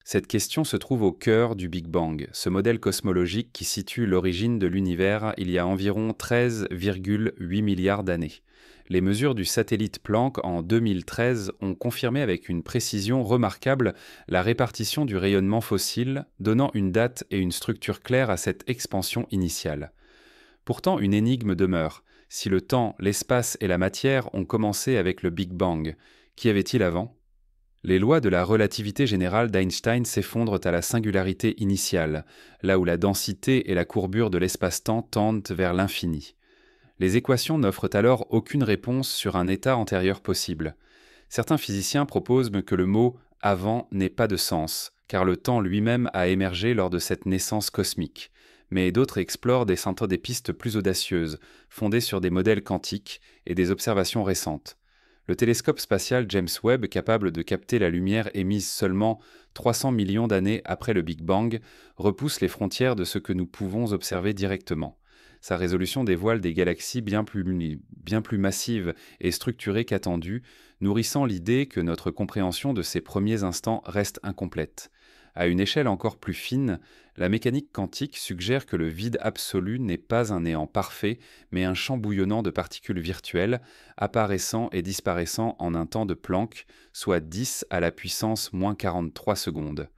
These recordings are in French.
Cette question se trouve au cœur du Big Bang, ce modèle cosmologique qui situe l'origine de l'univers il y a environ 13,8 milliards d'années. Les mesures du satellite Planck en 2013 ont confirmé avec une précision remarquable la répartition du rayonnement fossile, donnant une date et une structure claire à cette expansion initiale. Pourtant, une énigme demeure. Si le temps, l'espace et la matière ont commencé avec le Big Bang, qu'y avait-il avant? Les lois de la relativité générale d'Einstein s'effondrent à la singularité initiale, là où la densité et la courbure de l'espace-temps tendent vers l'infini. Les équations n'offrent alors aucune réponse sur un état antérieur possible. Certains physiciens proposent que le mot «avant» n'ait pas de sens, car le temps lui-même a émergé lors de cette naissance cosmique. Mais d'autres explorent des pistes plus audacieuses, fondées sur des modèles quantiques et des observations récentes. Le télescope spatial James Webb, capable de capter la lumière émise seulement 300 millions d'années après le Big Bang, repousse les frontières de ce que nous pouvons observer directement. Sa résolution dévoile des galaxies bien plus massives et structurées qu'attendues, nourrissant l'idée que notre compréhension de ces premiers instants reste incomplète. À une échelle encore plus fine, la mécanique quantique suggère que le vide absolu n'est pas un néant parfait, mais un champ bouillonnant de particules virtuelles, apparaissant et disparaissant en un temps de Planck, soit 10 à la puissance moins 43 secondes.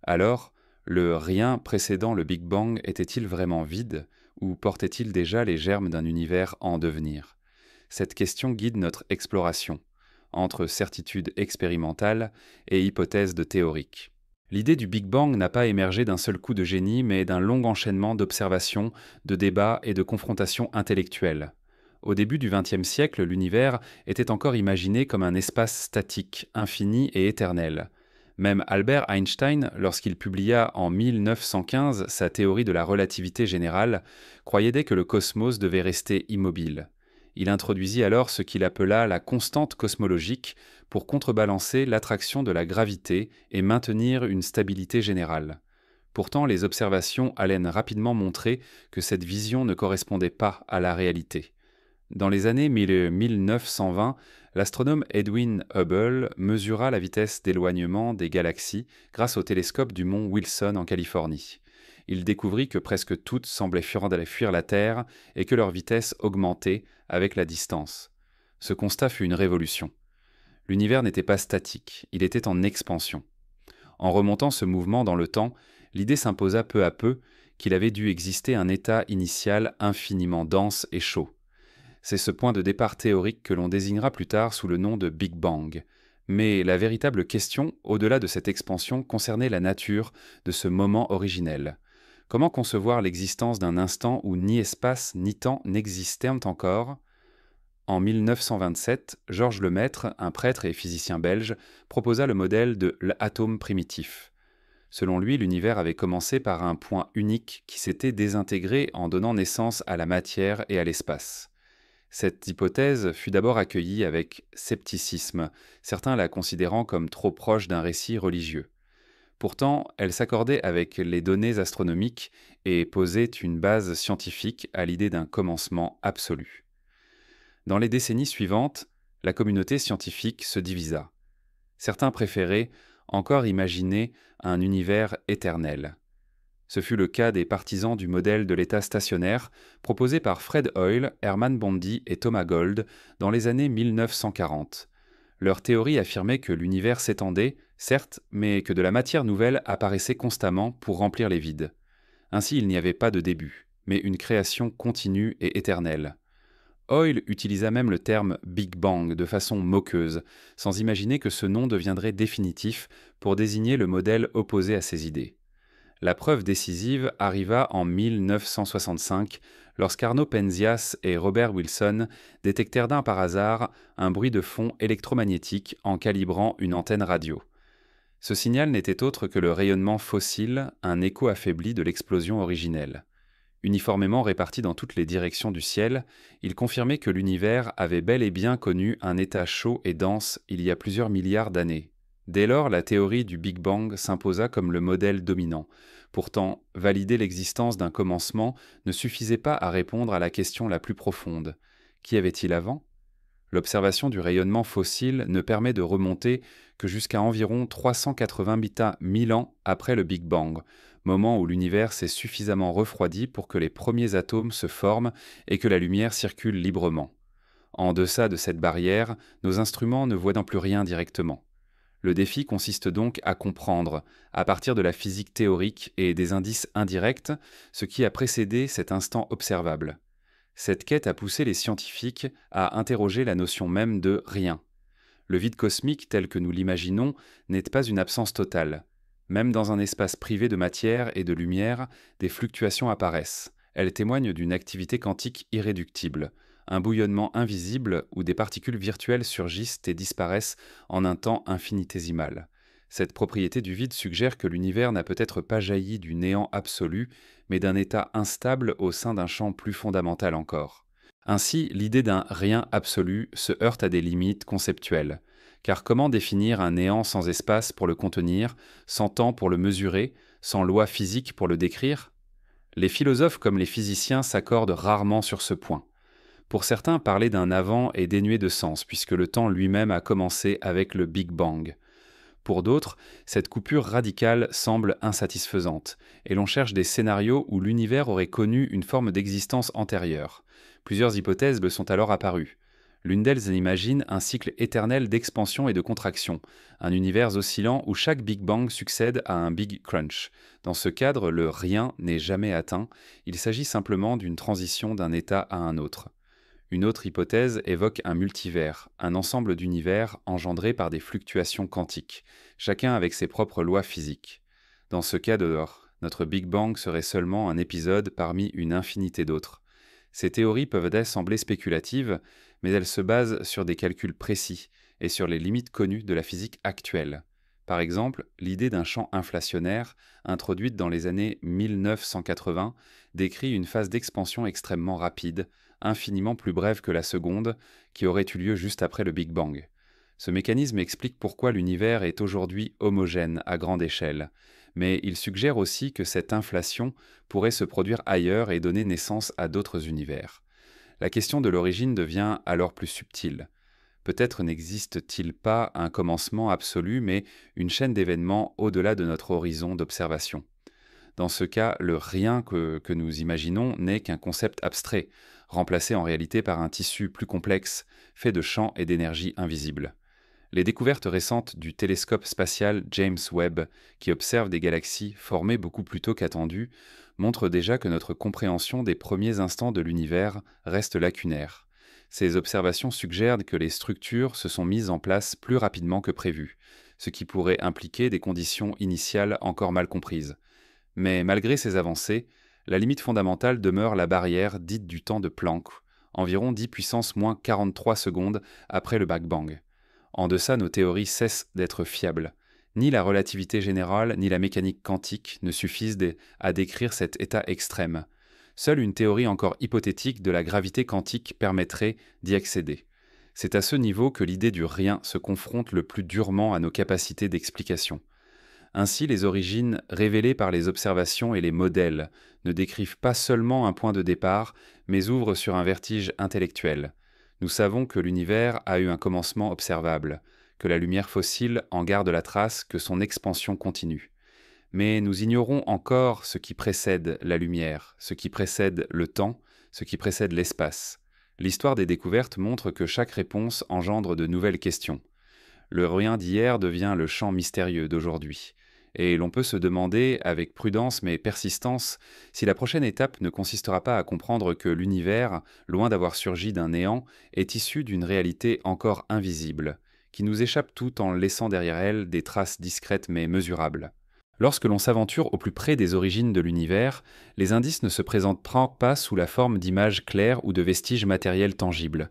Alors, le rien précédant le Big Bang était-il vraiment vide, ou portait-il déjà les germes d'un univers en devenir? Cette question guide notre exploration, entre certitudes expérimentales et hypothèses théoriques. L'idée du Big Bang n'a pas émergé d'un seul coup de génie, mais d'un long enchaînement d'observations, de débats et de confrontations intellectuelles. Au début du XXe siècle, l'univers était encore imaginé comme un espace statique, infini et éternel. Même Albert Einstein, lorsqu'il publia en 1915 sa théorie de la relativité générale, croyait dès que le cosmos devait rester immobile. Il introduisit alors ce qu'il appela la constante cosmologique pour contrebalancer l'attraction de la gravité et maintenir une stabilité générale. Pourtant, les observations allaient rapidement montrer que cette vision ne correspondait pas à la réalité. Dans les années 1920, l'astronome Edwin Hubble mesura la vitesse d'éloignement des galaxies grâce au télescope du mont Wilson en Californie. Il découvrit que presque toutes semblaient fuir la Terre et que leur vitesse augmentait avec la distance. Ce constat fut une révolution. L'univers n'était pas statique, il était en expansion. En remontant ce mouvement dans le temps, l'idée s'imposa peu à peu qu'il avait dû exister un état initial infiniment dense et chaud. C'est ce point de départ théorique que l'on désignera plus tard sous le nom de Big Bang. Mais la véritable question, au-delà de cette expansion, concernait la nature de ce moment originel. Comment concevoir l'existence d'un instant où ni espace ni temps n'existaient encore? En 1927, Georges Lemaître, un prêtre et physicien belge, proposa le modèle de l'atome primitif. Selon lui, l'univers avait commencé par un point unique qui s'était désintégré en donnant naissance à la matière et à l'espace. Cette hypothèse fut d'abord accueillie avec scepticisme, certains la considérant comme trop proche d'un récit religieux. Pourtant, elle s'accordait avec les données astronomiques et posait une base scientifique à l'idée d'un commencement absolu. Dans les décennies suivantes, la communauté scientifique se divisa. Certains préféraient encore imaginer un univers éternel. Ce fut le cas des partisans du modèle de l'état stationnaire proposé par Fred Hoyle, Hermann Bondi et Thomas Gold dans les années 1940. Leur théorie affirmait que l'univers s'étendait, certes, mais que de la matière nouvelle apparaissait constamment pour remplir les vides. Ainsi, il n'y avait pas de début, mais une création continue et éternelle. Hoyle utilisa même le terme Big Bang de façon moqueuse, sans imaginer que ce nom deviendrait définitif pour désigner le modèle opposé à ses idées. La preuve décisive arriva en 1965, lorsqu'Arno Penzias et Robert Wilson détectèrent d'un par hasard un bruit de fond électromagnétique en calibrant une antenne radio. Ce signal n'était autre que le rayonnement fossile, un écho affaibli de l'explosion originelle. Uniformément réparti dans toutes les directions du ciel, il confirmait que l'univers avait bel et bien connu un état chaud et dense il y a plusieurs milliards d'années. Dès lors, la théorie du Big Bang s'imposa comme le modèle dominant. Pourtant, valider l'existence d'un commencement ne suffisait pas à répondre à la question la plus profonde. Qu'y avait-il avant? L'observation du rayonnement fossile ne permet de remonter que jusqu'à environ 380 000 ans après le Big Bang, moment où l'univers s'est suffisamment refroidi pour que les premiers atomes se forment et que la lumière circule librement. En deçà de cette barrière, nos instruments ne voient plus rien directement. Le défi consiste donc à comprendre, à partir de la physique théorique et des indices indirects, ce qui a précédé cet instant observable. Cette quête a poussé les scientifiques à interroger la notion même de rien. Le vide cosmique tel que nous l'imaginons n'est pas une absence totale. Même dans un espace privé de matière et de lumière, des fluctuations apparaissent. Elles témoignent d'une activité quantique irréductible, un bouillonnement invisible où des particules virtuelles surgissent et disparaissent en un temps infinitésimal. Cette propriété du vide suggère que l'univers n'a peut-être pas jailli du néant absolu, mais d'un état instable au sein d'un champ plus fondamental encore. Ainsi, l'idée d'un rien absolu se heurte à des limites conceptuelles. Car comment définir un néant sans espace pour le contenir, sans temps pour le mesurer, sans loi physique pour le décrire? Les philosophes comme les physiciens s'accordent rarement sur ce point. Pour certains, parler d'un avant est dénué de sens, puisque le temps lui-même a commencé avec le Big Bang. Pour d'autres, cette coupure radicale semble insatisfaisante, et l'on cherche des scénarios où l'univers aurait connu une forme d'existence antérieure. Plusieurs hypothèses le sont alors apparues. L'une d'elles imagine un cycle éternel d'expansion et de contraction, un univers oscillant où chaque Big Bang succède à un Big Crunch. Dans ce cadre, le rien n'est jamais atteint, il s'agit simplement d'une transition d'un état à un autre. Une autre hypothèse évoque un multivers, un ensemble d'univers engendrés par des fluctuations quantiques, chacun avec ses propres lois physiques. Dans ce cas dehors, notre Big Bang serait seulement un épisode parmi une infinité d'autres. Ces théories peuvent sembler spéculatives, mais elles se basent sur des calculs précis et sur les limites connues de la physique actuelle. Par exemple, l'idée d'un champ inflationnaire, introduite dans les années 1980, décrit une phase d'expansion extrêmement rapide, infiniment plus brève que la seconde, qui aurait eu lieu juste après le Big Bang. Ce mécanisme explique pourquoi l'univers est aujourd'hui homogène à grande échelle, mais il suggère aussi que cette inflation pourrait se produire ailleurs et donner naissance à d'autres univers. La question de l'origine devient alors plus subtile. Peut-être n'existe-t-il pas un commencement absolu, mais une chaîne d'événements au-delà de notre horizon d'observation. Dans ce cas, le rien que nous imaginons n'est qu'un concept abstrait, remplacé en réalité par un tissu plus complexe, fait de champs et d'énergie invisibles. Les découvertes récentes du télescope spatial James Webb, qui observe des galaxies formées beaucoup plus tôt qu'attendu, montrent déjà que notre compréhension des premiers instants de l'univers reste lacunaire. Ces observations suggèrent que les structures se sont mises en place plus rapidement que prévu, ce qui pourrait impliquer des conditions initiales encore mal comprises. Mais malgré ces avancées, la limite fondamentale demeure la barrière dite du temps de Planck, environ 10 puissance moins 43 secondes après le Big Bang. En deçà, nos théories cessent d'être fiables. Ni la relativité générale ni la mécanique quantique ne suffisent à décrire cet état extrême. Seule une théorie encore hypothétique de la gravité quantique permettrait d'y accéder. C'est à ce niveau que l'idée du rien se confronte le plus durement à nos capacités d'explication. Ainsi, les origines révélées par les observations et les modèles ne décrivent pas seulement un point de départ, mais ouvrent sur un vertige intellectuel. Nous savons que l'univers a eu un commencement observable, que la lumière fossile en garde la trace, que son expansion continue. Mais nous ignorons encore ce qui précède la lumière, ce qui précède le temps, ce qui précède l'espace. L'histoire des découvertes montre que chaque réponse engendre de nouvelles questions. Le rien d'hier devient le champ mystérieux d'aujourd'hui. Et l'on peut se demander, avec prudence mais persistance, si la prochaine étape ne consistera pas à comprendre que l'univers, loin d'avoir surgi d'un néant, est issu d'une réalité encore invisible, qui nous échappe tout en laissant derrière elle des traces discrètes mais mesurables. Lorsque l'on s'aventure au plus près des origines de l'univers, les indices ne se présentent pas sous la forme d'images claires ou de vestiges matériels tangibles.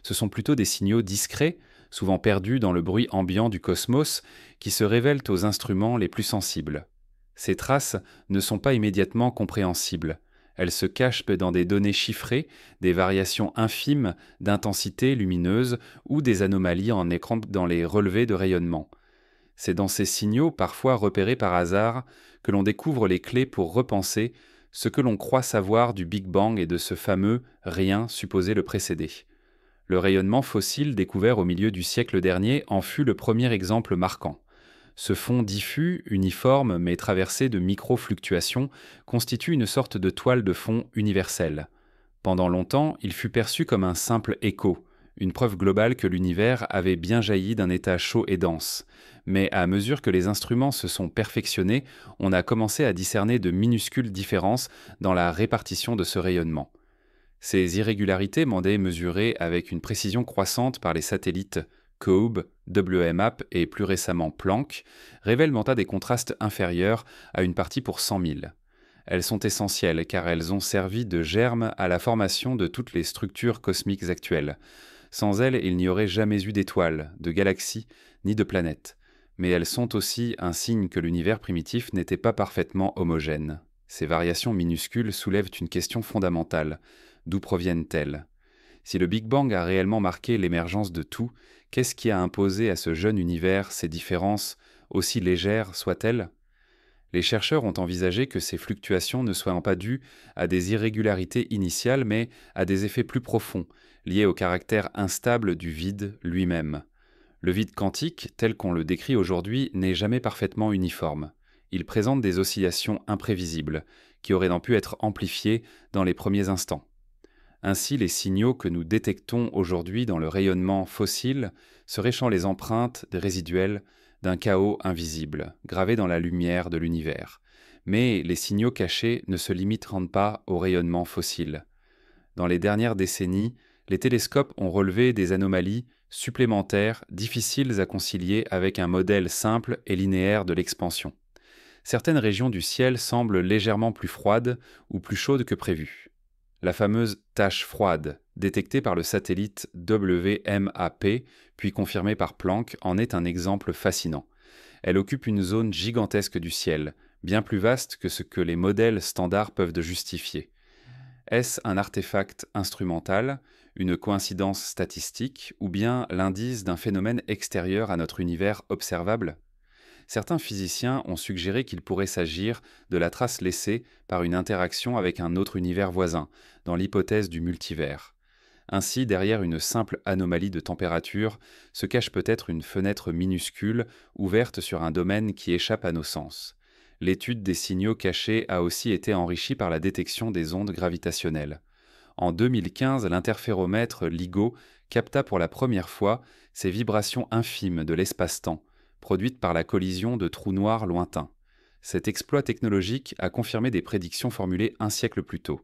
Ce sont plutôt des signaux discrets, souvent perdus dans le bruit ambiant du cosmos, qui se révèlent aux instruments les plus sensibles. Ces traces ne sont pas immédiatement compréhensibles. Elles se cachent dans des données chiffrées, des variations infimes d'intensité lumineuse ou des anomalies en écran dans les relevés de rayonnement. C'est dans ces signaux, parfois repérés par hasard, que l'on découvre les clés pour repenser ce que l'on croit savoir du Big Bang et de ce fameux rien supposé le précéder. Le rayonnement fossile découvert au milieu du siècle dernier en fut le premier exemple marquant. Ce fond diffus, uniforme mais traversé de micro-fluctuations, constitue une sorte de toile de fond universelle. Pendant longtemps, il fut perçu comme un simple écho, une preuve globale que l'univers avait bien jailli d'un état chaud et dense. Mais à mesure que les instruments se sont perfectionnés, on a commencé à discerner de minuscules différences dans la répartition de ce rayonnement. Ces irrégularités mandaient mesurées avec une précision croissante par les satellites COBE, WMAP et plus récemment Planck, révèlent des contrastes inférieurs à une partie pour 100 000. Elles sont essentielles car elles ont servi de germe à la formation de toutes les structures cosmiques actuelles. Sans elles, il n'y aurait jamais eu d'étoiles, de galaxies, ni de planètes. Mais elles sont aussi un signe que l'univers primitif n'était pas parfaitement homogène. Ces variations minuscules soulèvent une question fondamentale. D'où proviennent-elles ? Si le Big Bang a réellement marqué l'émergence de tout, qu'est-ce qui a imposé à ce jeune univers ces différences, aussi légères soient-elles ? Les chercheurs ont envisagé que ces fluctuations ne soient pas dues à des irrégularités initiales, mais à des effets plus profonds, liés au caractère instable du vide lui-même. Le vide quantique, tel qu'on le décrit aujourd'hui, n'est jamais parfaitement uniforme. Il présente des oscillations imprévisibles, qui auraient pu être amplifiées dans les premiers instants. Ainsi, les signaux que nous détectons aujourd'hui dans le rayonnement fossile seraient les empreintes des résiduels d'un chaos invisible, gravé dans la lumière de l'univers. Mais les signaux cachés ne se limiteront pas au rayonnement fossile. Dans les dernières décennies, les télescopes ont relevé des anomalies supplémentaires difficiles à concilier avec un modèle simple et linéaire de l'expansion. Certaines régions du ciel semblent légèrement plus froides ou plus chaudes que prévu. La fameuse tache froide, détectée par le satellite WMAP, puis confirmée par Planck, en est un exemple fascinant. Elle occupe une zone gigantesque du ciel, bien plus vaste que ce que les modèles standards peuvent justifier. Est-ce un artefact instrumental, une coïncidence statistique, ou bien l'indice d'un phénomène extérieur à notre univers observable ? Certains physiciens ont suggéré qu'il pourrait s'agir de la trace laissée par une interaction avec un autre univers voisin, dans l'hypothèse du multivers. Ainsi, derrière une simple anomalie de température, se cache peut-être une fenêtre minuscule, ouverte sur un domaine qui échappe à nos sens. L'étude des signaux cachés a aussi été enrichie par la détection des ondes gravitationnelles. En 2015, l'interféromètre LIGO capta pour la première fois ces vibrations infimes de l'espace-temps, produite par la collision de trous noirs lointains. Cet exploit technologique a confirmé des prédictions formulées un siècle plus tôt.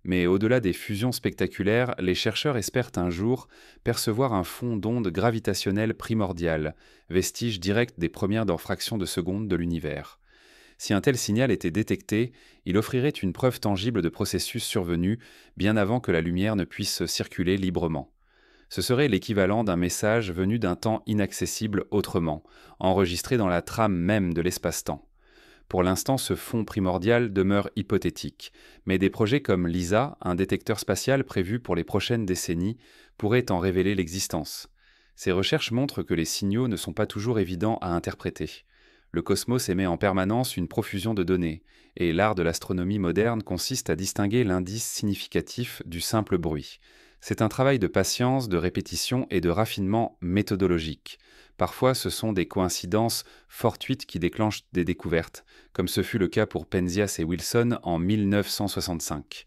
Mais au-delà des fusions spectaculaires, les chercheurs espèrent un jour percevoir un fond d'ondes gravitationnelles primordial, vestige direct des premières fractions de seconde de l'univers. Si un tel signal était détecté, il offrirait une preuve tangible de processus survenus bien avant que la lumière ne puisse circuler librement. Ce serait l'équivalent d'un message venu d'un temps inaccessible autrement, enregistré dans la trame même de l'espace-temps. Pour l'instant, ce fond primordial demeure hypothétique, mais des projets comme LISA, un détecteur spatial prévu pour les prochaines décennies, pourraient en révéler l'existence. Ces recherches montrent que les signaux ne sont pas toujours évidents à interpréter. Le cosmos émet en permanence une profusion de données, et l'art de l'astronomie moderne consiste à distinguer l'indice significatif du simple bruit. C'est un travail de patience, de répétition et de raffinement méthodologique. Parfois, ce sont des coïncidences fortuites qui déclenchent des découvertes, comme ce fut le cas pour Penzias et Wilson en 1965.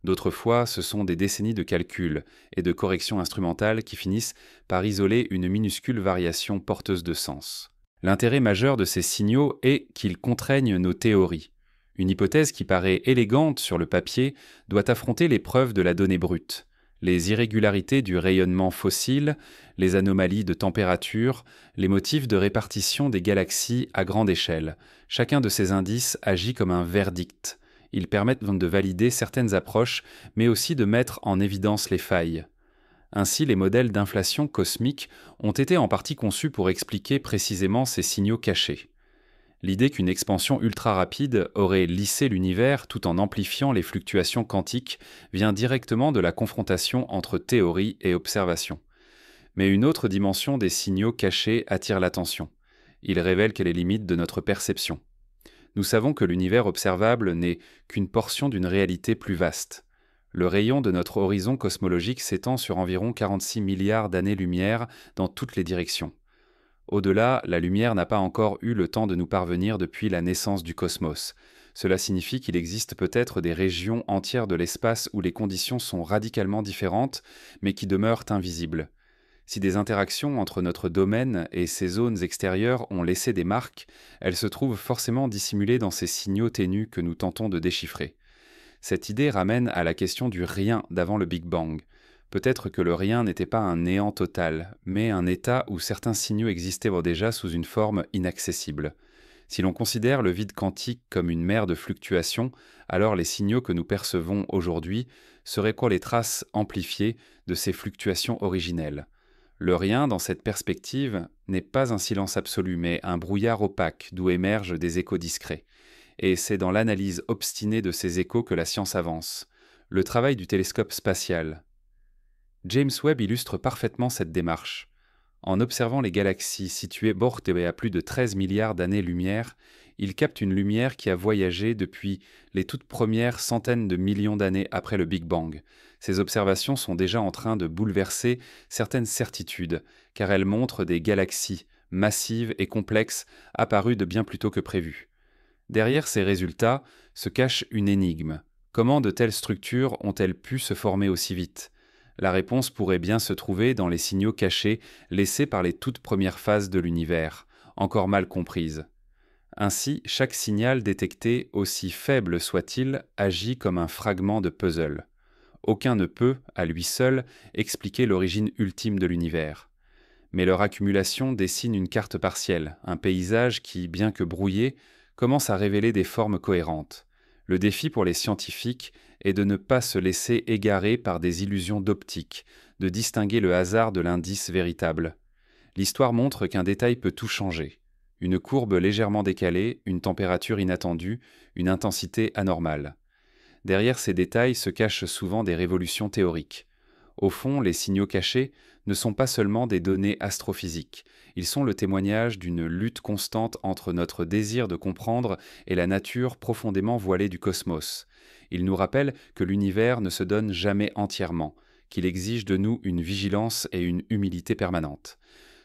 D'autres fois, ce sont des décennies de calculs et de corrections instrumentales qui finissent par isoler une minuscule variation porteuse de sens. L'intérêt majeur de ces signaux est qu'ils contraignent nos théories. Une hypothèse qui paraît élégante sur le papier doit affronter les preuves de la donnée brute. Les irrégularités du rayonnement fossile, les anomalies de température, les motifs de répartition des galaxies à grande échelle. Chacun de ces indices agit comme un verdict. Ils permettent de valider certaines approches, mais aussi de mettre en évidence les failles. Ainsi, les modèles d'inflation cosmique ont été en partie conçus pour expliquer précisément ces signaux cachés. L'idée qu'une expansion ultra rapide aurait lissé l'univers tout en amplifiant les fluctuations quantiques vient directement de la confrontation entre théorie et observation. Mais une autre dimension des signaux cachés attire l'attention. Ils révèlent les limites de notre perception. Nous savons que l'univers observable n'est qu'une portion d'une réalité plus vaste. Le rayon de notre horizon cosmologique s'étend sur environ 46 milliards d'années-lumière dans toutes les directions. Au-delà, la lumière n'a pas encore eu le temps de nous parvenir depuis la naissance du cosmos. Cela signifie qu'il existe peut-être des régions entières de l'espace où les conditions sont radicalement différentes, mais qui demeurent invisibles. Si des interactions entre notre domaine et ces zones extérieures ont laissé des marques, elles se trouvent forcément dissimulées dans ces signaux ténus que nous tentons de déchiffrer. Cette idée ramène à la question du rien d'avant le Big Bang. Peut-être que le rien n'était pas un néant total, mais un état où certains signaux existaient déjà sous une forme inaccessible. Si l'on considère le vide quantique comme une mer de fluctuations, alors les signaux que nous percevons aujourd'hui seraient quoi les traces amplifiées de ces fluctuations originelles. Le rien, dans cette perspective, n'est pas un silence absolu, mais un brouillard opaque d'où émergent des échos discrets. Et c'est dans l'analyse obstinée de ces échos que la science avance. Le travail du télescope spatial. James Webb illustre parfaitement cette démarche. En observant les galaxies situées bortes et à plus de 13 milliards d'années-lumière, il capte une lumière qui a voyagé depuis les toutes premières centaines de millions d'années après le Big Bang. Ces observations sont déjà en train de bouleverser certaines certitudes, car elles montrent des galaxies massives et complexes apparues de bien plus tôt que prévu. Derrière ces résultats se cache une énigme. Comment de telles structures ont-elles pu se former aussi vite ? La réponse pourrait bien se trouver dans les signaux cachés laissés par les toutes premières phases de l'univers, encore mal comprises. Ainsi, chaque signal détecté, aussi faible soit-il, agit comme un fragment de puzzle. Aucun ne peut, à lui seul, expliquer l'origine ultime de l'univers. Mais leur accumulation dessine une carte partielle, un paysage qui, bien que brouillé, commence à révéler des formes cohérentes. Le défi pour les scientifiques est de ne pas se laisser égarer par des illusions d'optique, de distinguer le hasard de l'indice véritable. L'histoire montre qu'un détail peut tout changer. Une courbe légèrement décalée, une température inattendue, une intensité anormale. Derrière ces détails se cachent souvent des révolutions théoriques. Au fond, les signaux cachés ne sont pas seulement des données astrophysiques, ils sont le témoignage d'une lutte constante entre notre désir de comprendre et la nature profondément voilée du cosmos. Ils nous rappellent que l'univers ne se donne jamais entièrement, qu'il exige de nous une vigilance et une humilité permanentes.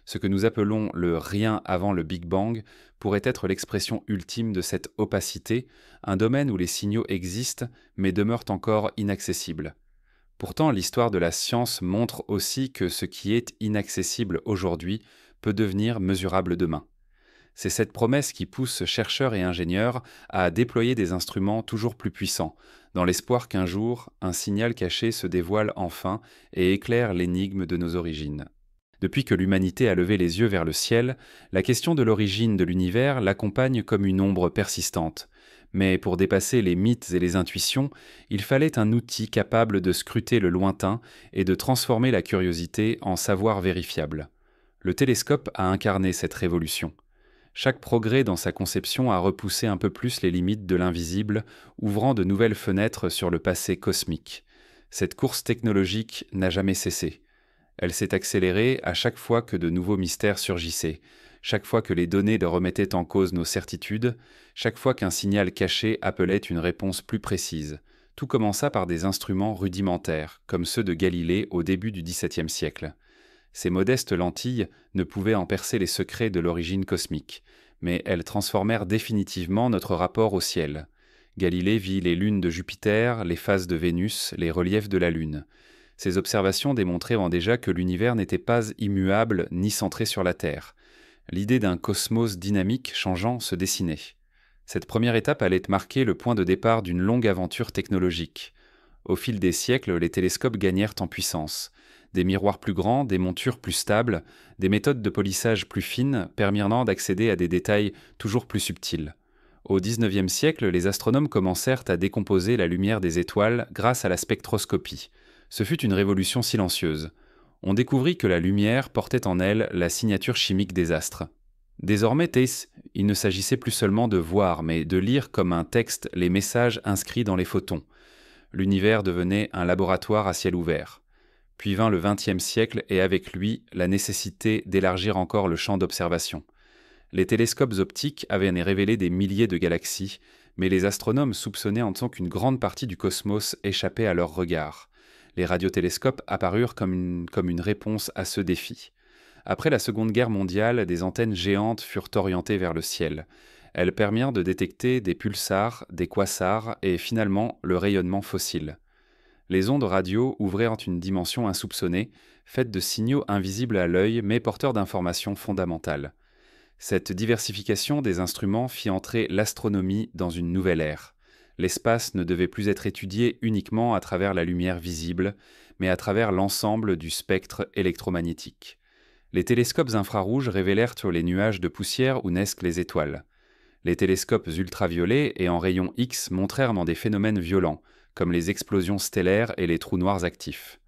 Ce que nous appelons le rien avant le Big Bang pourrait être l'expression ultime de cette opacité, un domaine où les signaux existent mais demeurent encore inaccessibles. Pourtant, l'histoire de la science montre aussi que ce qui est inaccessible aujourd'hui peut devenir mesurable demain. C'est cette promesse qui pousse chercheurs et ingénieurs à déployer des instruments toujours plus puissants, dans l'espoir qu'un jour, un signal caché se dévoile enfin et éclaire l'énigme de nos origines. Depuis que l'humanité a levé les yeux vers le ciel, la question de l'origine de l'univers l'accompagne comme une ombre persistante. Mais pour dépasser les mythes et les intuitions, il fallait un outil capable de scruter le lointain et de transformer la curiosité en savoir vérifiable. Le télescope a incarné cette révolution. Chaque progrès dans sa conception a repoussé un peu plus les limites de l'invisible, ouvrant de nouvelles fenêtres sur le passé cosmique. Cette course technologique n'a jamais cessé. Elle s'est accélérée à chaque fois que de nouveaux mystères surgissaient, chaque fois que les données remettaient en cause nos certitudes, chaque fois qu'un signal caché appelait une réponse plus précise. Tout commença par des instruments rudimentaires, comme ceux de Galilée au début du XVIIe siècle. Ces modestes lentilles ne pouvaient en percer les secrets de l'origine cosmique, mais elles transformèrent définitivement notre rapport au ciel. Galilée vit les lunes de Jupiter, les phases de Vénus, les reliefs de la Lune. Ces observations démontraient déjà que l'univers n'était pas immuable ni centré sur la Terre. L'idée d'un cosmos dynamique changeant se dessinait. Cette première étape allait marquer le point de départ d'une longue aventure technologique. Au fil des siècles, les télescopes gagnèrent en puissance. Des miroirs plus grands, des montures plus stables, des méthodes de polissage plus fines permirent d'accéder à des détails toujours plus subtils. Au XIXe siècle, les astronomes commencèrent à décomposer la lumière des étoiles grâce à la spectroscopie. Ce fut une révolution silencieuse. On découvrit que la lumière portait en elle la signature chimique des astres. Désormais, il ne s'agissait plus seulement de voir, mais de lire comme un texte les messages inscrits dans les photons. L'univers devenait un laboratoire à ciel ouvert. Puis vint le XXe siècle et avec lui la nécessité d'élargir encore le champ d'observation. Les télescopes optiques avaient révélé des milliers de galaxies, Mais les astronomes soupçonnaient en tant qu'une grande partie du cosmos échappait à leur regard. Les radiotélescopes apparurent comme une réponse à ce défi. Après la Seconde Guerre mondiale, des antennes géantes furent orientées vers le ciel. Elles permirent de détecter des pulsars, des quasars et finalement le rayonnement fossile. Les ondes radio ouvrirent une dimension insoupçonnée, faite de signaux invisibles à l'œil mais porteurs d'informations fondamentales. Cette diversification des instruments fit entrer l'astronomie dans une nouvelle ère. L'espace ne devait plus être étudié uniquement à travers la lumière visible, mais à travers l'ensemble du spectre électromagnétique. Les télescopes infrarouges révélèrent sur les nuages de poussière où naissent les étoiles. Les télescopes ultraviolets et en rayons X montrèrent dans des phénomènes violents, comme les explosions stellaires et les trous noirs actifs.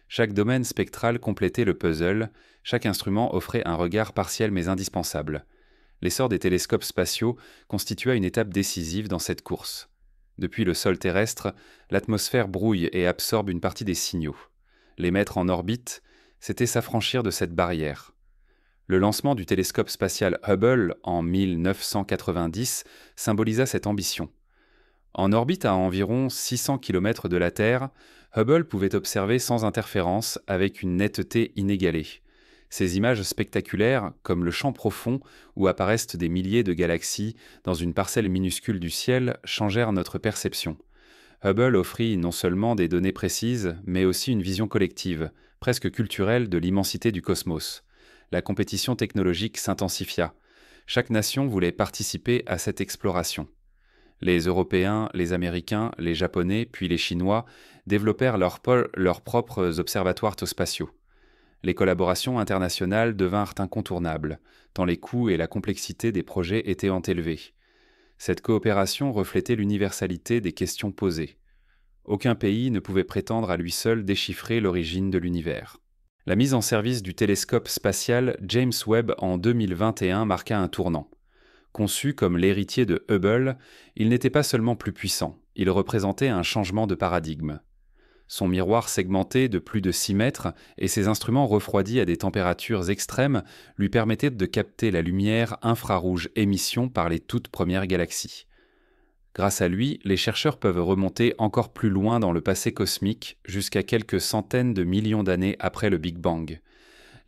Chaque domaine spectral complétait le puzzle, chaque instrument offrait un regard partiel mais indispensable. L'essor des télescopes spatiaux constitua une étape décisive dans cette course. Depuis le sol terrestre, l'atmosphère brouille et absorbe une partie des signaux. Les mettre en orbite, c'était s'affranchir de cette barrière. Le lancement du télescope spatial Hubble en 1990 symbolisa cette ambition. En orbite à environ 600 km de la Terre, Hubble pouvait observer sans interférence avec une netteté inégalée. Ces images spectaculaires, comme le champ profond où apparaissent des milliers de galaxies dans une parcelle minuscule du ciel, changèrent notre perception. Hubble offrit non seulement des données précises, mais aussi une vision collective, presque culturelle, de l'immensité du cosmos. La compétition technologique s'intensifia. Chaque nation voulait participer à cette exploration. Les Européens, les Américains, les Japonais, puis les Chinois développèrent leurs propres observatoires spatiaux. Les collaborations internationales devinrent incontournables, tant les coûts et la complexité des projets étaient élevés. Cette coopération reflétait l'universalité des questions posées. Aucun pays ne pouvait prétendre à lui seul déchiffrer l'origine de l'univers. La mise en service du télescope spatial James Webb en 2021 marqua un tournant. Conçu comme l'héritier de Hubble, il n'était pas seulement plus puissant, il représentait un changement de paradigme. Son miroir segmenté de plus de 6 mètres et ses instruments refroidis à des températures extrêmes lui permettaient de capter la lumière infrarouge émission par les toutes premières galaxies. Grâce à lui, les chercheurs peuvent remonter encore plus loin dans le passé cosmique, jusqu'à quelques centaines de millions d'années après le Big Bang.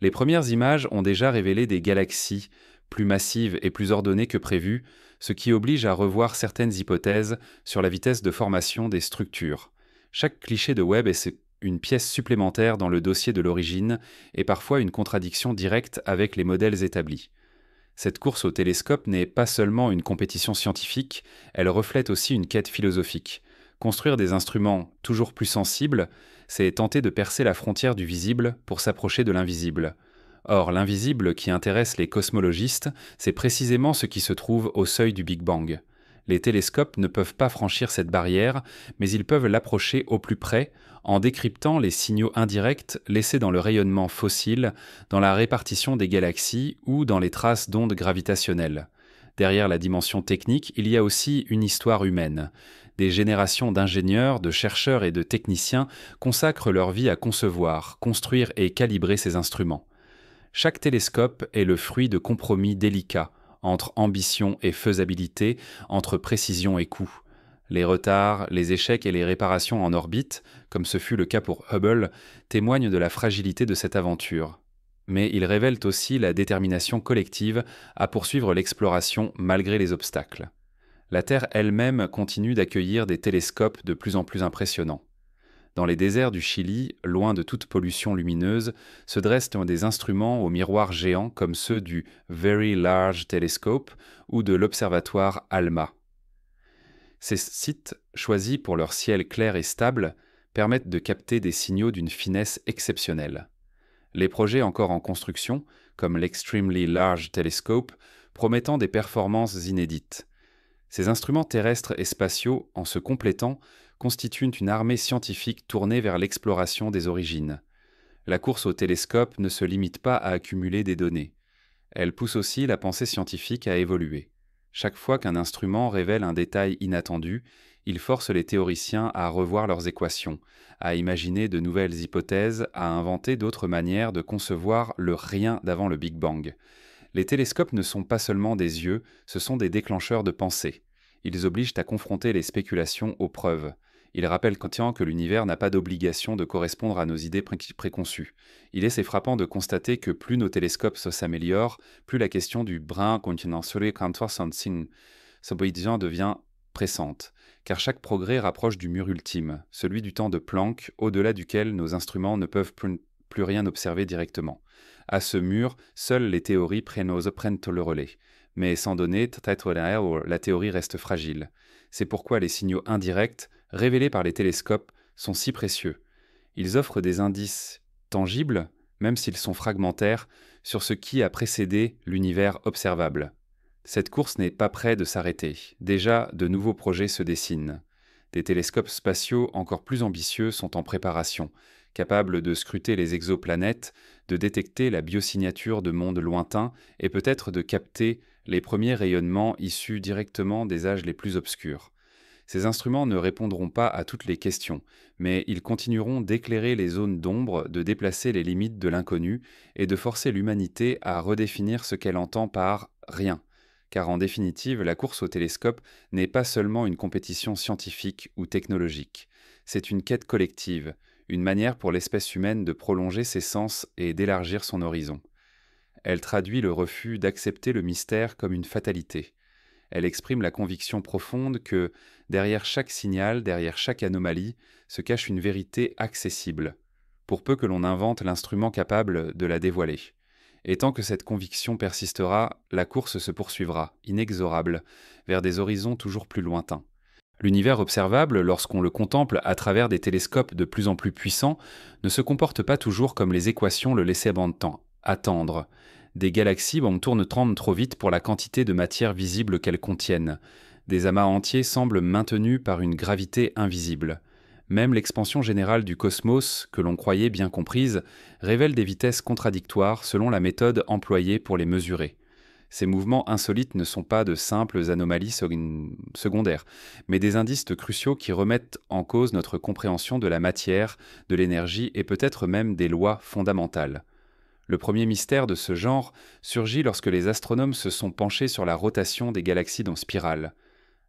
Les premières images ont déjà révélé des galaxies, plus massives et plus ordonnées que prévu, ce qui oblige à revoir certaines hypothèses sur la vitesse de formation des structures. Chaque cliché de Webb est une pièce supplémentaire dans le dossier de l'origine et parfois une contradiction directe avec les modèles établis. Cette course au télescope n'est pas seulement une compétition scientifique, elle reflète aussi une quête philosophique. Construire des instruments toujours plus sensibles, c'est tenter de percer la frontière du visible pour s'approcher de l'invisible. Or, l'invisible qui intéresse les cosmologistes, c'est précisément ce qui se trouve au seuil du Big Bang. Les télescopes ne peuvent pas franchir cette barrière, mais ils peuvent l'approcher au plus près en décryptant les signaux indirects laissés dans le rayonnement fossile, dans la répartition des galaxies ou dans les traces d'ondes gravitationnelles. Derrière la dimension technique, il y a aussi une histoire humaine. Des générations d'ingénieurs, de chercheurs et de techniciens consacrent leur vie à concevoir, construire et calibrer ces instruments. Chaque télescope est le fruit de compromis délicats entre ambition et faisabilité, entre précision et coût. Les retards, les échecs et les réparations en orbite, comme ce fut le cas pour Hubble, témoignent de la fragilité de cette aventure. Mais ils révèlent aussi la détermination collective à poursuivre l'exploration malgré les obstacles. La Terre elle-même continue d'accueillir des télescopes de plus en plus impressionnants. Dans les déserts du Chili, loin de toute pollution lumineuse, se dressent des instruments aux miroirs géants comme ceux du Very Large Telescope ou de l'observatoire ALMA. Ces sites, choisis pour leur ciel clair et stable, permettent de capter des signaux d'une finesse exceptionnelle. Les projets encore en construction, comme l'Extremely Large Telescope, promettant des performances inédites. Ces instruments terrestres et spatiaux, en se complétant, constituent une armée scientifique tournée vers l'exploration des origines. La course au télescope ne se limite pas à accumuler des données. Elle pousse aussi la pensée scientifique à évoluer. Chaque fois qu'un instrument révèle un détail inattendu, il force les théoriciens à revoir leurs équations, à imaginer de nouvelles hypothèses, à inventer d'autres manières de concevoir le rien d'avant le Big Bang. Les télescopes ne sont pas seulement des yeux, ce sont des déclencheurs de pensée. Ils obligent à confronter les spéculations aux preuves. Ils rappellent quant que l'univers n'a pas d'obligation de correspondre à nos idées préconçues. Il est assez frappant de constater que plus nos télescopes s'améliorent, plus la question du brin continentiel devient pressante, car chaque progrès rapproche du mur ultime, celui du temps de Planck, au-delà duquel nos instruments ne peuvent plus rien observer directement. À ce mur, seules les théories prennent le relais. Mais sans données, la théorie reste fragile. C'est pourquoi les signaux indirects, révélés par les télescopes, sont si précieux. Ils offrent des indices tangibles, même s'ils sont fragmentaires, sur ce qui a précédé l'univers observable. Cette course n'est pas près de s'arrêter. Déjà, de nouveaux projets se dessinent. Des télescopes spatiaux encore plus ambitieux sont en préparation, capables de scruter les exoplanètes, de détecter la biosignature de mondes lointains et peut-être de capter les premiers rayonnements issus directement des âges les plus obscurs. Ces instruments ne répondront pas à toutes les questions, mais ils continueront d'éclairer les zones d'ombre, de déplacer les limites de l'inconnu et de forcer l'humanité à redéfinir ce qu'elle entend par « rien ». Car en définitive, la course au télescope n'est pas seulement une compétition scientifique ou technologique, c'est une quête collective, une manière pour l'espèce humaine de prolonger ses sens et d'élargir son horizon. Elle traduit le refus d'accepter le mystère comme une fatalité. Elle exprime la conviction profonde que, derrière chaque signal, derrière chaque anomalie, se cache une vérité accessible, pour peu que l'on invente l'instrument capable de la dévoiler. Et tant que cette conviction persistera, la course se poursuivra, inexorable, vers des horizons toujours plus lointains. L'univers observable, lorsqu'on le contemple à travers des télescopes de plus en plus puissants, ne se comporte pas toujours comme les équations le laissaient attendre. Des galaxies tournent trop vite pour la quantité de matière visible qu'elles contiennent. Des amas entiers semblent maintenus par une gravité invisible. Même l'expansion générale du cosmos, que l'on croyait bien comprise, révèle des vitesses contradictoires selon la méthode employée pour les mesurer. Ces mouvements insolites ne sont pas de simples anomalies secondaires, mais des indices cruciaux qui remettent en cause notre compréhension de la matière, de l'énergie et peut-être même des lois fondamentales. Le premier mystère de ce genre surgit lorsque les astronomes se sont penchés sur la rotation des galaxies en spirale.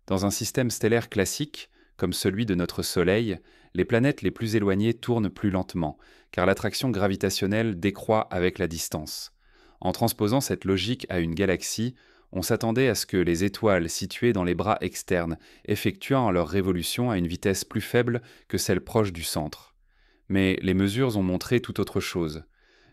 Dans un système stellaire classique, comme celui de notre Soleil, les planètes les plus éloignées tournent plus lentement, car l'attraction gravitationnelle décroît avec la distance. En transposant cette logique à une galaxie, on s'attendait à ce que les étoiles situées dans les bras externes effectuent leur révolution à une vitesse plus faible que celle proche du centre. Mais les mesures ont montré tout autre chose.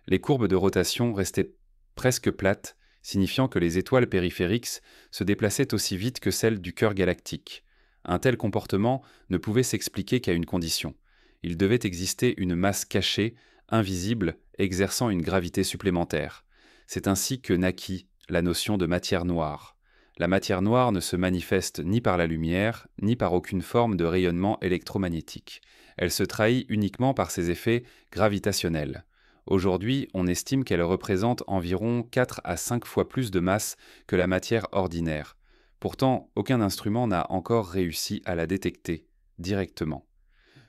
Les courbes de rotation restaient presque plates, signifiant que les étoiles périphériques se déplaçaient aussi vite que celles du cœur galactique. Un tel comportement ne pouvait s'expliquer qu'à une condition. Il devait exister une masse cachée, invisible, exerçant une gravité supplémentaire. C'est ainsi que naquit la notion de matière noire. La matière noire ne se manifeste ni par la lumière, ni par aucune forme de rayonnement électromagnétique. Elle se trahit uniquement par ses effets gravitationnels. Aujourd'hui, on estime qu'elle représente environ 4 à 5 fois plus de masse que la matière ordinaire. Pourtant, aucun instrument n'a encore réussi à la détecter directement.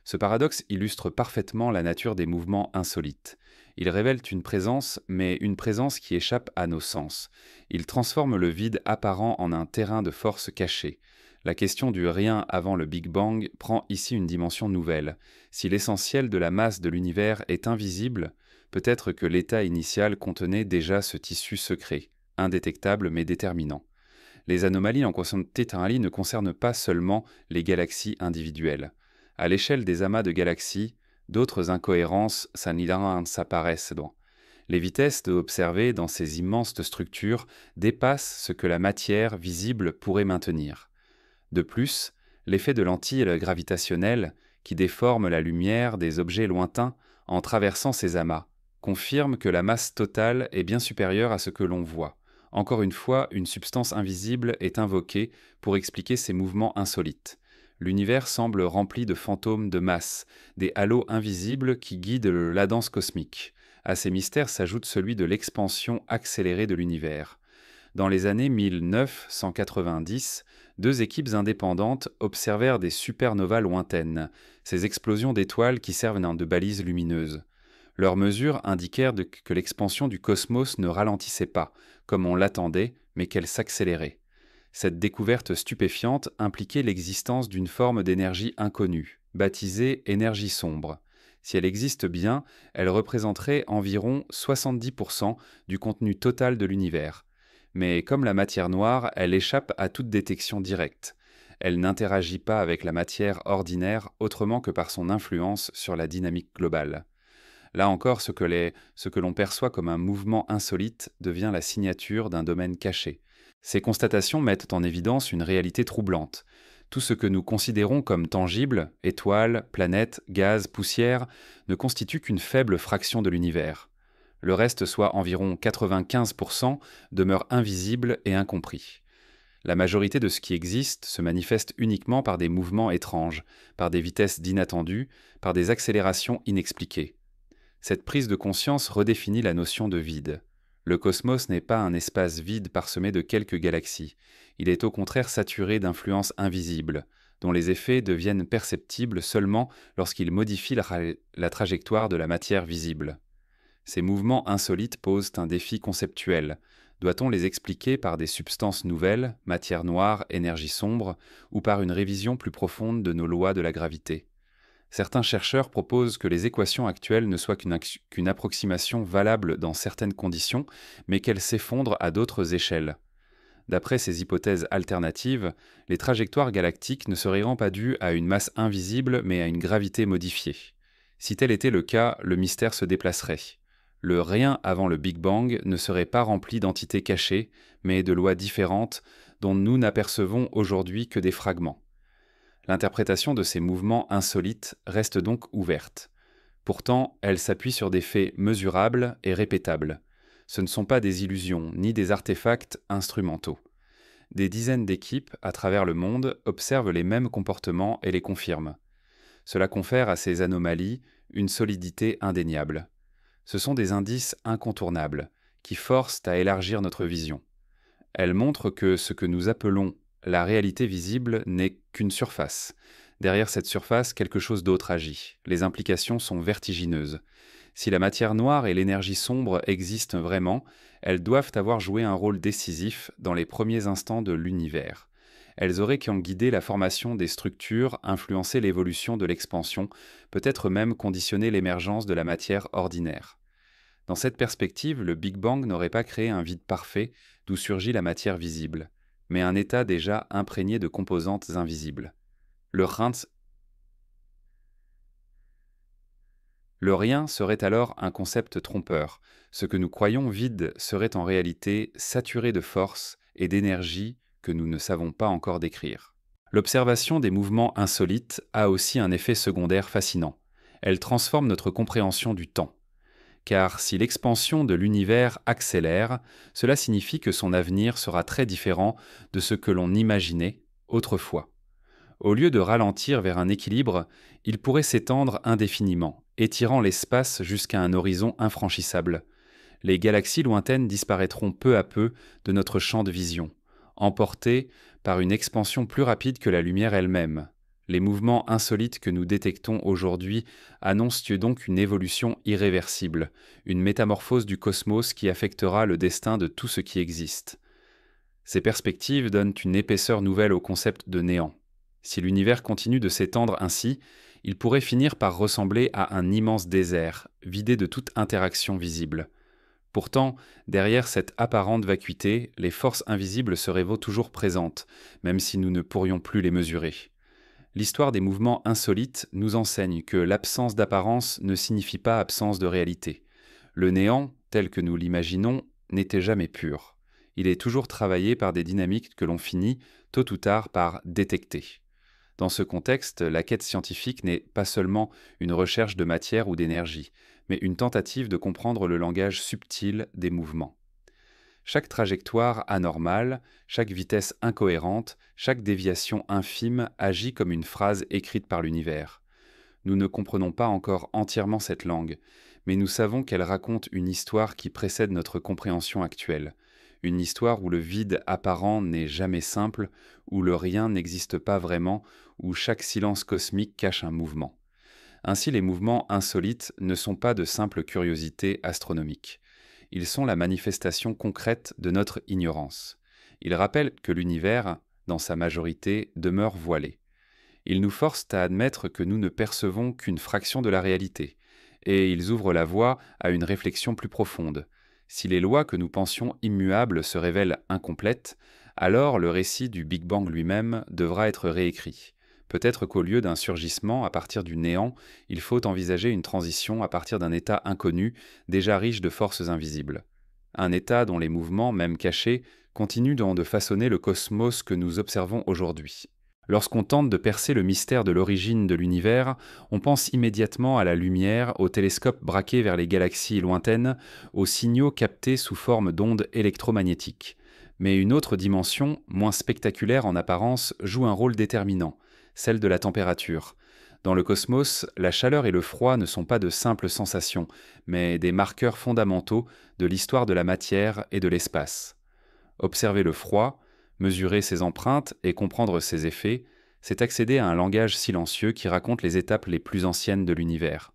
Ce paradoxe illustre parfaitement la nature des mouvements insolites. Ils révèlent une présence, mais une présence qui échappe à nos sens. Ils transforment le vide apparent en un terrain de force caché. La question du rien avant le Big Bang prend ici une dimension nouvelle. Si l'essentiel de la masse de l'univers est invisible, peut-être que l'état initial contenait déjà ce tissu secret, indétectable mais déterminant. Les anomalies en quantité ne concernent pas seulement les galaxies individuelles. À l'échelle des amas de galaxies, d'autres incohérences s'apparaissent. Les vitesses observées dans ces immenses structures dépassent ce que la matière visible pourrait maintenir. De plus, l'effet de lentilles gravitationnelles, qui déforment la lumière des objets lointains en traversant ces amas, confirme que la masse totale est bien supérieure à ce que l'on voit. Encore une fois, une substance invisible est invoquée pour expliquer ces mouvements insolites. L'univers semble rempli de fantômes de masse, des halos invisibles qui guident la danse cosmique. À ces mystères s'ajoute celui de l'expansion accélérée de l'univers. Dans les années 1990, 2 équipes indépendantes observèrent des supernovas lointaines, ces explosions d'étoiles qui servent de balises lumineuses. Leurs mesures indiquèrent que l'expansion du cosmos ne ralentissait pas, comme on l'attendait, mais qu'elle s'accélérait. Cette découverte stupéfiante impliquait l'existence d'une forme d'énergie inconnue, baptisée énergie sombre. Si elle existe bien, elle représenterait environ 70% du contenu total de l'univers. Mais comme la matière noire, elle échappe à toute détection directe. Elle n'interagit pas avec la matière ordinaire autrement que par son influence sur la dynamique globale. Là encore, ce que l'on perçoit comme un mouvement insolite devient la signature d'un domaine caché. Ces constatations mettent en évidence une réalité troublante. Tout ce que nous considérons comme tangible, étoiles, planètes, gaz, poussière, ne constitue qu'une faible fraction de l'univers. Le reste, soit environ 95%, demeure invisible et incompris. La majorité de ce qui existe se manifeste uniquement par des mouvements étranges, par des vitesses d'inattendues, par des accélérations inexpliquées. Cette prise de conscience redéfinit la notion de vide. Le cosmos n'est pas un espace vide parsemé de quelques galaxies. Il est au contraire saturé d'influences invisibles, dont les effets deviennent perceptibles seulement lorsqu'ils modifient la trajectoire de la matière visible. Ces mouvements insolites posent un défi conceptuel. Doit-on les expliquer par des substances nouvelles, matière noire, énergie sombre, ou par une révision plus profonde de nos lois de la gravité ? Certains chercheurs proposent que les équations actuelles ne soient qu'une approximation valable dans certaines conditions, mais qu'elles s'effondrent à d'autres échelles. D'après ces hypothèses alternatives, les trajectoires galactiques ne seraient pas dues à une masse invisible, mais à une gravité modifiée. Si tel était le cas, le mystère se déplacerait. Le rien avant le Big Bang ne serait pas rempli d'entités cachées, mais de lois différentes dont nous n'apercevons aujourd'hui que des fragments. L'interprétation de ces mouvements insolites reste donc ouverte. Pourtant, elle s'appuie sur des faits mesurables et répétables. Ce ne sont pas des illusions ni des artefacts instrumentaux. Des dizaines d'équipes à travers le monde observent les mêmes comportements et les confirment. Cela confère à ces anomalies une solidité indéniable. Ce sont des indices incontournables qui forcent à élargir notre vision. Elles montrent que ce que nous appelons la réalité visible n'est qu'une surface. Derrière cette surface, quelque chose d'autre agit. Les implications sont vertigineuses. Si la matière noire et l'énergie sombre existent vraiment, elles doivent avoir joué un rôle décisif dans les premiers instants de l'univers. Elles auraient guidé la formation des structures, influencé l'évolution de l'expansion, peut-être même conditionné l'émergence de la matière ordinaire. Dans cette perspective, le Big Bang n'aurait pas créé un vide parfait d'où surgit la matière visible, mais un état déjà imprégné de composantes invisibles. Le rien serait alors un concept trompeur. Ce que nous croyons vide serait en réalité saturé de force et d'énergie que nous ne savons pas encore décrire. L'observation des mouvements insolites a aussi un effet secondaire fascinant. Elle transforme notre compréhension du temps. Car si l'expansion de l'univers accélère, cela signifie que son avenir sera très différent de ce que l'on imaginait autrefois. Au lieu de ralentir vers un équilibre, il pourrait s'étendre indéfiniment, étirant l'espace jusqu'à un horizon infranchissable. Les galaxies lointaines disparaîtront peu à peu de notre champ de vision, emportées par une expansion plus rapide que la lumière elle-même. Les mouvements insolites que nous détectons aujourd'hui annoncent donc une évolution irréversible, une métamorphose du cosmos qui affectera le destin de tout ce qui existe. Ces perspectives donnent une épaisseur nouvelle au concept de néant. Si l'univers continue de s'étendre ainsi, il pourrait finir par ressembler à un immense désert, vidé de toute interaction visible. Pourtant, derrière cette apparente vacuité, les forces invisibles seraient toujours présentes, même si nous ne pourrions plus les mesurer. L'histoire des mouvements insolites nous enseigne que l'absence d'apparence ne signifie pas absence de réalité. Le néant, tel que nous l'imaginons, n'était jamais pur. Il est toujours travaillé par des dynamiques que l'on finit, tôt ou tard, par détecter. Dans ce contexte, la quête scientifique n'est pas seulement une recherche de matière ou d'énergie, mais une tentative de comprendre le langage subtil des mouvements. Chaque trajectoire anormale, chaque vitesse incohérente, chaque déviation infime agit comme une phrase écrite par l'univers. Nous ne comprenons pas encore entièrement cette langue, mais nous savons qu'elle raconte une histoire qui précède notre compréhension actuelle. Une histoire où le vide apparent n'est jamais simple, où le rien n'existe pas vraiment, où chaque silence cosmique cache un mouvement. Ainsi, les mouvements insolites ne sont pas de simples curiosités astronomiques. Ils sont la manifestation concrète de notre ignorance. Ils rappellent que l'univers, dans sa majorité, demeure voilé. Ils nous forcent à admettre que nous ne percevons qu'une fraction de la réalité, et ils ouvrent la voie à une réflexion plus profonde. Si les lois que nous pensions immuables se révèlent incomplètes, alors le récit du Big Bang lui-même devra être réécrit. Peut-être qu'au lieu d'un surgissement à partir du néant, il faut envisager une transition à partir d'un état inconnu, déjà riche de forces invisibles. Un état dont les mouvements, même cachés, continuent de façonner le cosmos que nous observons aujourd'hui. Lorsqu'on tente de percer le mystère de l'origine de l'univers, on pense immédiatement à la lumière, aux télescopes braqués vers les galaxies lointaines, aux signaux captés sous forme d'ondes électromagnétiques. Mais une autre dimension, moins spectaculaire en apparence, joue un rôle déterminant, celle de la température. Dans le cosmos, la chaleur et le froid ne sont pas de simples sensations, mais des marqueurs fondamentaux de l'histoire de la matière et de l'espace. Observer le froid, mesurer ses empreintes et comprendre ses effets, c'est accéder à un langage silencieux qui raconte les étapes les plus anciennes de l'univers.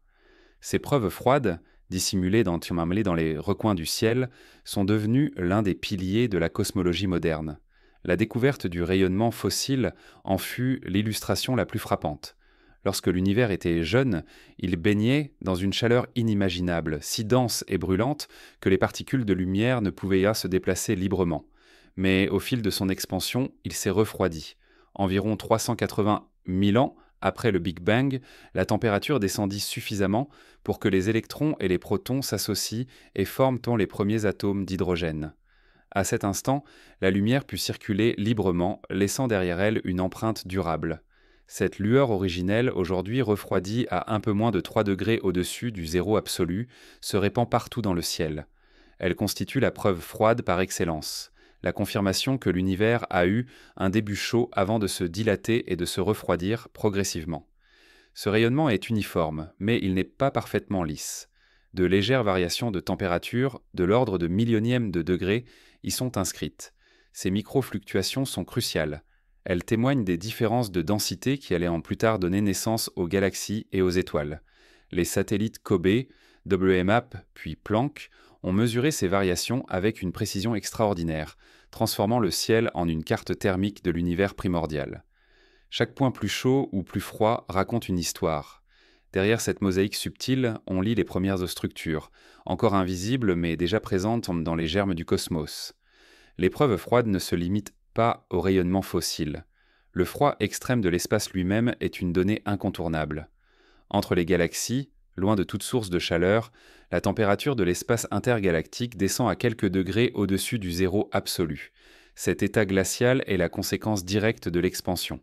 Ces preuves froides, dissimulées dans les recoins du ciel, sont devenues l'un des piliers de la cosmologie moderne. La découverte du rayonnement fossile en fut l'illustration la plus frappante. Lorsque l'univers était jeune, il baignait dans une chaleur inimaginable, si dense et brûlante que les particules de lumière ne pouvaient pas se déplacer librement. Mais au fil de son expansion, il s'est refroidi. Environ 380 000 ans après le Big Bang, la température descendit suffisamment pour que les électrons et les protons s'associent et forment les premiers atomes d'hydrogène. À cet instant, la lumière put circuler librement, laissant derrière elle une empreinte durable. Cette lueur originelle, aujourd'hui refroidie à un peu moins de 3 degrés au-dessus du zéro absolu, se répand partout dans le ciel. Elle constitue la preuve froide par excellence, la confirmation que l'univers a eu un début chaud avant de se dilater et de se refroidir progressivement. Ce rayonnement est uniforme, mais il n'est pas parfaitement lisse. De légères variations de température, de l'ordre de millionièmes de degré, y sont inscrites. Ces micro-fluctuations sont cruciales. Elles témoignent des différences de densité qui allaient en plus tard donner naissance aux galaxies et aux étoiles. Les satellites COBE, WMAP puis Planck ont mesuré ces variations avec une précision extraordinaire, transformant le ciel en une carte thermique de l'univers primordial. Chaque point plus chaud ou plus froid raconte une histoire. Derrière cette mosaïque subtile, on lit les premières structures, encore invisibles mais déjà présentes dans les germes du cosmos. L'épreuve froide ne se limite pas au rayonnement fossile. Le froid extrême de l'espace lui-même est une donnée incontournable. Entre les galaxies, loin de toute source de chaleur, la température de l'espace intergalactique descend à quelques degrés au-dessus du zéro absolu. Cet état glacial est la conséquence directe de l'expansion.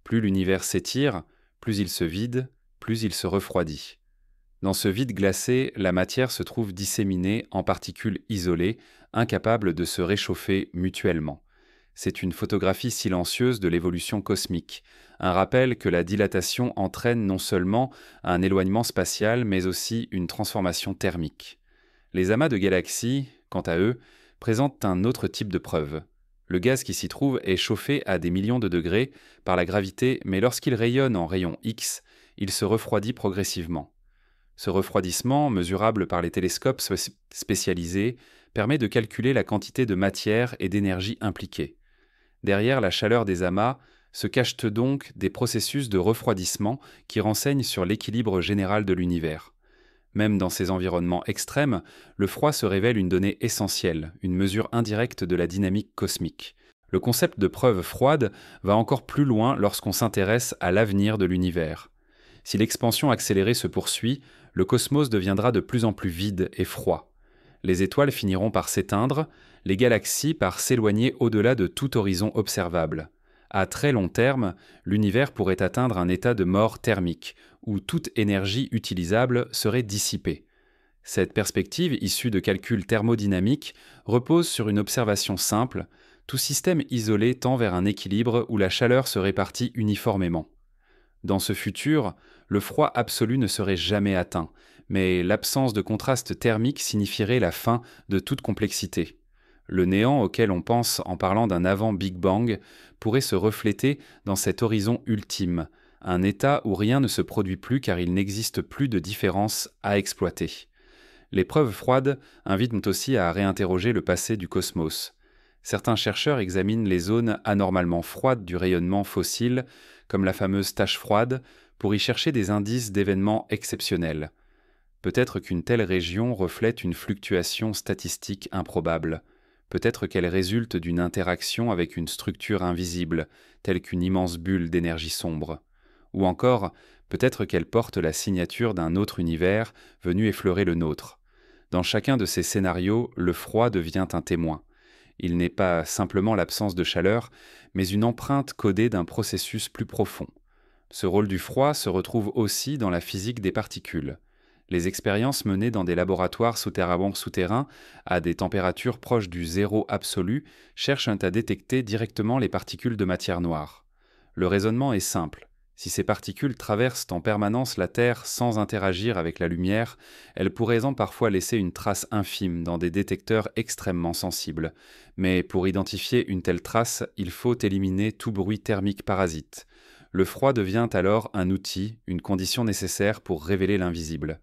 Plus l'univers s'étire, plus il se vide, plus il se refroidit. Dans ce vide glacé, la matière se trouve disséminée en particules isolées, incapables de se réchauffer mutuellement. C'est une photographie silencieuse de l'évolution cosmique, un rappel que la dilatation entraîne non seulement un éloignement spatial, mais aussi une transformation thermique. Les amas de galaxies, quant à eux, présentent un autre type de preuve. Le gaz qui s'y trouve est chauffé à des millions de degrés par la gravité, mais lorsqu'il rayonne en rayons X, il se refroidit progressivement. Ce refroidissement, mesurable par les télescopes spécialisés, permet de calculer la quantité de matière et d'énergie impliquée. Derrière la chaleur des amas se cachent donc des processus de refroidissement qui renseignent sur l'équilibre général de l'univers. Même dans ces environnements extrêmes, le froid se révèle une donnée essentielle, une mesure indirecte de la dynamique cosmique. Le concept de preuve froide va encore plus loin lorsqu'on s'intéresse à l'avenir de l'univers. Si l'expansion accélérée se poursuit, le cosmos deviendra de plus en plus vide et froid. Les étoiles finiront par s'éteindre, les galaxies par s'éloigner au-delà de tout horizon observable. À très long terme, l'univers pourrait atteindre un état de mort thermique, où toute énergie utilisable serait dissipée. Cette perspective, issue de calculs thermodynamiques, repose sur une observation simple: tout système isolé tend vers un équilibre où la chaleur se répartit uniformément. Dans ce futur, le froid absolu ne serait jamais atteint, mais l'absence de contraste thermique signifierait la fin de toute complexité. Le néant auquel on pense en parlant d'un avant-Big Bang pourrait se refléter dans cet horizon ultime, un état où rien ne se produit plus car il n'existe plus de différence à exploiter. Les preuves froides invitent aussi à réinterroger le passé du cosmos. Certains chercheurs examinent les zones anormalement froides du rayonnement fossile, comme la fameuse tache froide, pour y chercher des indices d'événements exceptionnels. Peut-être qu'une telle région reflète une fluctuation statistique improbable. Peut-être qu'elle résulte d'une interaction avec une structure invisible, telle qu'une immense bulle d'énergie sombre. Ou encore, peut-être qu'elle porte la signature d'un autre univers venu effleurer le nôtre. Dans chacun de ces scénarios, le froid devient un témoin. Il n'est pas simplement l'absence de chaleur, mais une empreinte codée d'un processus plus profond. Ce rôle du froid se retrouve aussi dans la physique des particules. Les expériences menées dans des laboratoires souterrains à des températures proches du zéro absolu cherchent à détecter directement les particules de matière noire. Le raisonnement est simple. Si ces particules traversent en permanence la Terre sans interagir avec la lumière, elles pourraient parfois laisser une trace infime dans des détecteurs extrêmement sensibles. Mais pour identifier une telle trace, il faut éliminer tout bruit thermique parasite. Le froid devient alors un outil, une condition nécessaire pour révéler l'invisible.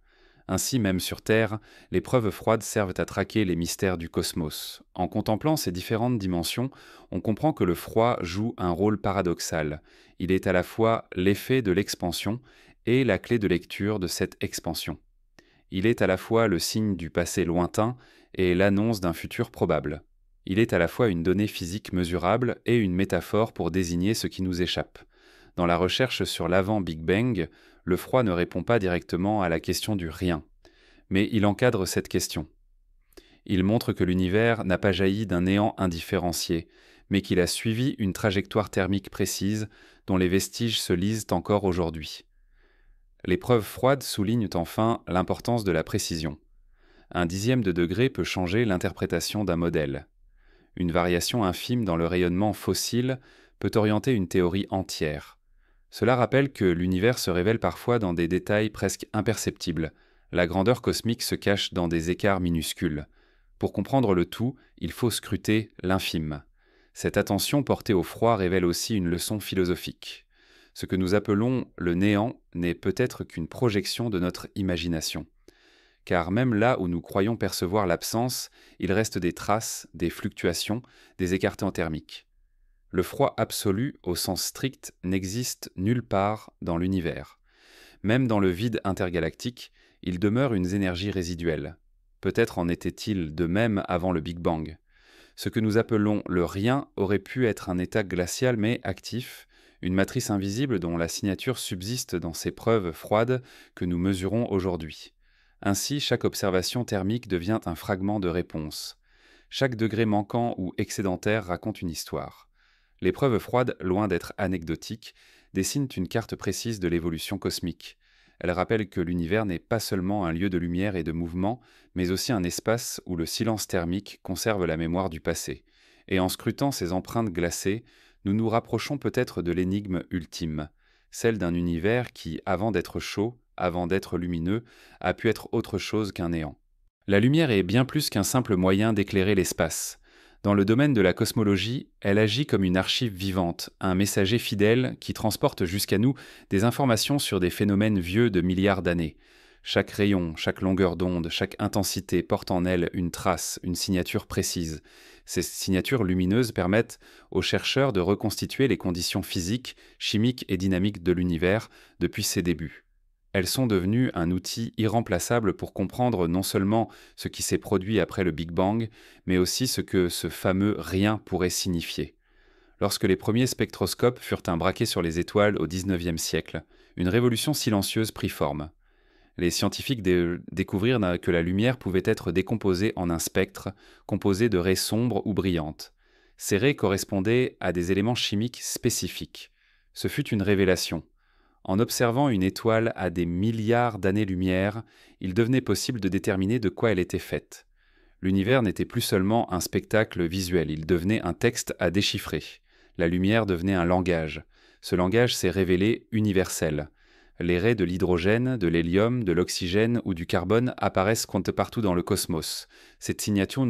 Ainsi, même sur Terre, les preuves froides servent à traquer les mystères du cosmos. En contemplant ces différentes dimensions, on comprend que le froid joue un rôle paradoxal. Il est à la fois l'effet de l'expansion et la clé de lecture de cette expansion. Il est à la fois le signe du passé lointain et l'annonce d'un futur probable. Il est à la fois une donnée physique mesurable et une métaphore pour désigner ce qui nous échappe. Dans la recherche sur l'avant-Big Bang, le froid ne répond pas directement à la question du rien, mais il encadre cette question. Il montre que l'univers n'a pas jailli d'un néant indifférencié, mais qu'il a suivi une trajectoire thermique précise dont les vestiges se lisent encore aujourd'hui. Les preuves froides soulignent enfin l'importance de la précision. Un dixième de degré peut changer l'interprétation d'un modèle. Une variation infime dans le rayonnement fossile peut orienter une théorie entière. Cela rappelle que l'univers se révèle parfois dans des détails presque imperceptibles. La grandeur cosmique se cache dans des écarts minuscules. Pour comprendre le tout, il faut scruter l'infime. Cette attention portée au froid révèle aussi une leçon philosophique. Ce que nous appelons le néant n'est peut-être qu'une projection de notre imagination. Car même là où nous croyons percevoir l'absence, il reste des traces, des fluctuations, des écartants thermiques. Le froid absolu, au sens strict, n'existe nulle part dans l'univers. Même dans le vide intergalactique, il demeure une énergie résiduelle. Peut-être en était-il de même avant le Big Bang. Ce que nous appelons le rien aurait pu être un état glacial mais actif, une matrice invisible dont la signature subsiste dans ces preuves froides que nous mesurons aujourd'hui. Ainsi, chaque observation thermique devient un fragment de réponse. Chaque degré manquant ou excédentaire raconte une histoire. Les preuves froides, loin d'être anecdotiques, dessinent une carte précise de l'évolution cosmique. Elles rappellent que l'univers n'est pas seulement un lieu de lumière et de mouvement, mais aussi un espace où le silence thermique conserve la mémoire du passé. Et en scrutant ces empreintes glacées, nous nous rapprochons peut-être de l'énigme ultime, celle d'un univers qui, avant d'être chaud, avant d'être lumineux, a pu être autre chose qu'un néant. La lumière est bien plus qu'un simple moyen d'éclairer l'espace. Dans le domaine de la cosmologie, elle agit comme une archive vivante, un messager fidèle qui transporte jusqu'à nous des informations sur des phénomènes vieux de milliards d'années. Chaque rayon, chaque longueur d'onde, chaque intensité porte en elle une trace, une signature précise. Ces signatures lumineuses permettent aux chercheurs de reconstituer les conditions physiques, chimiques et dynamiques de l'univers depuis ses débuts. Elles sont devenues un outil irremplaçable pour comprendre non seulement ce qui s'est produit après le Big Bang, mais aussi ce que ce fameux rien pourrait signifier. Lorsque les premiers spectroscopes furent braqués sur les étoiles au XIXe siècle, une révolution silencieuse prit forme. Les scientifiques découvrirent que la lumière pouvait être décomposée en un spectre, composé de raies sombres ou brillantes. Ces raies correspondaient à des éléments chimiques spécifiques. Ce fut une révélation. En observant une étoile à des milliards d'années-lumière, il devenait possible de déterminer de quoi elle était faite. L'univers n'était plus seulement un spectacle visuel, il devenait un texte à déchiffrer. La lumière devenait un langage. Ce langage s'est révélé universel. Les raies de l'hydrogène, de l'hélium, de l'oxygène ou du carbone apparaissent partout dans le cosmos. Ces signatures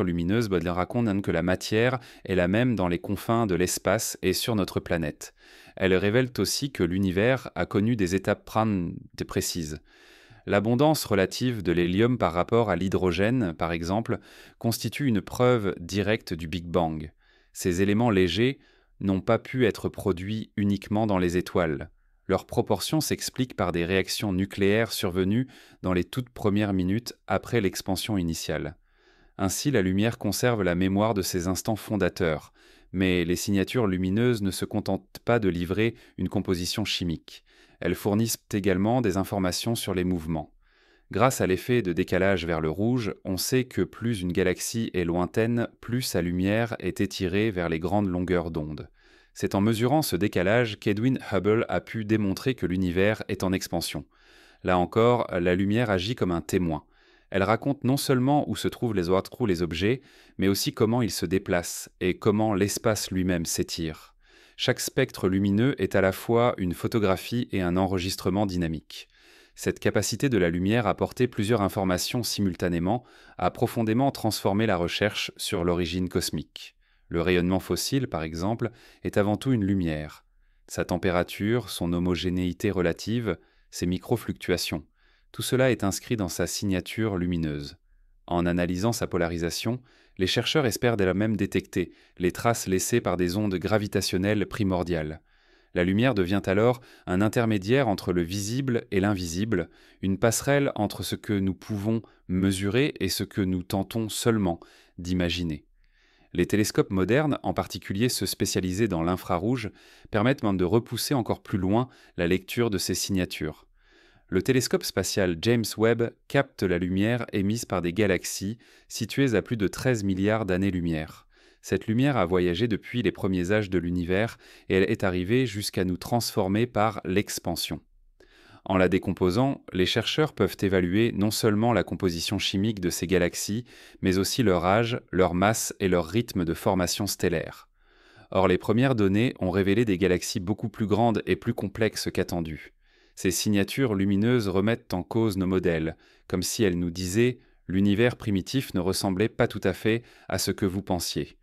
lumineuses racontent que la matière est la même dans les confins de l'espace et sur notre planète. Elles révèlent aussi que l'univers a connu des étapes précises. L'abondance relative de l'hélium par rapport à l'hydrogène, par exemple, constitue une preuve directe du Big Bang. Ces éléments légers n'ont pas pu être produits uniquement dans les étoiles. Leur proportion s'explique par des réactions nucléaires survenues dans les toutes premières minutes après l'expansion initiale. Ainsi, la lumière conserve la mémoire de ces instants fondateurs, mais les signatures lumineuses ne se contentent pas de livrer une composition chimique. Elles fournissent également des informations sur les mouvements. Grâce à l'effet de décalage vers le rouge, on sait que plus une galaxie est lointaine, plus sa lumière est étirée vers les grandes longueurs d'onde. C'est en mesurant ce décalage qu'Edwin Hubble a pu démontrer que l'univers est en expansion. Là encore, la lumière agit comme un témoin. Elle raconte non seulement où se trouvent les objets, mais aussi comment ils se déplacent et comment l'espace lui-même s'étire. Chaque spectre lumineux est à la fois une photographie et un enregistrement dynamique. Cette capacité de la lumière à porter plusieurs informations simultanément a profondément transformé la recherche sur l'origine cosmique. Le rayonnement fossile, par exemple, est avant tout une lumière. Sa température, son homogénéité relative, ses microfluctuations. Tout cela est inscrit dans sa signature lumineuse. En analysant sa polarisation, les chercheurs espèrent dès même détecter les traces laissées par des ondes gravitationnelles primordiales. La lumière devient alors un intermédiaire entre le visible et l'invisible, une passerelle entre ce que nous pouvons mesurer et ce que nous tentons seulement d'imaginer. Les télescopes modernes, en particulier ceux spécialisés dans l'infrarouge, permettent même de repousser encore plus loin la lecture de ces signatures. Le télescope spatial James Webb capte la lumière émise par des galaxies situées à plus de 13 milliards d'années-lumière. Cette lumière a voyagé depuis les premiers âges de l'univers et elle est arrivée jusqu'à nous transformer par l'expansion. En la décomposant, les chercheurs peuvent évaluer non seulement la composition chimique de ces galaxies, mais aussi leur âge, leur masse et leur rythme de formation stellaire. Or, les premières données ont révélé des galaxies beaucoup plus grandes et plus complexes qu'attendues. Ces signatures lumineuses remettent en cause nos modèles, comme si elles nous disaient « l'univers primitif ne ressemblait pas tout à fait à ce que vous pensiez ».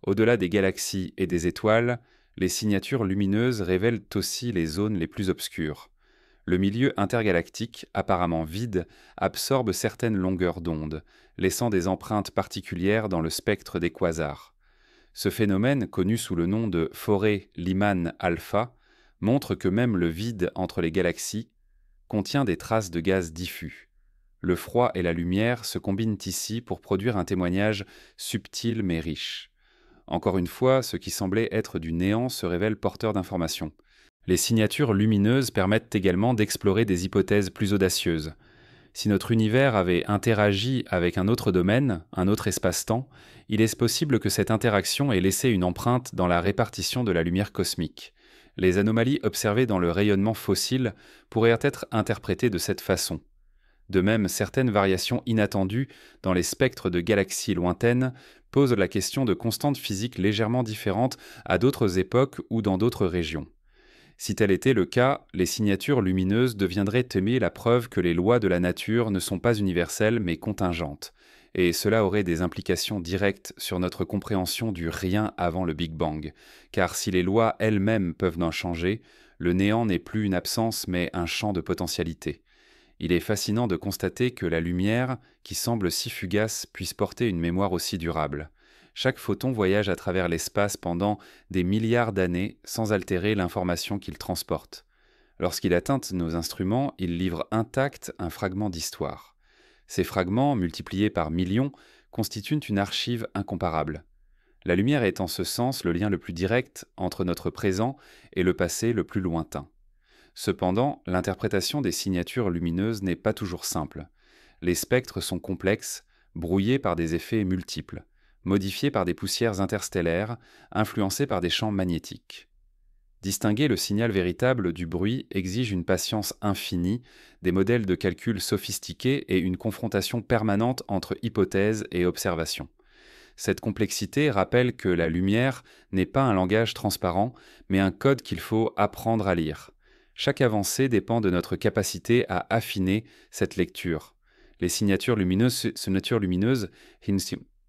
Au-delà des galaxies et des étoiles, les signatures lumineuses révèlent aussi les zones les plus obscures. Le milieu intergalactique, apparemment vide, absorbe certaines longueurs d'onde, laissant des empreintes particulières dans le spectre des quasars. Ce phénomène, connu sous le nom de forêt Lyman alpha, montre que même le vide entre les galaxies contient des traces de gaz diffus. Le froid et la lumière se combinent ici pour produire un témoignage subtil mais riche. Encore une fois, ce qui semblait être du néant se révèle porteur d'informations. Les signatures lumineuses permettent également d'explorer des hypothèses plus audacieuses. Si notre univers avait interagi avec un autre domaine, un autre espace-temps, il est possible que cette interaction ait laissé une empreinte dans la répartition de la lumière cosmique. Les anomalies observées dans le rayonnement fossile pourraient être interprétées de cette façon. De même, certaines variations inattendues dans les spectres de galaxies lointaines posent la question de constantes physiques légèrement différentes à d'autres époques ou dans d'autres régions. Si tel était le cas, les signatures lumineuses deviendraient la preuve que les lois de la nature ne sont pas universelles mais contingentes, et cela aurait des implications directes sur notre compréhension du rien avant le Big Bang, car si les lois elles-mêmes peuvent en changer, le néant n'est plus une absence mais un champ de potentialité. Il est fascinant de constater que la lumière, qui semble si fugace, puisse porter une mémoire aussi durable. Chaque photon voyage à travers l'espace pendant des milliards d'années sans altérer l'information qu'il transporte. Lorsqu'il atteint nos instruments, il livre intact un fragment d'histoire. Ces fragments, multipliés par millions, constituent une archive incomparable. La lumière est en ce sens le lien le plus direct entre notre présent et le passé le plus lointain. Cependant, l'interprétation des signatures lumineuses n'est pas toujours simple. Les spectres sont complexes, brouillés par des effets multiples, modifiés par des poussières interstellaires, influencés par des champs magnétiques. Distinguer le signal véritable du bruit exige une patience infinie, des modèles de calcul sophistiqués et une confrontation permanente entre hypothèses et observations. Cette complexité rappelle que la lumière n'est pas un langage transparent, mais un code qu'il faut apprendre à lire. Chaque avancée dépend de notre capacité à affiner cette lecture. Les signatures lumineuses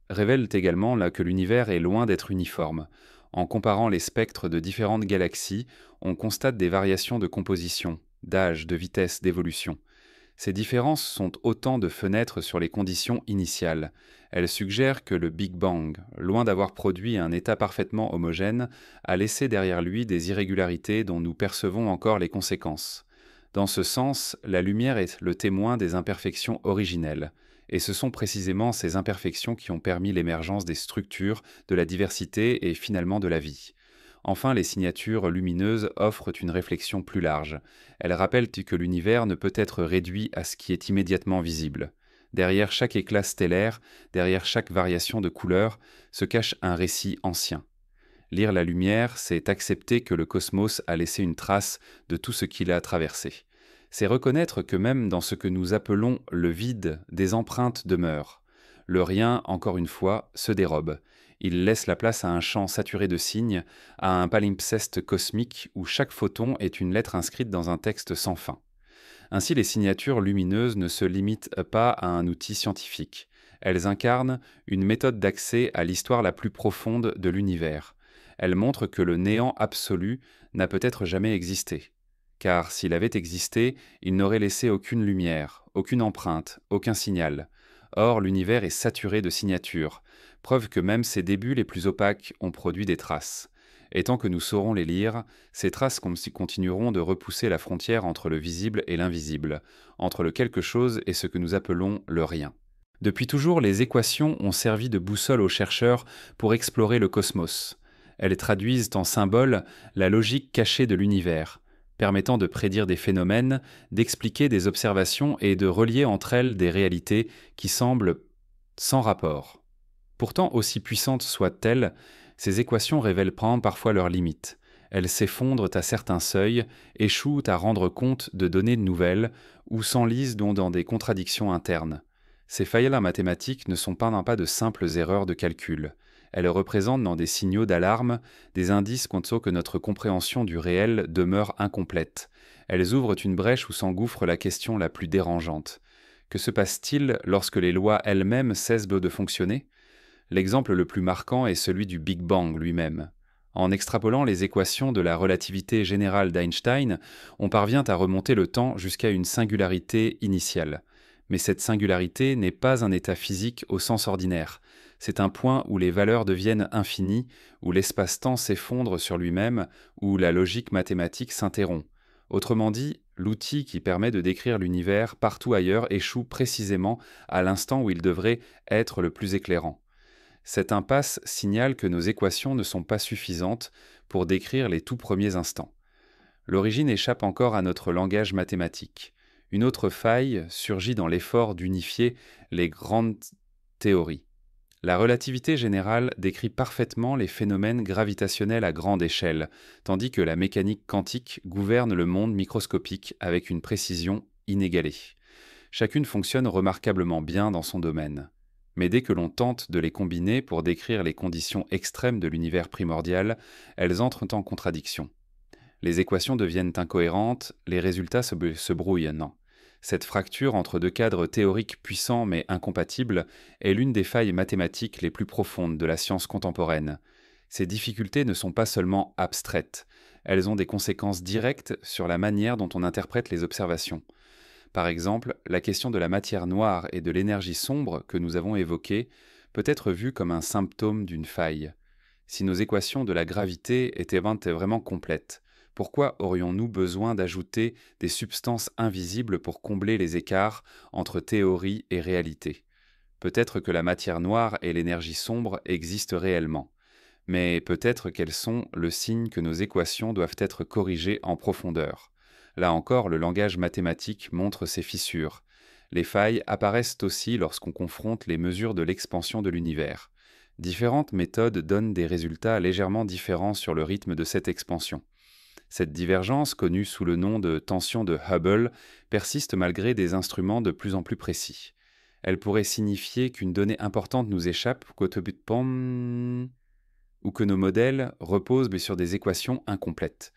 révèlent également que l'univers est loin d'être uniforme. En comparant les spectres de différentes galaxies, on constate des variations de composition, d'âge, de vitesse, d'évolution. Ces différences sont autant de fenêtres sur les conditions initiales. Elles suggèrent que le Big Bang, loin d'avoir produit un état parfaitement homogène, a laissé derrière lui des irrégularités dont nous percevons encore les conséquences. Dans ce sens, la lumière est le témoin des imperfections originelles. Et ce sont précisément ces imperfections qui ont permis l'émergence des structures, de la diversité et finalement de la vie. Enfin, les signatures lumineuses offrent une réflexion plus large. Elles rappellent que l'univers ne peut être réduit à ce qui est immédiatement visible. Derrière chaque éclat stellaire, derrière chaque variation de couleur, se cache un récit ancien. Lire la lumière, c'est accepter que le cosmos a laissé une trace de tout ce qu'il a traversé. C'est reconnaître que même dans ce que nous appelons le vide, des empreintes demeurent. Le rien, encore une fois, se dérobe. Il laisse la place à un champ saturé de signes, à un palimpseste cosmique où chaque photon est une lettre inscrite dans un texte sans fin. Ainsi, les signatures lumineuses ne se limitent pas à un outil scientifique. Elles incarnent une méthode d'accès à l'histoire la plus profonde de l'univers. Elles montrent que le néant absolu n'a peut-être jamais existé. Car s'il avait existé, il n'aurait laissé aucune lumière, aucune empreinte, aucun signal. Or, l'univers est saturé de signatures, preuve que même ses débuts les plus opaques ont produit des traces. Et tant que nous saurons les lire, ces traces continueront de repousser la frontière entre le visible et l'invisible, entre le quelque chose et ce que nous appelons le rien. Depuis toujours, les équations ont servi de boussole aux chercheurs pour explorer le cosmos. Elles traduisent en symboles la logique cachée de l'univers, permettant de prédire des phénomènes, d'expliquer des observations et de relier entre elles des réalités qui semblent sans rapport. Pourtant, aussi puissantes soient-elles, ces équations révèlent parfois leurs limites. Elles s'effondrent à certains seuils, échouent à rendre compte de données nouvelles ou s'enlisent dans des contradictions internes. Ces failles mathématiques ne sont pas de simples erreurs de calcul. Elles représentent dans des signaux d'alarme des indices quant que notre compréhension du réel demeure incomplète. Elles ouvrent une brèche où s'engouffre la question la plus dérangeante. Que se passe-t-il lorsque les lois elles-mêmes cessent de fonctionner ? L'exemple le plus marquant est celui du Big Bang lui-même. En extrapolant les équations de la relativité générale d'Einstein, on parvient à remonter le temps jusqu'à une singularité initiale. Mais cette singularité n'est pas un état physique au sens ordinaire. C'est un point où les valeurs deviennent infinies, où l'espace-temps s'effondre sur lui-même, où la logique mathématique s'interrompt. Autrement dit, l'outil qui permet de décrire l'univers partout ailleurs échoue précisément à l'instant où il devrait être le plus éclairant. Cette impasse signale que nos équations ne sont pas suffisantes pour décrire les tout premiers instants. L'origine échappe encore à notre langage mathématique. Une autre faille surgit dans l'effort d'unifier les grandes théories. La relativité générale décrit parfaitement les phénomènes gravitationnels à grande échelle, tandis que la mécanique quantique gouverne le monde microscopique avec une précision inégalée. Chacune fonctionne remarquablement bien dans son domaine. Mais dès que l'on tente de les combiner pour décrire les conditions extrêmes de l'univers primordial, elles entrent en contradiction. Les équations deviennent incohérentes, les résultats se brouillent, non. Cette fracture entre deux cadres théoriques puissants mais incompatibles est l'une des failles mathématiques les plus profondes de la science contemporaine. Ces difficultés ne sont pas seulement abstraites, elles ont des conséquences directes sur la manière dont on interprète les observations. Par exemple, la question de la matière noire et de l'énergie sombre que nous avons évoquée peut être vue comme un symptôme d'une faille. Si nos équations de la gravité étaient vraiment complètes, pourquoi aurions-nous besoin d'ajouter des substances invisibles pour combler les écarts entre théorie et réalité ? Peut-être que la matière noire et l'énergie sombre existent réellement, mais peut-être qu'elles sont le signe que nos équations doivent être corrigées en profondeur. Là encore, le langage mathématique montre ses fissures. Les failles apparaissent aussi lorsqu'on confronte les mesures de l'expansion de l'univers. Différentes méthodes donnent des résultats légèrement différents sur le rythme de cette expansion. Cette divergence, connue sous le nom de tension de Hubble, persiste malgré des instruments de plus en plus précis. Elle pourrait signifier qu'une donnée importante nous échappe, ou que nos modèles reposent sur des équations incomplètes.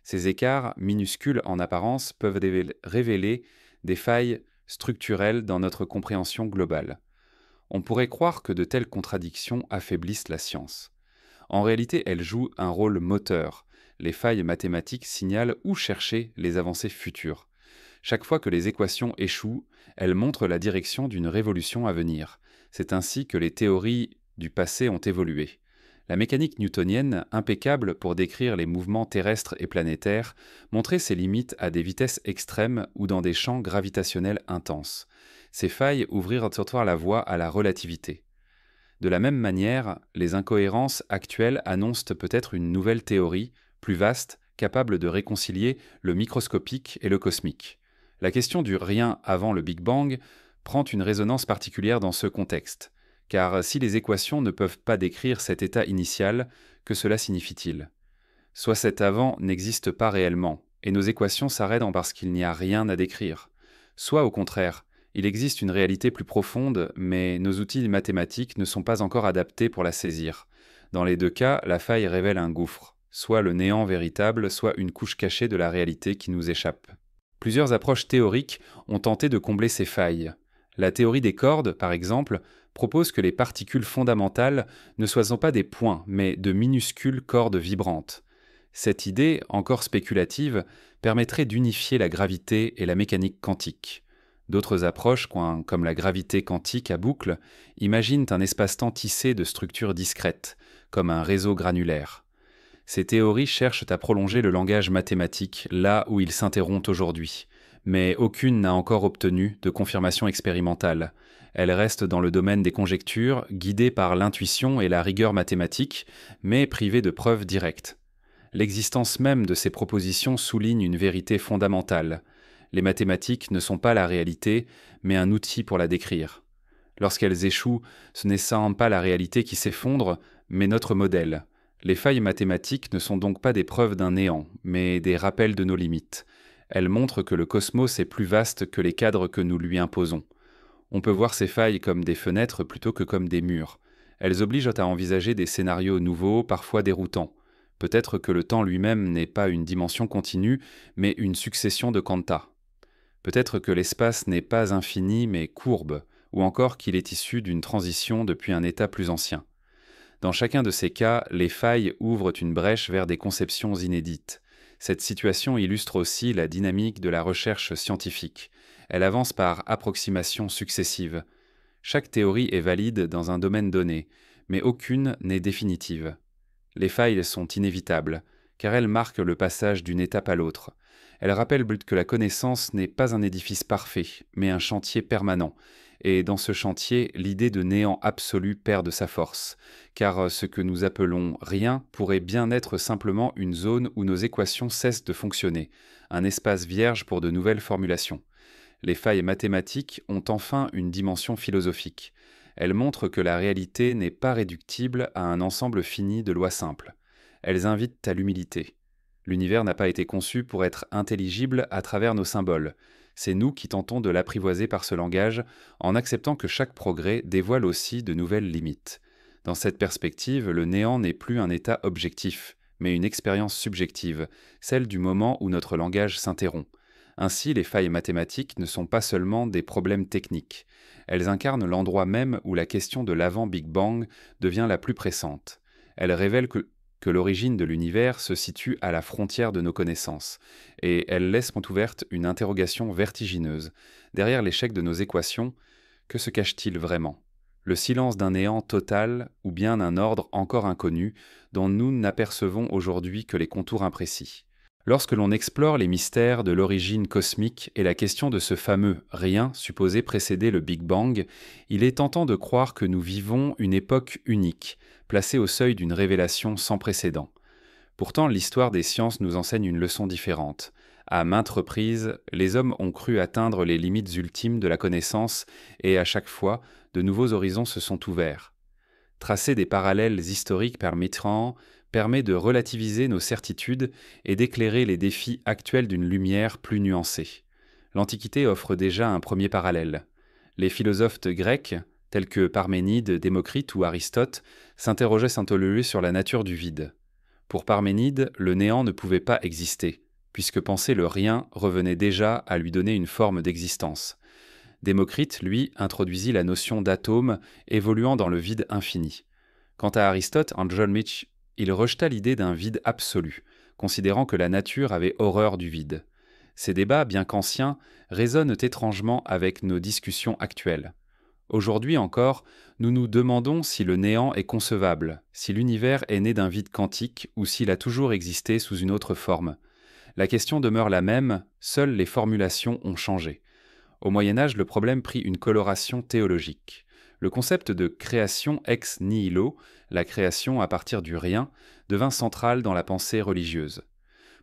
Ces écarts, minuscules en apparence, peuvent révéler des failles structurelles dans notre compréhension globale. On pourrait croire que de telles contradictions affaiblissent la science. En réalité, elles jouent un rôle moteur. Les failles mathématiques signalent où chercher les avancées futures. Chaque fois que les équations échouent, elles montrent la direction d'une révolution à venir. C'est ainsi que les théories du passé ont évolué. La mécanique newtonienne, impeccable pour décrire les mouvements terrestres et planétaires, montrait ses limites à des vitesses extrêmes ou dans des champs gravitationnels intenses. Ces failles ouvrirent surtout la voie à la relativité. De la même manière, les incohérences actuelles annoncent peut-être une nouvelle théorie, plus vaste, capable de réconcilier le microscopique et le cosmique. La question du rien avant le Big Bang prend une résonance particulière dans ce contexte, car si les équations ne peuvent pas décrire cet état initial, que cela signifie-t-il? Soit cet avant n'existe pas réellement, et nos équations s'arrêtent parce qu'il n'y a rien à décrire, soit au contraire, il existe une réalité plus profonde, mais nos outils mathématiques ne sont pas encore adaptés pour la saisir. Dans les deux cas, la faille révèle un gouffre, soit le néant véritable, soit une couche cachée de la réalité qui nous échappe. Plusieurs approches théoriques ont tenté de combler ces failles. La théorie des cordes, par exemple, propose que les particules fondamentales ne soient pas des points, mais de minuscules cordes vibrantes. Cette idée, encore spéculative, permettrait d'unifier la gravité et la mécanique quantique. D'autres approches, comme la gravité quantique à boucle, imaginent un espace-temps tissé de structures discrètes, comme un réseau granulaire. Ces théories cherchent à prolonger le langage mathématique là où il s'interrompt aujourd'hui, mais aucune n'a encore obtenu de confirmation expérimentale. Elles restent dans le domaine des conjectures, guidées par l'intuition et la rigueur mathématique, mais privées de preuves directes. L'existence même de ces propositions souligne une vérité fondamentale. Les mathématiques ne sont pas la réalité, mais un outil pour la décrire. Lorsqu'elles échouent, ce n'est sans pas la réalité qui s'effondre, mais notre modèle. Les failles mathématiques ne sont donc pas des preuves d'un néant, mais des rappels de nos limites. Elles montrent que le cosmos est plus vaste que les cadres que nous lui imposons. On peut voir ces failles comme des fenêtres plutôt que comme des murs. Elles obligent à envisager des scénarios nouveaux, parfois déroutants. Peut-être que le temps lui-même n'est pas une dimension continue, mais une succession de quanta. Peut-être que l'espace n'est pas infini, mais courbe, ou encore qu'il est issu d'une transition depuis un état plus ancien. Dans chacun de ces cas, les failles ouvrent une brèche vers des conceptions inédites. Cette situation illustre aussi la dynamique de la recherche scientifique. Elle avance par approximations successives. Chaque théorie est valide dans un domaine donné, mais aucune n'est définitive. Les failles sont inévitables, car elles marquent le passage d'une étape à l'autre. Elles rappellent que la connaissance n'est pas un édifice parfait, mais un chantier permanent. Et dans ce chantier, l'idée de néant absolu perd de sa force, car ce que nous appelons rien pourrait bien être simplement une zone où nos équations cessent de fonctionner, un espace vierge pour de nouvelles formulations. Les failles mathématiques ont enfin une dimension philosophique. Elles montrent que la réalité n'est pas réductible à un ensemble fini de lois simples. Elles invitent à l'humilité. L'univers n'a pas été conçu pour être intelligible à travers nos symboles. C'est nous qui tentons de l'apprivoiser par ce langage, en acceptant que chaque progrès dévoile aussi de nouvelles limites. Dans cette perspective, le néant n'est plus un état objectif, mais une expérience subjective, celle du moment où notre langage s'interrompt. Ainsi, les failles mathématiques ne sont pas seulement des problèmes techniques. Elles incarnent l'endroit même où la question de l'avant-Big Bang devient la plus pressante. Elles révèlent que l'origine de l'univers se situe à la frontière de nos connaissances, et elles laissent ouverte une interrogation vertigineuse. Derrière l'échec de nos équations, que se cache-t-il vraiment? Le silence d'un néant total ou bien d'un ordre encore inconnu dont nous n'apercevons aujourd'hui que les contours imprécis? Lorsque l'on explore les mystères de l'origine cosmique et la question de ce fameux « rien » supposé précéder le Big Bang, il est tentant de croire que nous vivons une époque unique, placée au seuil d'une révélation sans précédent. Pourtant, l'histoire des sciences nous enseigne une leçon différente. À maintes reprises, les hommes ont cru atteindre les limites ultimes de la connaissance et à chaque fois, de nouveaux horizons se sont ouverts. Tracer des parallèles historiques permet de relativiser nos certitudes et d'éclairer les défis actuels d'une lumière plus nuancée. L'Antiquité offre déjà un premier parallèle. Les philosophes grecs, tels que Parménide, Démocrite ou Aristote, s'interrogeaient sans tolérer sur la nature du vide. Pour Parménide, le néant ne pouvait pas exister, puisque penser le rien revenait déjà à lui donner une forme d'existence. Démocrite, lui, introduisit la notion d'atome évoluant dans le vide infini. Quant à Aristote, en John Mitch, il rejeta l'idée d'un vide absolu, considérant que la nature avait horreur du vide. Ces débats, bien qu'anciens, résonnent étrangement avec nos discussions actuelles. Aujourd'hui encore, nous nous demandons si le néant est concevable, si l'univers est né d'un vide quantique ou s'il a toujours existé sous une autre forme. La question demeure la même, seules les formulations ont changé. Au Moyen Âge, le problème prit une coloration théologique. Le concept de création ex nihilo, la création à partir du rien, devint central dans la pensée religieuse.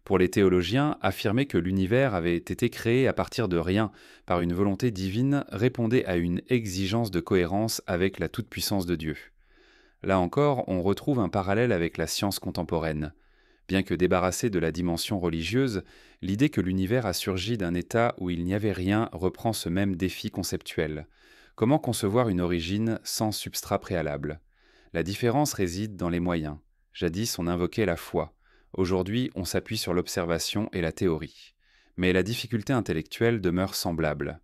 Pour les théologiens, affirmer que l'univers avait été créé à partir de rien par une volonté divine répondait à une exigence de cohérence avec la toute-puissance de Dieu. Là encore, on retrouve un parallèle avec la science contemporaine. Bien que débarrassée de la dimension religieuse, l'idée que l'univers a surgi d'un état où il n'y avait rien reprend ce même défi conceptuel. Comment concevoir une origine sans substrat préalable? La différence réside dans les moyens. Jadis, on invoquait la foi. Aujourd'hui, on s'appuie sur l'observation et la théorie. Mais la difficulté intellectuelle demeure semblable.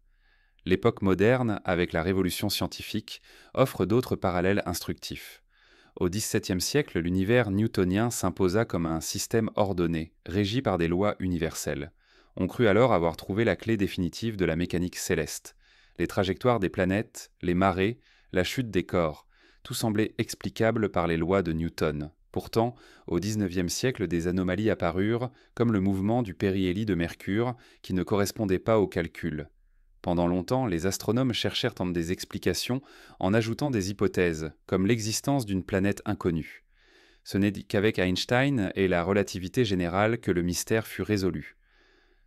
L'époque moderne, avec la révolution scientifique, offre d'autres parallèles instructifs. Au XVIIe siècle, l'univers newtonien s'imposa comme un système ordonné, régi par des lois universelles. On crut alors avoir trouvé la clé définitive de la mécanique céleste. Les trajectoires des planètes, les marées, la chute des corps, tout semblait explicable par les lois de Newton. Pourtant, au XIXe siècle, des anomalies apparurent, comme le mouvement du périhélie de Mercure, qui ne correspondait pas aux calculs. Pendant longtemps, les astronomes cherchèrent des explications en ajoutant des hypothèses, comme l'existence d'une planète inconnue. Ce n'est qu'avec Einstein et la relativité générale que le mystère fut résolu.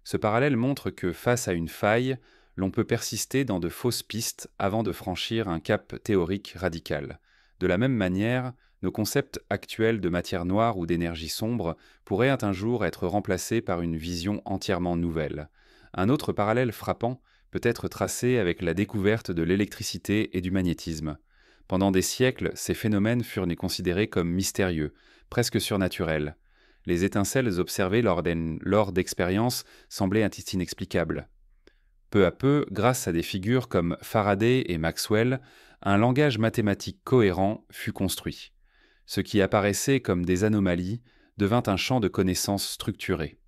Ce parallèle montre que, face à une faille, l'on peut persister dans de fausses pistes avant de franchir un cap théorique radical. De la même manière, nos concepts actuels de matière noire ou d'énergie sombre pourraient un jour être remplacés par une vision entièrement nouvelle. Un autre parallèle frappant peut être tracé avec la découverte de l'électricité et du magnétisme. Pendant des siècles, ces phénomènes furent considérés comme mystérieux, presque surnaturels. Les étincelles observées lors d'expériences semblaient inexplicables. Peu à peu, grâce à des figures comme Faraday et Maxwell, un langage mathématique cohérent fut construit. Ce qui apparaissait comme des anomalies devint un champ de connaissances structuré.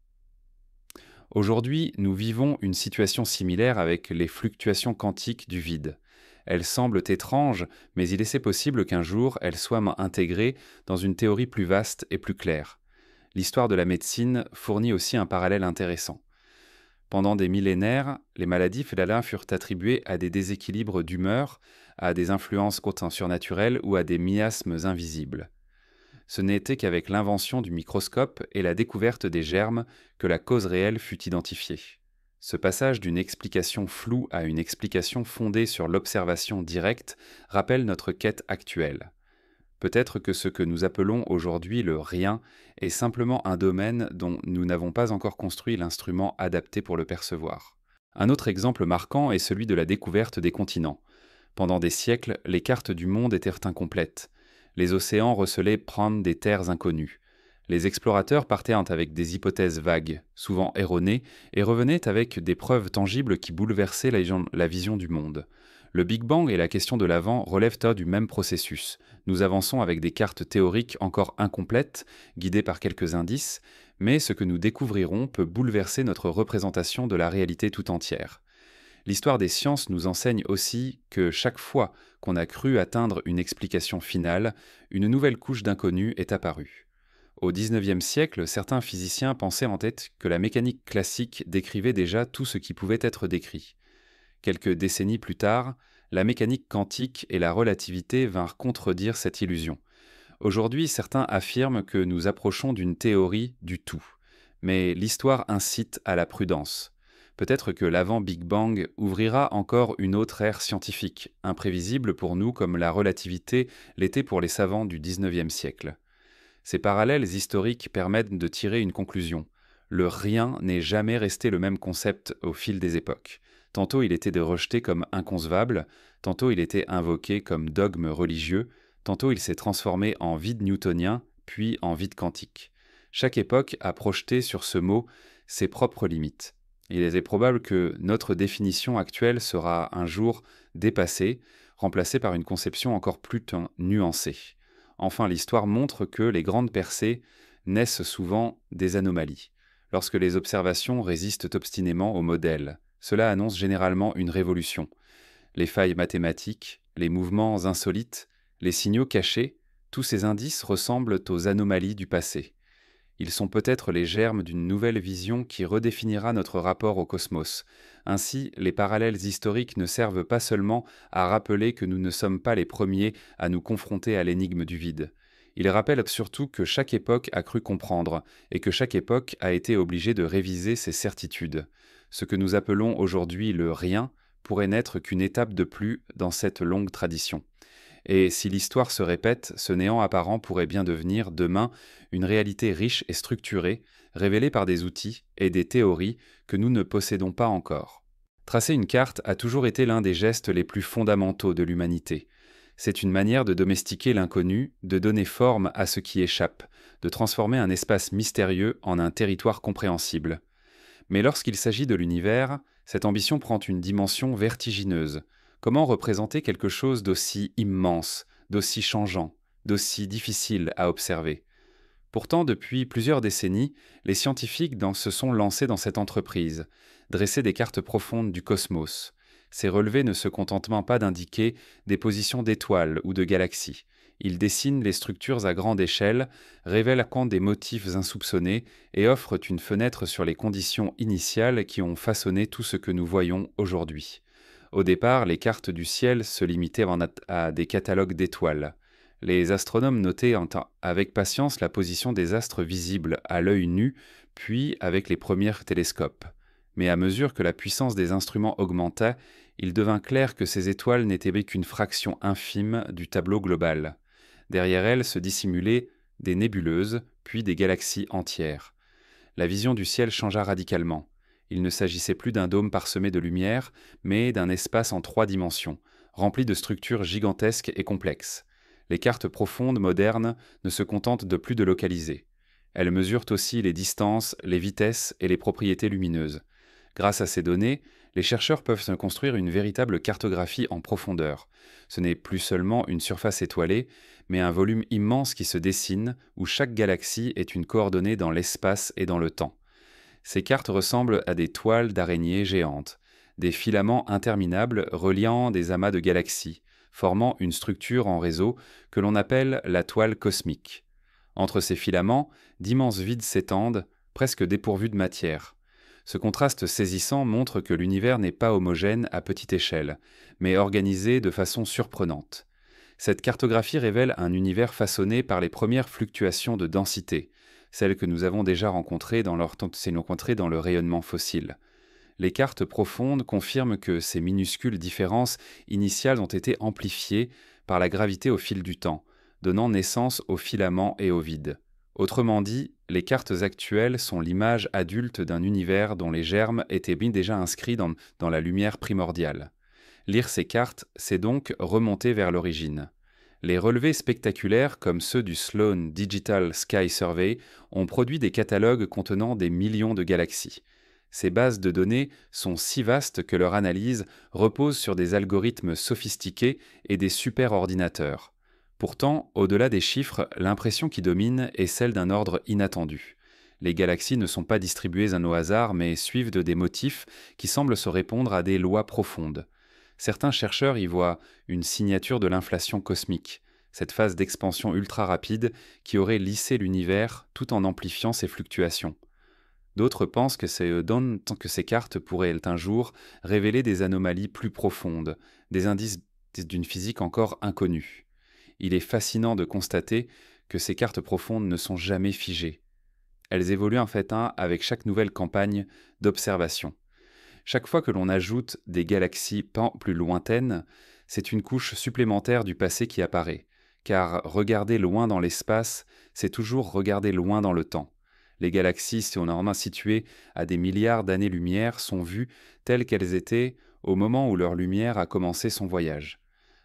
Aujourd'hui, nous vivons une situation similaire avec les fluctuations quantiques du vide. Elles semblent étranges, mais il est possible qu'un jour elles soient intégrées dans une théorie plus vaste et plus claire. L'histoire de la médecine fournit aussi un parallèle intéressant. Pendant des millénaires, les maladies furent attribuées à des déséquilibres d'humeur, à des influences surnaturelles ou à des miasmes invisibles. Ce n'était qu'avec l'invention du microscope et la découverte des germes que la cause réelle fut identifiée. Ce passage d'une explication floue à une explication fondée sur l'observation directe rappelle notre quête actuelle. Peut-être que ce que nous appelons aujourd'hui le rien est simplement un domaine dont nous n'avons pas encore construit l'instrument adapté pour le percevoir. Un autre exemple marquant est celui de la découverte des continents. Pendant des siècles, les cartes du monde étaient incomplètes. Les océans recelaient des terres inconnues. Les explorateurs partaient avec des hypothèses vagues, souvent erronées, et revenaient avec des preuves tangibles qui bouleversaient la vision du monde. Le Big Bang et la question de l'avant relèvent du même processus. Nous avançons avec des cartes théoriques encore incomplètes, guidées par quelques indices, mais ce que nous découvrirons peut bouleverser notre représentation de la réalité tout entière. L'histoire des sciences nous enseigne aussi que chaque fois qu'on a cru atteindre une explication finale, une nouvelle couche d'inconnu est apparue. Au XIXe siècle, certains physiciens pensaient en tête que la mécanique classique décrivait déjà tout ce qui pouvait être décrit. Quelques décennies plus tard, la mécanique quantique et la relativité vinrent contredire cette illusion. Aujourd'hui, certains affirment que nous approchons d'une théorie du tout, mais l'histoire incite à la prudence. Peut-être que l'avant-Big Bang ouvrira encore une autre ère scientifique, imprévisible pour nous comme la relativité l'était pour les savants du XIXe siècle. Ces parallèles historiques permettent de tirer une conclusion. Le rien n'est jamais resté le même concept au fil des époques. Tantôt il était rejeté comme inconcevable, tantôt il était invoqué comme dogme religieux, tantôt il s'est transformé en vide newtonien, puis en vide quantique. Chaque époque a projeté sur ce mot ses propres limites. Il est probable que notre définition actuelle sera un jour dépassée, remplacée par une conception encore plus nuancée. Enfin, l'histoire montre que les grandes percées naissent souvent des anomalies. Lorsque les observations résistent obstinément au modèle, cela annonce généralement une révolution. Les failles mathématiques, les mouvements insolites, les signaux cachés, tous ces indices ressemblent aux anomalies du passé. Ils sont peut-être les germes d'une nouvelle vision qui redéfinira notre rapport au cosmos. Ainsi, les parallèles historiques ne servent pas seulement à rappeler que nous ne sommes pas les premiers à nous confronter à l'énigme du vide. Ils rappellent surtout que chaque époque a cru comprendre, et que chaque époque a été obligée de réviser ses certitudes. Ce que nous appelons aujourd'hui le rien pourrait n'être qu'une étape de plus dans cette longue tradition. Et si l'histoire se répète, ce néant apparent pourrait bien devenir, demain, une réalité riche et structurée, révélée par des outils et des théories que nous ne possédons pas encore. Tracer une carte a toujours été l'un des gestes les plus fondamentaux de l'humanité. C'est une manière de domestiquer l'inconnu, de donner forme à ce qui échappe, de transformer un espace mystérieux en un territoire compréhensible. Mais lorsqu'il s'agit de l'univers, cette ambition prend une dimension vertigineuse. Comment représenter quelque chose d'aussi immense, d'aussi changeant, d'aussi difficile à observer? Pourtant, depuis plusieurs décennies, les scientifiques se sont lancés dans cette entreprise, dresser des cartes profondes du cosmos. Ces relevés ne se contentent pas d'indiquer des positions d'étoiles ou de galaxies. Ils dessinent les structures à grande échelle, révèlent des motifs insoupçonnés et offrent une fenêtre sur les conditions initiales qui ont façonné tout ce que nous voyons aujourd'hui. Au départ, les cartes du ciel se limitaient à des catalogues d'étoiles. Les astronomes notaient avec patience la position des astres visibles à l'œil nu, puis avec les premiers télescopes. Mais à mesure que la puissance des instruments augmentait, il devint clair que ces étoiles n'étaient qu'une fraction infime du tableau global. Derrière elles se dissimulaient des nébuleuses, puis des galaxies entières. La vision du ciel changea radicalement. Il ne s'agissait plus d'un dôme parsemé de lumière, mais d'un espace en 3 dimensions, rempli de structures gigantesques et complexes. Les cartes profondes modernes ne se contentent de plus de localiser. Elles mesurent aussi les distances, les vitesses et les propriétés lumineuses. Grâce à ces données, les chercheurs peuvent se construire une véritable cartographie en profondeur. Ce n'est plus seulement une surface étoilée, mais un volume immense qui se dessine, où chaque galaxie est une coordonnée dans l'espace et dans le temps. Ces cartes ressemblent à des toiles d'araignées géantes, des filaments interminables reliant des amas de galaxies, formant une structure en réseau que l'on appelle la toile cosmique. Entre ces filaments, d'immenses vides s'étendent, presque dépourvus de matière. Ce contraste saisissant montre que l'univers n'est pas homogène à petite échelle, mais organisé de façon surprenante. Cette cartographie révèle un univers façonné par les premières fluctuations de densité, celles que nous avons déjà rencontrées dans le rayonnement fossile. Les cartes profondes confirment que ces minuscules différences initiales ont été amplifiées par la gravité au fil du temps, donnant naissance aux filaments et au vide. Autrement dit, les cartes actuelles sont l'image adulte d'un univers dont les germes étaient bien déjà inscrits dans la lumière primordiale. Lire ces cartes, c'est donc remonter vers l'origine. Les relevés spectaculaires, comme ceux du Sloan Digital Sky Survey, ont produit des catalogues contenant des millions de galaxies. Ces bases de données sont si vastes que leur analyse repose sur des algorithmes sophistiqués et des superordinateurs. Pourtant, au-delà des chiffres, l'impression qui domine est celle d'un ordre inattendu. Les galaxies ne sont pas distribuées au hasard, mais suivent des motifs qui semblent se répondre à des lois profondes. Certains chercheurs y voient une signature de l'inflation cosmique, cette phase d'expansion ultra rapide qui aurait lissé l'univers tout en amplifiant ses fluctuations. D'autres pensent que ces cartes pourraient un jour révéler des anomalies plus profondes, des indices d'une physique encore inconnue. Il est fascinant de constater que ces cartes profondes ne sont jamais figées. Elles évoluent avec chaque nouvelle campagne d'observation. Chaque fois que l'on ajoute des galaxies plus lointaines, c'est une couche supplémentaire du passé qui apparaît, car regarder loin dans l'espace, c'est toujours regarder loin dans le temps. Les galaxies, normalement situées à des milliards d'années-lumière, sont vues telles qu'elles étaient au moment où leur lumière a commencé son voyage.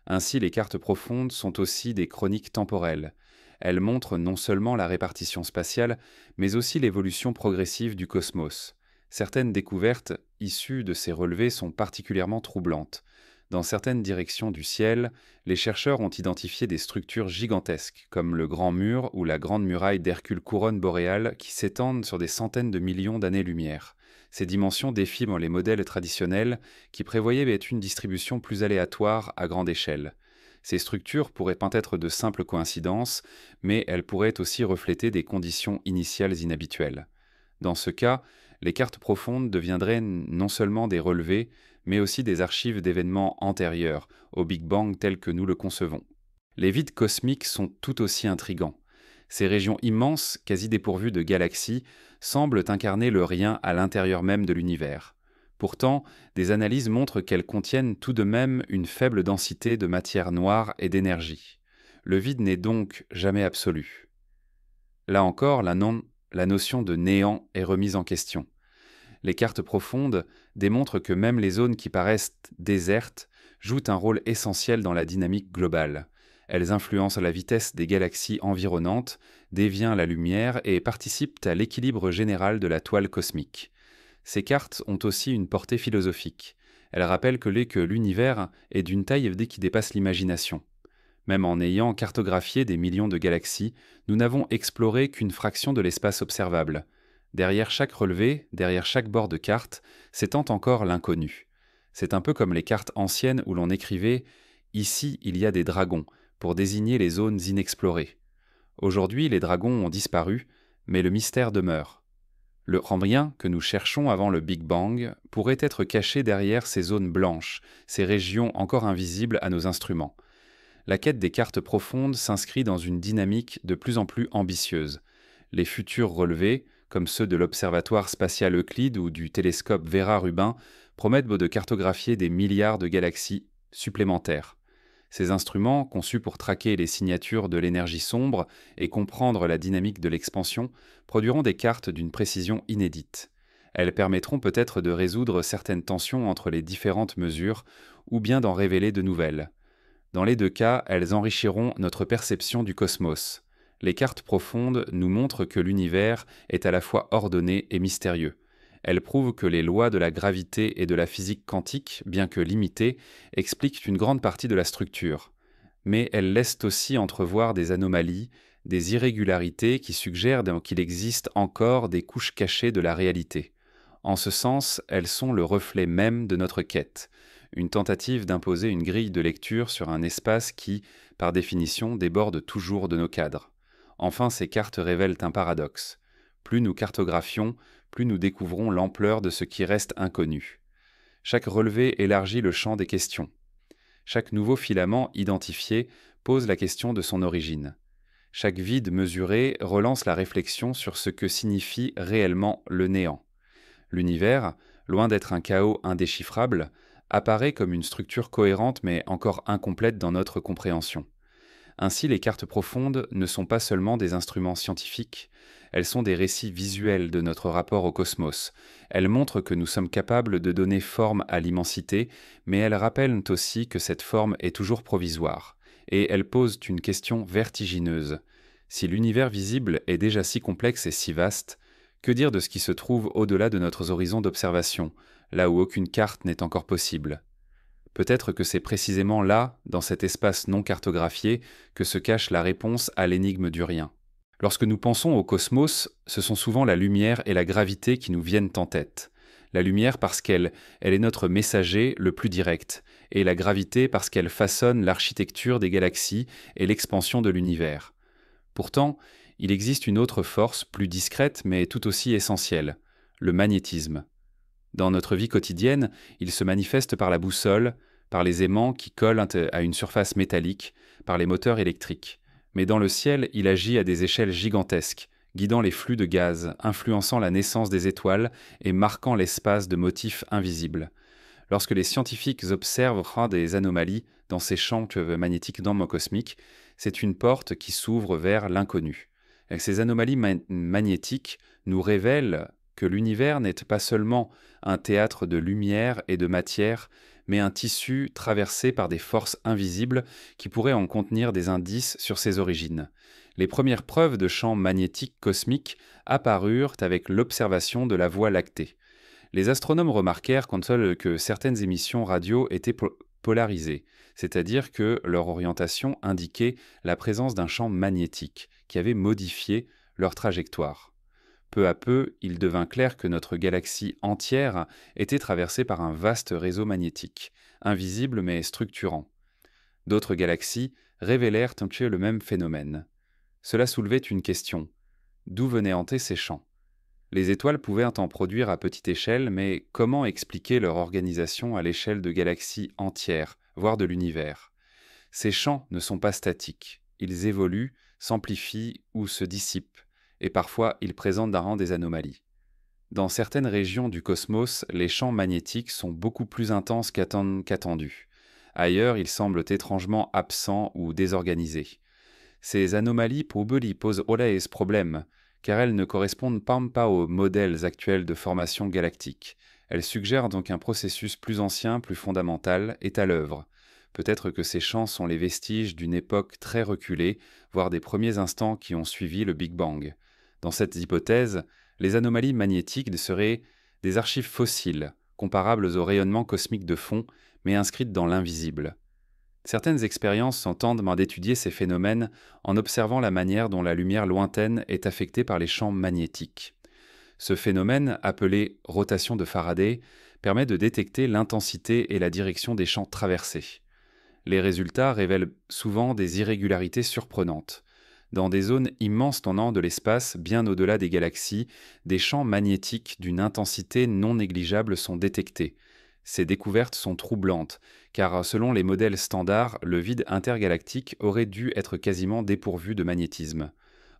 Ainsi, les cartes profondes sont aussi des chroniques temporelles. Elles montrent non seulement la répartition spatiale, mais aussi l'évolution progressive du cosmos. Certaines découvertes issues de ces relevés sont particulièrement troublantes. Dans certaines directions du ciel, les chercheurs ont identifié des structures gigantesques, comme le Grand Mur ou la Grande Muraille d'Hercule Couronne boréale, qui s'étendent sur des centaines de millions d'années-lumière. Ces dimensions défient les modèles traditionnels qui prévoyaient une distribution plus aléatoire à grande échelle. Ces structures pourraient pas être de simples coïncidences, mais elles pourraient aussi refléter des conditions initiales inhabituelles. Dans ce cas, les cartes profondes deviendraient non seulement des relevés, mais aussi des archives d'événements antérieurs au Big Bang tel que nous le concevons. Les vides cosmiques sont tout aussi intrigants. Ces régions immenses, quasi dépourvues de galaxies, semblent incarner le rien à l'intérieur même de l'univers. Pourtant, des analyses montrent qu'elles contiennent tout de même une faible densité de matière noire et d'énergie. Le vide n'est donc jamais absolu. Là encore, la notion de néant est remise en question. Les cartes profondes démontrent que même les zones qui paraissent désertes jouent un rôle essentiel dans la dynamique globale. Elles influencent la vitesse des galaxies environnantes, dévient la lumière et participent à l'équilibre général de la toile cosmique. Ces cartes ont aussi une portée philosophique. Elles rappellent que l'univers est d'une taille qui dépasse l'imagination. Même en ayant cartographié des millions de galaxies, nous n'avons exploré qu'une fraction de l'espace observable. Derrière chaque relevé, derrière chaque bord de carte, s'étend encore l'inconnu. C'est un peu comme les cartes anciennes où l'on écrivait « Ici, il y a des dragons » pour désigner les zones inexplorées. Aujourd'hui, les dragons ont disparu, mais le mystère demeure. Le Cambrien que nous cherchons avant le Big Bang pourrait être caché derrière ces zones blanches, ces régions encore invisibles à nos instruments. La quête des cartes profondes s'inscrit dans une dynamique de plus en plus ambitieuse. Les futurs relevés, comme ceux de l'Observatoire spatial Euclide ou du télescope Vera-Rubin, promettent de cartographier des milliards de galaxies supplémentaires. Ces instruments, conçus pour traquer les signatures de l'énergie sombre et comprendre la dynamique de l'expansion, produiront des cartes d'une précision inédite. Elles permettront peut-être de résoudre certaines tensions entre les différentes mesures ou bien d'en révéler de nouvelles. Dans les deux cas, elles enrichiront notre perception du cosmos. Les cartes profondes nous montrent que l'univers est à la fois ordonné et mystérieux. Elles prouvent que les lois de la gravité et de la physique quantique, bien que limitées, expliquent une grande partie de la structure. Mais elles laissent aussi entrevoir des anomalies, des irrégularités qui suggèrent qu'il existe encore des couches cachées de la réalité. En ce sens, elles sont le reflet même de notre quête, une tentative d'imposer une grille de lecture sur un espace qui, par définition, déborde toujours de nos cadres. Enfin, ces cartes révèlent un paradoxe. Plus nous cartographions, plus nous découvrons l'ampleur de ce qui reste inconnu. Chaque relevé élargit le champ des questions. Chaque nouveau filament identifié pose la question de son origine. Chaque vide mesuré relance la réflexion sur ce que signifie réellement le néant. L'univers, loin d'être un chaos indéchiffrable, apparaît comme une structure cohérente mais encore incomplète dans notre compréhension. Ainsi, les cartes profondes ne sont pas seulement des instruments scientifiques, elles sont des récits visuels de notre rapport au cosmos. Elles montrent que nous sommes capables de donner forme à l'immensité, mais elles rappellent aussi que cette forme est toujours provisoire. Et elles posent une question vertigineuse. Si l'univers visible est déjà si complexe et si vaste, que dire de ce qui se trouve au-delà de notre horizon d'observation, là où aucune carte n'est encore possible ? Peut-être que c'est précisément là, dans cet espace non cartographié, que se cache la réponse à l'énigme du rien. Lorsque nous pensons au cosmos, ce sont souvent la lumière et la gravité qui nous viennent en tête. La lumière parce qu'elle est notre messager le plus direct, et la gravité parce qu'elle façonne l'architecture des galaxies et l'expansion de l'univers. Pourtant, il existe une autre force, plus discrète mais tout aussi essentielle, le magnétisme. Dans notre vie quotidienne, il se manifeste par la boussole, par les aimants qui collent à une surface métallique, par les moteurs électriques. Mais dans le ciel, il agit à des échelles gigantesques, guidant les flux de gaz, influençant la naissance des étoiles et marquant l'espace de motifs invisibles. Lorsque les scientifiques observent des anomalies dans ces champs magnétiques cosmiques, c'est une porte qui s'ouvre vers l'inconnu. Ces anomalies magnétiques nous révèlent que l'univers n'est pas seulement un théâtre de lumière et de matière, mais un tissu traversé par des forces invisibles qui pourraient en contenir des indices sur ses origines. Les premières preuves de champs magnétiques cosmiques apparurent avec l'observation de la Voie lactée. Les astronomes remarquèrent que certaines émissions radio étaient polarisés, c'est-à-dire que leur orientation indiquait la présence d'un champ magnétique qui avait modifié leur trajectoire. Peu à peu, il devint clair que notre galaxie entière était traversée par un vaste réseau magnétique, invisible mais structurant. D'autres galaxies révélèrent un peu le même phénomène. Cela soulevait une question. D'où venaient hanter ces champs? Les étoiles pouvaient en produire à petite échelle, mais comment expliquer leur organisation à l'échelle de galaxies entières, voire de l'univers? Ces champs ne sont pas statiques. Ils évoluent, s'amplifient ou se dissipent, et parfois ils présentent des anomalies. Dans certaines régions du cosmos, les champs magnétiques sont beaucoup plus intenses qu'attendus. Ailleurs, ils semblent étrangement absents ou désorganisés. Ces anomalies posent ce problème, car elles ne correspondent pas aux modèles actuels de formation galactique. Elles suggèrent donc un processus plus ancien, plus fondamental, est à l'œuvre. Peut-être que ces champs sont les vestiges d'une époque très reculée, voire des premiers instants qui ont suivi le Big Bang. Dans cette hypothèse, les anomalies magnétiques seraient des archives fossiles, comparables aux rayonnements cosmiques de fond, mais inscrites dans l'invisible. Certaines expériences tentent d'étudier ces phénomènes en observant la manière dont la lumière lointaine est affectée par les champs magnétiques. Ce phénomène, appelé rotation de Faraday, permet de détecter l'intensité et la direction des champs traversés. Les résultats révèlent souvent des irrégularités surprenantes. Dans des zones immenses tendant de l'espace, bien au-delà des galaxies, des champs magnétiques d'une intensité non négligeable sont détectés. Ces découvertes sont troublantes, car selon les modèles standards, le vide intergalactique aurait dû être quasiment dépourvu de magnétisme.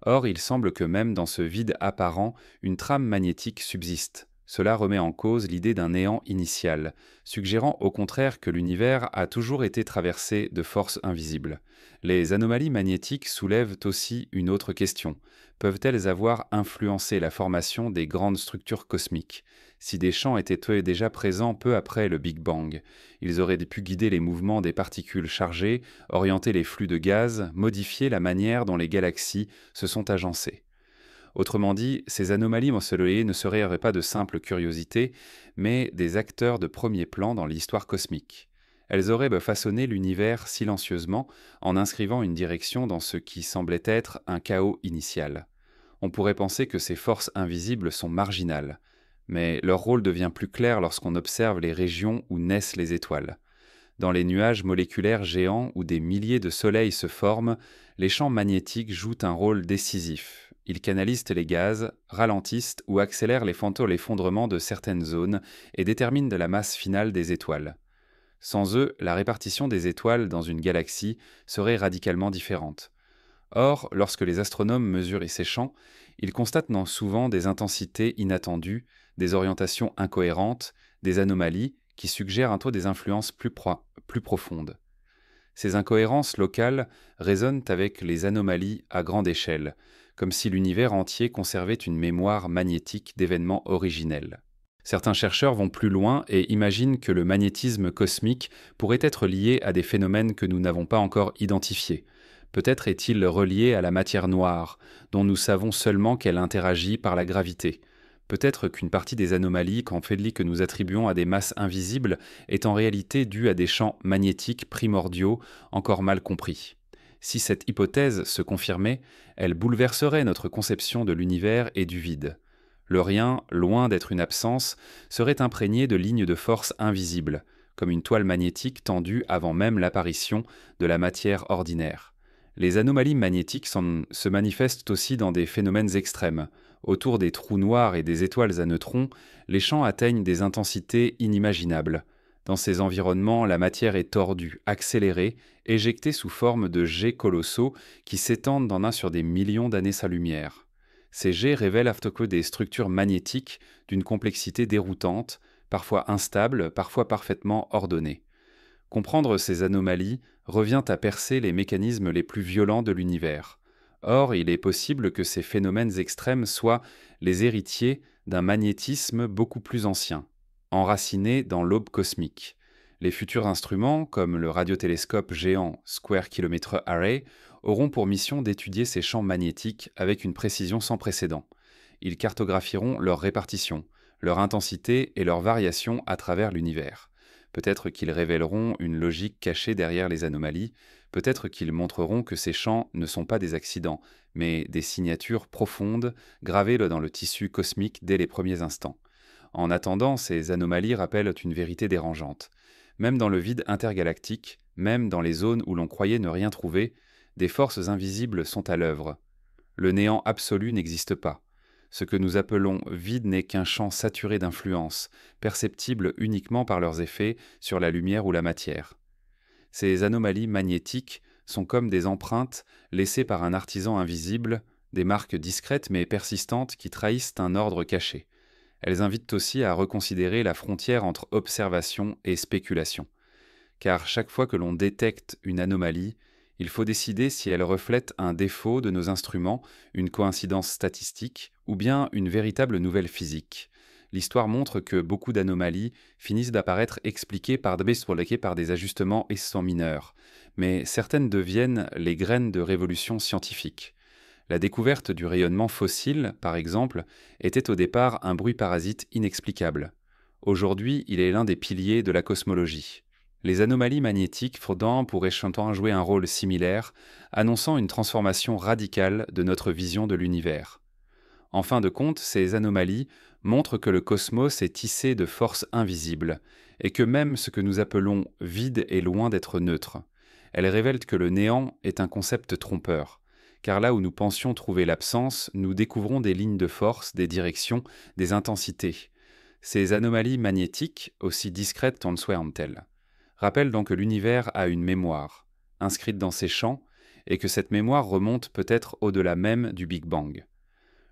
Or, il semble que même dans ce vide apparent, une trame magnétique subsiste. Cela remet en cause l'idée d'un néant initial, suggérant au contraire que l'univers a toujours été traversé de forces invisibles. Les anomalies magnétiques soulèvent aussi une autre question. Peuvent-elles avoir influencé la formation des grandes structures cosmiques? Si des champs étaient déjà présents peu après le Big Bang, ils auraient pu guider les mouvements des particules chargées, orienter les flux de gaz, modifier la manière dont les galaxies se sont agencées. Autrement dit, ces anomalies ensoleillées ne seraient pas de simples curiosités, mais des acteurs de premier plan dans l'histoire cosmique. Elles auraient façonné l'univers silencieusement en inscrivant une direction dans ce qui semblait être un chaos initial. On pourrait penser que ces forces invisibles sont marginales, mais leur rôle devient plus clair lorsqu'on observe les régions où naissent les étoiles. Dans les nuages moléculaires géants où des milliers de soleils se forment, les champs magnétiques jouent un rôle décisif. Ils canalisent les gaz, ralentissent ou accélèrent l'effondrement de certaines zones et déterminent la masse finale des étoiles. Sans eux, la répartition des étoiles dans une galaxie serait radicalement différente. Or, lorsque les astronomes mesurent ces champs, ils constatent souvent des intensités inattendues, des orientations incohérentes, des anomalies qui suggèrent des influences plus profondes. Ces incohérences locales résonnent avec les anomalies à grande échelle, comme si l'univers entier conservait une mémoire magnétique d'événements originels. Certains chercheurs vont plus loin et imaginent que le magnétisme cosmique pourrait être lié à des phénomènes que nous n'avons pas encore identifiés. Peut-être est-il relié à la matière noire, dont nous savons seulement qu'elle interagit par la gravité. Peut-être qu'une partie des anomalies que nous attribuons à des masses invisibles est en réalité due à des champs magnétiques primordiaux encore mal compris. Si cette hypothèse se confirmait, elle bouleverserait notre conception de l'univers et du vide. Le rien, loin d'être une absence, serait imprégné de lignes de force invisibles, comme une toile magnétique tendue avant même l'apparition de la matière ordinaire. Les anomalies magnétiques se manifestent aussi dans des phénomènes extrêmes. Autour des trous noirs et des étoiles à neutrons, les champs atteignent des intensités inimaginables. Dans ces environnements, la matière est tordue, accélérée, éjectée sous forme de jets colossaux qui s'étendent sur des millions d'années-lumière. Ces jets révèlent des structures magnétiques d'une complexité déroutante, parfois instables, parfois parfaitement ordonnées. Comprendre ces anomalies revient à percer les mécanismes les plus violents de l'univers. Or, il est possible que ces phénomènes extrêmes soient les héritiers d'un magnétisme beaucoup plus ancien, enraciné dans l'aube cosmique. Les futurs instruments, comme le radiotélescope géant Square Kilometre Array, auront pour mission d'étudier ces champs magnétiques avec une précision sans précédent. Ils cartographieront leur répartition, leur intensité et leurs variations à travers l'univers. Peut-être qu'ils révéleront une logique cachée derrière les anomalies, peut-être qu'ils montreront que ces champs ne sont pas des accidents, mais des signatures profondes gravées dans le tissu cosmique dès les premiers instants. En attendant, ces anomalies rappellent une vérité dérangeante. Même dans le vide intergalactique, même dans les zones où l'on croyait ne rien trouver, des forces invisibles sont à l'œuvre. Le néant absolu n'existe pas. Ce que nous appelons vide n'est qu'un champ saturé d'influences, perceptible uniquement par leurs effets sur la lumière ou la matière. Ces anomalies magnétiques sont comme des empreintes laissées par un artisan invisible, des marques discrètes mais persistantes qui trahissent un ordre caché. Elles invitent aussi à reconsidérer la frontière entre observation et spéculation. Car chaque fois que l'on détecte une anomalie, il faut décider si elle reflète un défaut de nos instruments, une coïncidence statistique ou bien une véritable nouvelle physique. L'histoire montre que beaucoup d'anomalies finissent d'apparaître expliquées par des ajustements et sans mineurs, mais certaines deviennent les graines de révolution scientifique. La découverte du rayonnement fossile, par exemple, était au départ un bruit parasite inexplicable. Aujourd'hui, il est l'un des piliers de la cosmologie. Les anomalies magnétiques pourraient jouer un rôle similaire, annonçant une transformation radicale de notre vision de l'univers. En fin de compte, ces anomalies montrent que le cosmos est tissé de forces invisibles, et que même ce que nous appelons vide est loin d'être neutre. Elles révèlent que le néant est un concept trompeur, car là où nous pensions trouver l'absence, nous découvrons des lignes de force, des directions, des intensités. Ces anomalies magnétiques, aussi discrètes en soient-elles, rappellent donc que l'univers a une mémoire, inscrite dans ses champs, et que cette mémoire remonte peut-être au-delà même du Big Bang.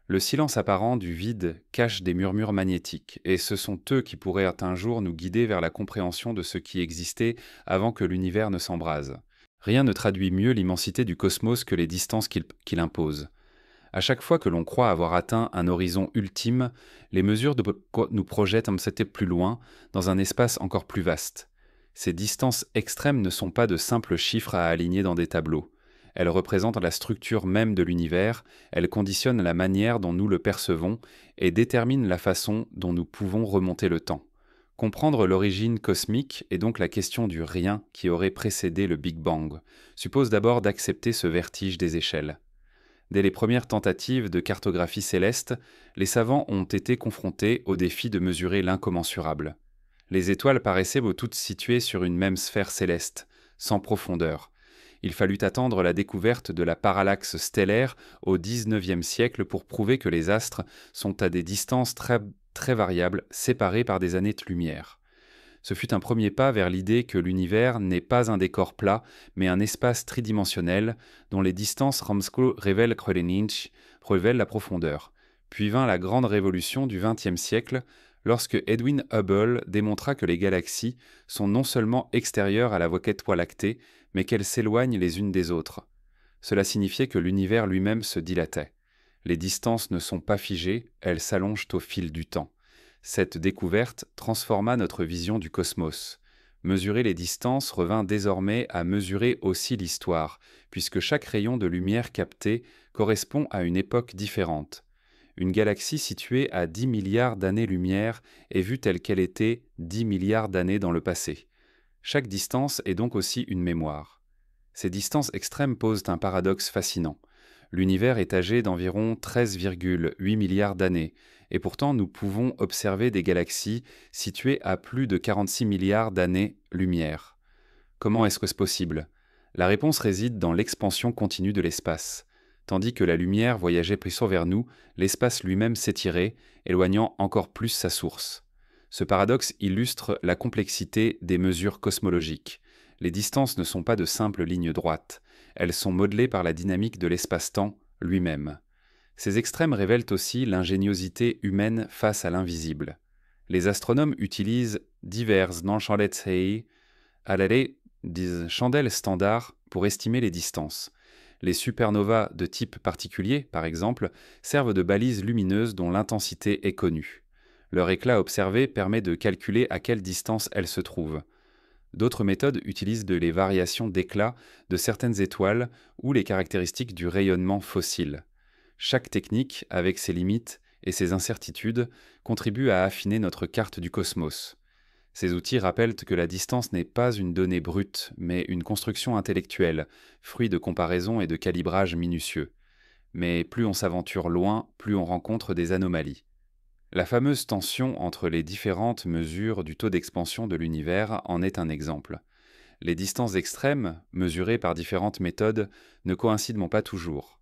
Le silence apparent du vide cache des murmures magnétiques, et ce sont eux qui pourraient un jour nous guider vers la compréhension de ce qui existait avant que l'univers ne s'embrase. Rien ne traduit mieux l'immensité du cosmos que les distances qu'il impose. À chaque fois que l'on croit avoir atteint un horizon ultime, les mesures nous projettent plus loin, dans un espace encore plus vaste. Ces distances extrêmes ne sont pas de simples chiffres à aligner dans des tableaux. Elles représentent la structure même de l'univers, elles conditionnent la manière dont nous le percevons et déterminent la façon dont nous pouvons remonter le temps. Comprendre l'origine cosmique et donc la question du rien qui aurait précédé le Big Bang suppose d'abord d'accepter ce vertige des échelles. Dès les premières tentatives de cartographie céleste, les savants ont été confrontés au défi de mesurer l'incommensurable. Les étoiles paraissaient toutes situées sur une même sphère céleste, sans profondeur. Il fallut attendre la découverte de la parallaxe stellaire au XIXe siècle pour prouver que les astres sont à des distances très variables, séparés par des années-lumière. Ce fut un premier pas vers l'idée que l'univers n'est pas un décor plat, mais un espace tridimensionnel dont les distances révèlent la profondeur. Puis vint la grande révolution du XXe siècle, lorsque Edwin Hubble démontra que les galaxies sont non seulement extérieures à la Voie lactée, mais qu'elles s'éloignent les unes des autres. Cela signifiait que l'univers lui-même se dilatait. Les distances ne sont pas figées, elles s'allongent au fil du temps. Cette découverte transforma notre vision du cosmos. Mesurer les distances revint désormais à mesurer aussi l'histoire, puisque chaque rayon de lumière capté correspond à une époque différente. Une galaxie située à 10 milliards d'années-lumière est vue telle qu'elle était 10 milliards d'années dans le passé. Chaque distance est donc aussi une mémoire. Ces distances extrêmes posent un paradoxe fascinant. L'univers est âgé d'environ 13,8 milliards d'années, et pourtant nous pouvons observer des galaxies situées à plus de 46 milliards d'années-lumière. Comment est-ce que c'est possible ? La réponse réside dans l'expansion continue de l'espace. Tandis que la lumière voyageait plutôt vers nous, l'espace lui-même s'étirait, éloignant encore plus sa source. Ce paradoxe illustre la complexité des mesures cosmologiques. Les distances ne sont pas de simples lignes droites. Elles sont modelées par la dynamique de l'espace-temps lui-même. Ces extrêmes révèlent aussi l'ingéniosité humaine face à l'invisible. Les astronomes utilisent diverses chandelles standards pour estimer les distances. Les supernovas de type particulier, par exemple, servent de balises lumineuses dont l'intensité est connue. Leur éclat observé permet de calculer à quelle distance elles se trouvent. D'autres méthodes utilisent les variations d'éclat de certaines étoiles ou les caractéristiques du rayonnement fossile. Chaque technique, avec ses limites et ses incertitudes, contribue à affiner notre carte du cosmos. Ces outils rappellent que la distance n'est pas une donnée brute, mais une construction intellectuelle, fruit de comparaisons et de calibrages minutieux. Mais plus on s'aventure loin, plus on rencontre des anomalies. La fameuse tension entre les différentes mesures du taux d'expansion de l'univers en est un exemple. Les distances extrêmes, mesurées par différentes méthodes, ne coïncident pas toujours.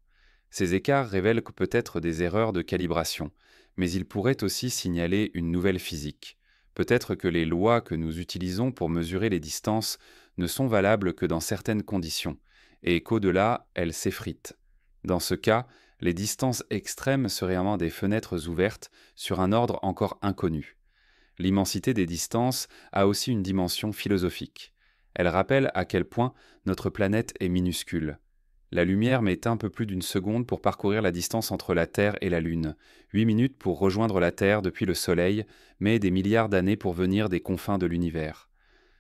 Ces écarts révèlent peut-être des erreurs de calibration, mais ils pourraient aussi signaler une nouvelle physique. Peut-être que les lois que nous utilisons pour mesurer les distances ne sont valables que dans certaines conditions, et qu'au-delà, elles s'effritent. Dans ce cas, les distances extrêmes seraient vraiment des fenêtres ouvertes sur un ordre encore inconnu. L'immensité des distances a aussi une dimension philosophique. Elle rappelle à quel point notre planète est minuscule. La lumière met un peu plus d'une seconde pour parcourir la distance entre la Terre et la Lune, 8 minutes pour rejoindre la Terre depuis le Soleil, mais des milliards d'années pour venir des confins de l'univers.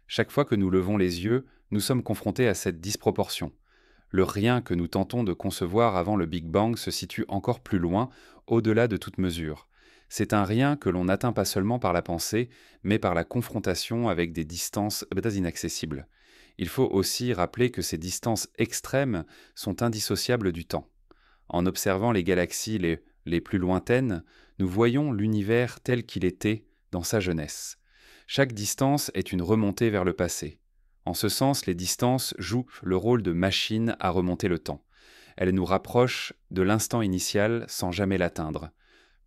Chaque fois que nous levons les yeux, nous sommes confrontés à cette disproportion. Le rien que nous tentons de concevoir avant le Big Bang se situe encore plus loin, au-delà de toute mesure. C'est un rien que l'on n'atteint pas seulement par la pensée, mais par la confrontation avec des distances inaccessibles. Il faut aussi rappeler que ces distances extrêmes sont indissociables du temps. En observant les galaxies les plus lointaines, nous voyons l'univers tel qu'il était dans sa jeunesse. Chaque distance est une remontée vers le passé. En ce sens, les distances jouent le rôle de machine à remonter le temps. Elles nous rapprochent de l'instant initial sans jamais l'atteindre.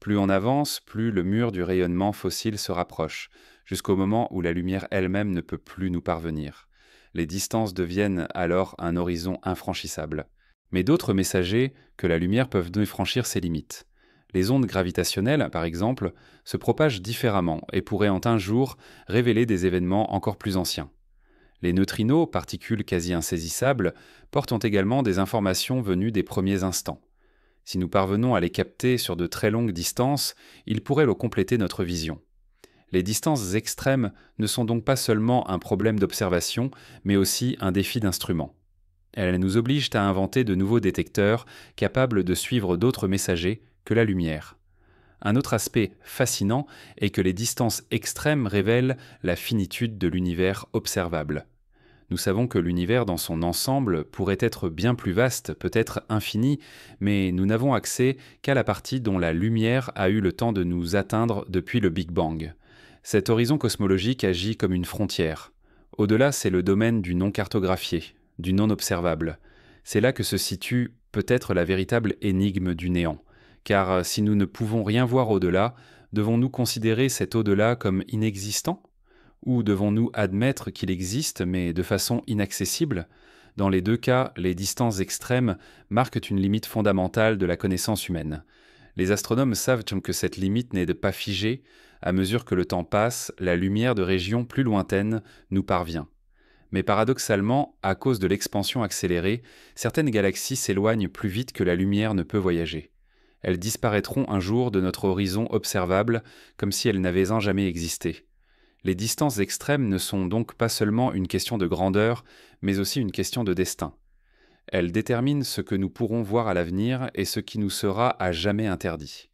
Plus on avance, plus le mur du rayonnement fossile se rapproche, jusqu'au moment où la lumière elle-même ne peut plus nous parvenir. Les distances deviennent alors un horizon infranchissable. Mais d'autres messagers que la lumière peuvent franchir ses limites. Les ondes gravitationnelles, par exemple, se propagent différemment et pourraient en un jour révéler des événements encore plus anciens. Les neutrinos, particules quasi insaisissables, portent également des informations venues des premiers instants. Si nous parvenons à les capter sur de très longues distances, ils pourraient compléter notre vision. Les distances extrêmes ne sont donc pas seulement un problème d'observation, mais aussi un défi d'instrument. Elles nous obligent à inventer de nouveaux détecteurs capables de suivre d'autres messagers que la lumière. Un autre aspect fascinant est que les distances extrêmes révèlent la finitude de l'univers observable. Nous savons que l'univers dans son ensemble pourrait être bien plus vaste, peut-être infini, mais nous n'avons accès qu'à la partie dont la lumière a eu le temps de nous atteindre depuis le Big Bang. Cet horizon cosmologique agit comme une frontière. Au-delà, c'est le domaine du non cartographié, du non observable. C'est là que se situe peut-être la véritable énigme du néant. Car si nous ne pouvons rien voir au-delà, devons-nous considérer cet au-delà comme inexistant ? Ou devons-nous admettre qu'il existe, mais de façon inaccessible ? Dans les deux cas, les distances extrêmes marquent une limite fondamentale de la connaissance humaine. Les astronomes savent que cette limite n'est pas figée. À mesure que le temps passe, la lumière de régions plus lointaines nous parvient. Mais paradoxalement, à cause de l'expansion accélérée, certaines galaxies s'éloignent plus vite que la lumière ne peut voyager. Elles disparaîtront un jour de notre horizon observable, comme si elles n'avaient jamais existé. Les distances extrêmes ne sont donc pas seulement une question de grandeur, mais aussi une question de destin. Elles déterminent ce que nous pourrons voir à l'avenir et ce qui nous sera à jamais interdit.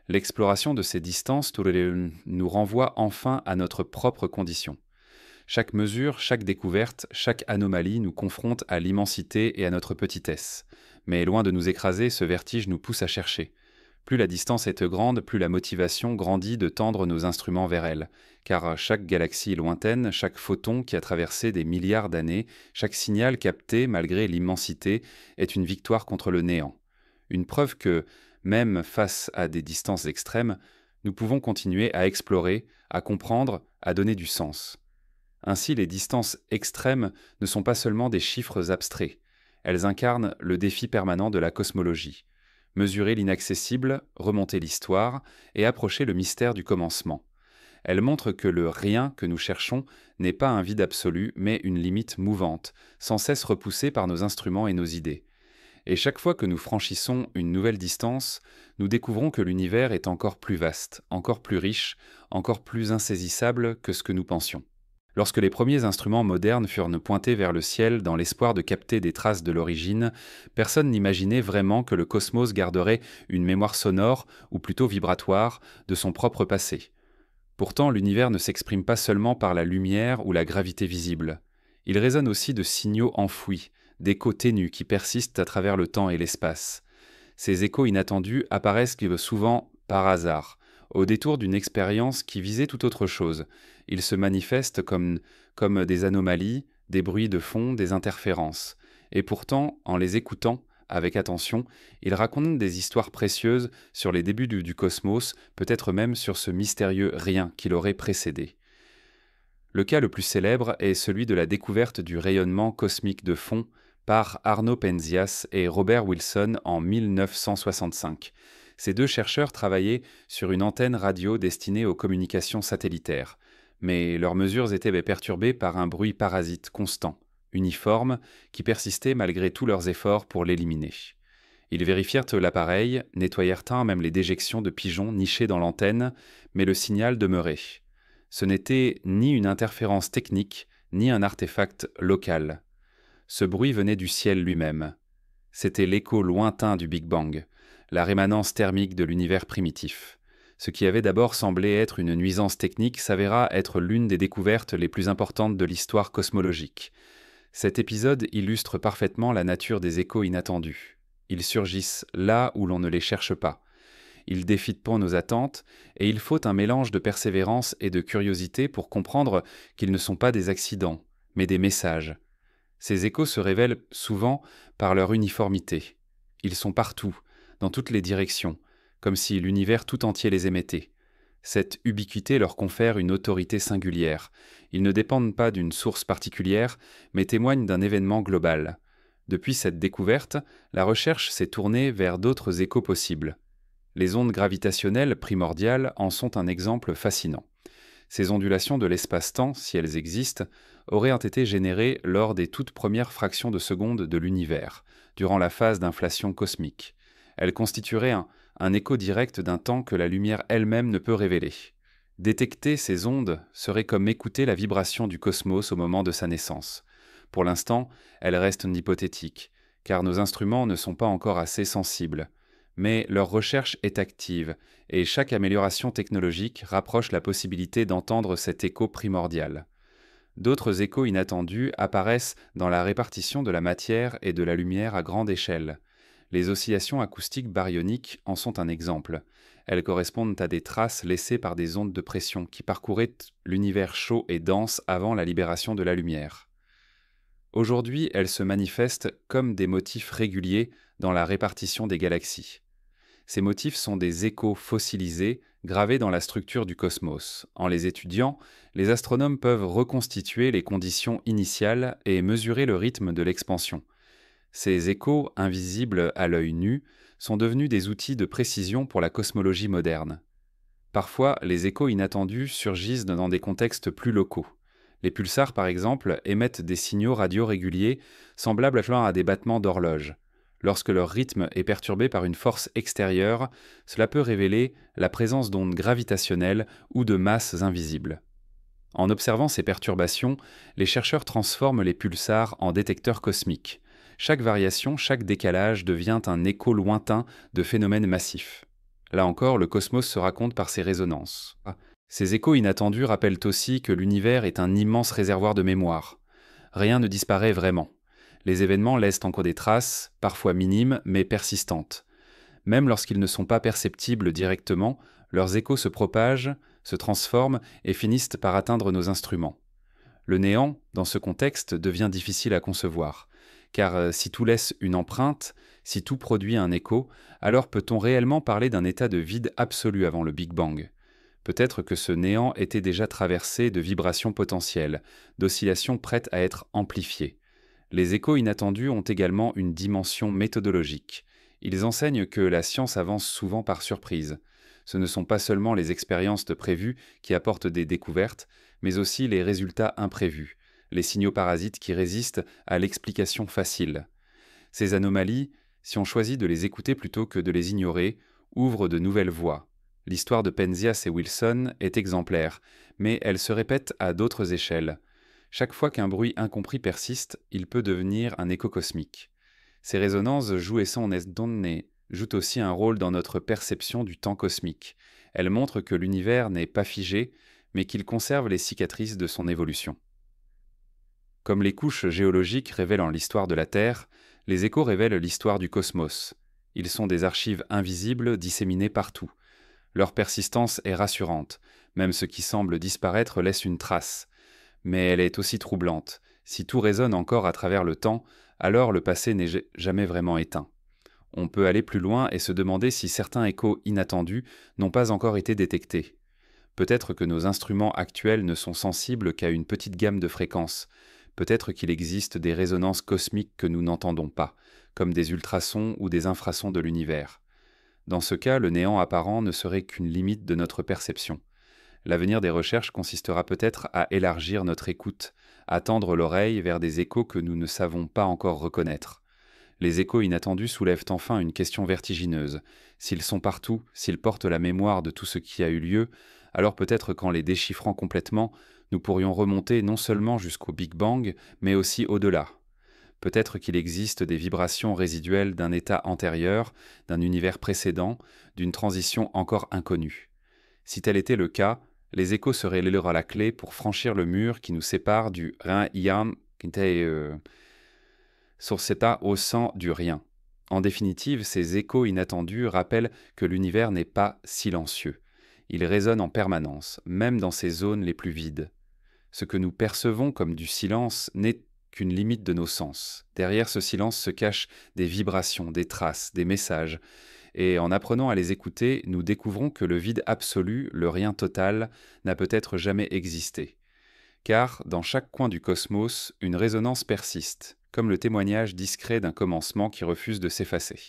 L'exploration de ces distances nous renvoie enfin à notre propre condition. Chaque mesure, chaque découverte, chaque anomalie nous confronte à l'immensité et à notre petitesse. Mais loin de nous écraser, ce vertige nous pousse à chercher. Plus la distance est grande, plus la motivation grandit de tendre nos instruments vers elle. Car chaque galaxie lointaine, chaque photon qui a traversé des milliards d'années, chaque signal capté malgré l'immensité, est une victoire contre le néant. Une preuve que, même face à des distances extrêmes, nous pouvons continuer à explorer, à comprendre, à donner du sens. Ainsi, les distances extrêmes ne sont pas seulement des chiffres abstraits. Elles incarnent le défi permanent de la cosmologie. Mesurer l'inaccessible, remonter l'histoire et approcher le mystère du commencement. Elles montrent que le rien que nous cherchons n'est pas un vide absolu, mais une limite mouvante, sans cesse repoussée par nos instruments et nos idées. Et chaque fois que nous franchissons une nouvelle distance, nous découvrons que l'univers est encore plus vaste, encore plus riche, encore plus insaisissable que ce que nous pensions. Lorsque les premiers instruments modernes furent pointés vers le ciel dans l'espoir de capter des traces de l'origine, personne n'imaginait vraiment que le cosmos garderait une mémoire sonore, ou plutôt vibratoire, de son propre passé. Pourtant, l'univers ne s'exprime pas seulement par la lumière ou la gravité visible. Il résonne aussi de signaux enfouis, d'échos ténus qui persistent à travers le temps et l'espace. Ces échos inattendus apparaissent souvent par hasard, au détour d'une expérience qui visait tout autre chose. Ils se manifestent comme des anomalies, des bruits de fond, des interférences. Et pourtant, en les écoutant avec attention, ils racontent des histoires précieuses sur les débuts du cosmos, peut-être même sur ce mystérieux rien qui l'aurait précédé. Le cas le plus célèbre est celui de la découverte du rayonnement cosmique de fond par Arno Penzias et Robert Wilson en 1965. Ces deux chercheurs travaillaient sur une antenne radio destinée aux communications satellitaires, mais leurs mesures étaient perturbées par un bruit parasite constant, uniforme, qui persistait malgré tous leurs efforts pour l'éliminer. Ils vérifièrent l'appareil, nettoyèrent même les déjections de pigeons nichés dans l'antenne, mais le signal demeurait. Ce n'était ni une interférence technique, ni un artefact local. Ce bruit venait du ciel lui-même. C'était l'écho lointain du Big Bang, la rémanence thermique de l'univers primitif. Ce qui avait d'abord semblé être une nuisance technique s'avéra être l'une des découvertes les plus importantes de l'histoire cosmologique. Cet épisode illustre parfaitement la nature des échos inattendus. Ils surgissent là où l'on ne les cherche pas. Ils défient nos attentes, et il faut un mélange de persévérance et de curiosité pour comprendre qu'ils ne sont pas des accidents, mais des messages. Ces échos se révèlent souvent par leur uniformité. Ils sont partout, dans toutes les directions, comme si l'univers tout entier les émettait. Cette ubiquité leur confère une autorité singulière. Ils ne dépendent pas d'une source particulière, mais témoignent d'un événement global. Depuis cette découverte, la recherche s'est tournée vers d'autres échos possibles. Les ondes gravitationnelles primordiales en sont un exemple fascinant. Ces ondulations de l'espace-temps, si elles existent, auraient été générées lors des toutes premières fractions de seconde de l'univers, durant la phase d'inflation cosmique. Elles constitueraient un écho direct d'un temps que la lumière elle-même ne peut révéler. Détecter ces ondes serait comme écouter la vibration du cosmos au moment de sa naissance. Pour l'instant, elles restent hypothétiques, car nos instruments ne sont pas encore assez sensibles. Mais leur recherche est active, et chaque amélioration technologique rapproche la possibilité d'entendre cet écho primordial. D'autres échos inattendus apparaissent dans la répartition de la matière et de la lumière à grande échelle. Les oscillations acoustiques baryoniques en sont un exemple. Elles correspondent à des traces laissées par des ondes de pression qui parcouraient l'univers chaud et dense avant la libération de la lumière. Aujourd'hui, elles se manifestent comme des motifs réguliers dans la répartition des galaxies. Ces motifs sont des échos fossilisés gravés dans la structure du cosmos. En les étudiant, les astronomes peuvent reconstituer les conditions initiales et mesurer le rythme de l'expansion. Ces échos, invisibles à l'œil nu, sont devenus des outils de précision pour la cosmologie moderne. Parfois, les échos inattendus surgissent dans des contextes plus locaux. Les pulsars, par exemple, émettent des signaux radio réguliers semblables à des battements d'horloge. Lorsque leur rythme est perturbé par une force extérieure, cela peut révéler la présence d'ondes gravitationnelles ou de masses invisibles. En observant ces perturbations, les chercheurs transforment les pulsars en détecteurs cosmiques. Chaque variation, chaque décalage devient un écho lointain de phénomènes massifs. Là encore, le cosmos se raconte par ses résonances. Ces échos inattendus rappellent aussi que l'univers est un immense réservoir de mémoire. Rien ne disparaît vraiment. Les événements laissent encore des traces, parfois minimes, mais persistantes. Même lorsqu'ils ne sont pas perceptibles directement, leurs échos se propagent, se transforment et finissent par atteindre nos instruments. Le néant, dans ce contexte, devient difficile à concevoir, car si tout laisse une empreinte, si tout produit un écho, alors peut-on réellement parler d'un état de vide absolu avant le Big Bang ? Peut-être que ce néant était déjà traversé de vibrations potentielles, d'oscillations prêtes à être amplifiées. Les échos inattendus ont également une dimension méthodologique. Ils enseignent que la science avance souvent par surprise. Ce ne sont pas seulement les expériences prévues qui apportent des découvertes, mais aussi les résultats imprévus, les signaux parasites qui résistent à l'explication facile. Ces anomalies, si on choisit de les écouter plutôt que de les ignorer, ouvrent de nouvelles voies. L'histoire de Penzias et Wilson est exemplaire, mais elle se répète à d'autres échelles. Chaque fois qu'un bruit incompris persiste, il peut devenir un écho cosmique. Ces résonances jouent aussi un rôle dans notre perception du temps cosmique. Elle montre que l'univers n'est pas figé, mais qu'il conserve les cicatrices de son évolution. Comme les couches géologiques révèlent l'histoire de la Terre, les échos révèlent l'histoire du cosmos. Ils sont des archives invisibles disséminées partout. Leur persistance est rassurante, même ce qui semble disparaître laisse une trace. Mais elle est aussi troublante. Si tout résonne encore à travers le temps, alors le passé n'est jamais vraiment éteint. On peut aller plus loin et se demander si certains échos inattendus n'ont pas encore été détectés. Peut-être que nos instruments actuels ne sont sensibles qu'à une petite gamme de fréquences. Peut-être qu'il existe des résonances cosmiques que nous n'entendons pas, comme des ultrasons ou des infrasons de l'univers. Dans ce cas, le néant apparent ne serait qu'une limite de notre perception. L'avenir des recherches consistera peut-être à élargir notre écoute, à tendre l'oreille vers des échos que nous ne savons pas encore reconnaître. Les échos inattendus soulèvent enfin une question vertigineuse. S'ils sont partout, s'ils portent la mémoire de tout ce qui a eu lieu, alors peut-être qu'en les déchiffrant complètement, nous pourrions remonter non seulement jusqu'au Big Bang, mais aussi au-delà. Peut-être qu'il existe des vibrations résiduelles d'un état antérieur, d'un univers précédent, d'une transition encore inconnue. Si tel était le cas, les échos seraient la clé pour franchir le mur qui nous sépare du Rien Sorseta au sang du rien. En définitive, ces échos inattendus rappellent que l'univers n'est pas silencieux. Il résonne en permanence, même dans ces zones les plus vides. Ce que nous percevons comme du silence n'est qu'une limite de nos sens. Derrière ce silence se cachent des vibrations, des traces, des messages. Et en apprenant à les écouter, nous découvrons que le vide absolu, le rien total, n'a peut-être jamais existé. Car, dans chaque coin du cosmos, une résonance persiste, comme le témoignage discret d'un commencement qui refuse de s'effacer.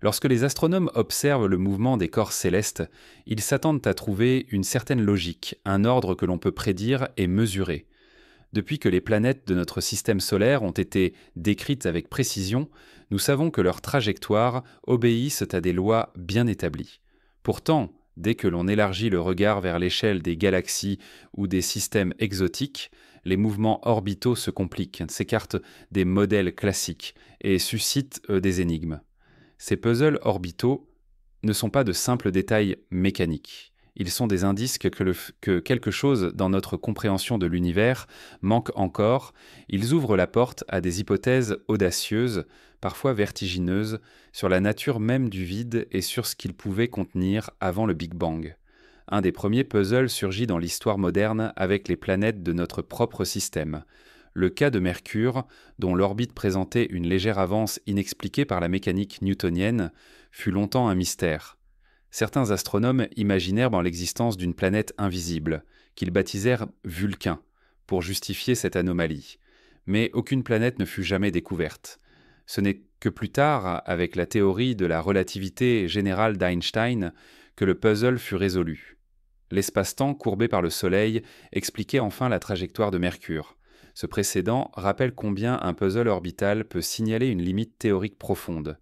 Lorsque les astronomes observent le mouvement des corps célestes, ils s'attendent à trouver une certaine logique, un ordre que l'on peut prédire et mesurer. Depuis que les planètes de notre système solaire ont été décrites avec précision, nous savons que leurs trajectoires obéissent à des lois bien établies. Pourtant, dès que l'on élargit le regard vers l'échelle des galaxies ou des systèmes exotiques, les mouvements orbitaux se compliquent, s'écartent des modèles classiques et suscitent des énigmes. Ces puzzles orbitaux ne sont pas de simples détails mécaniques. Ils sont des indices que quelque chose dans notre compréhension de l'univers manque encore. Ils ouvrent la porte à des hypothèses audacieuses, parfois vertigineuses, sur la nature même du vide et sur ce qu'il pouvait contenir avant le Big Bang. Un des premiers puzzles surgit dans l'histoire moderne avec les planètes de notre propre système. Le cas de Mercure, dont l'orbite présentait une légère avance inexpliquée par la mécanique newtonienne, fut longtemps un mystère. Certains astronomes imaginèrent l'existence d'une planète invisible, qu'ils baptisèrent Vulcain, pour justifier cette anomalie. Mais aucune planète ne fut jamais découverte. Ce n'est que plus tard, avec la théorie de la relativité générale d'Einstein, que le puzzle fut résolu. L'espace-temps courbé par le Soleil expliquait enfin la trajectoire de Mercure. Ce précédent rappelle combien un puzzle orbital peut signaler une limite théorique profonde.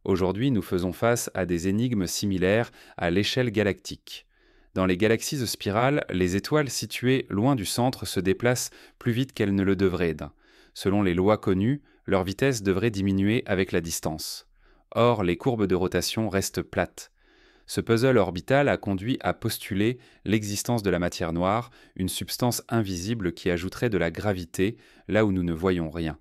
Aujourd'hui, nous faisons face à des énigmes similaires à l'échelle galactique. Dans les galaxies spirales, les étoiles situées loin du centre se déplacent plus vite qu'elles ne le devraient. Selon les lois connues, leur vitesse devrait diminuer avec la distance. Or, les courbes de rotation restent plates. Ce puzzle orbital a conduit à postuler l'existence de la matière noire, une substance invisible qui ajouterait de la gravité là où nous ne voyons rien.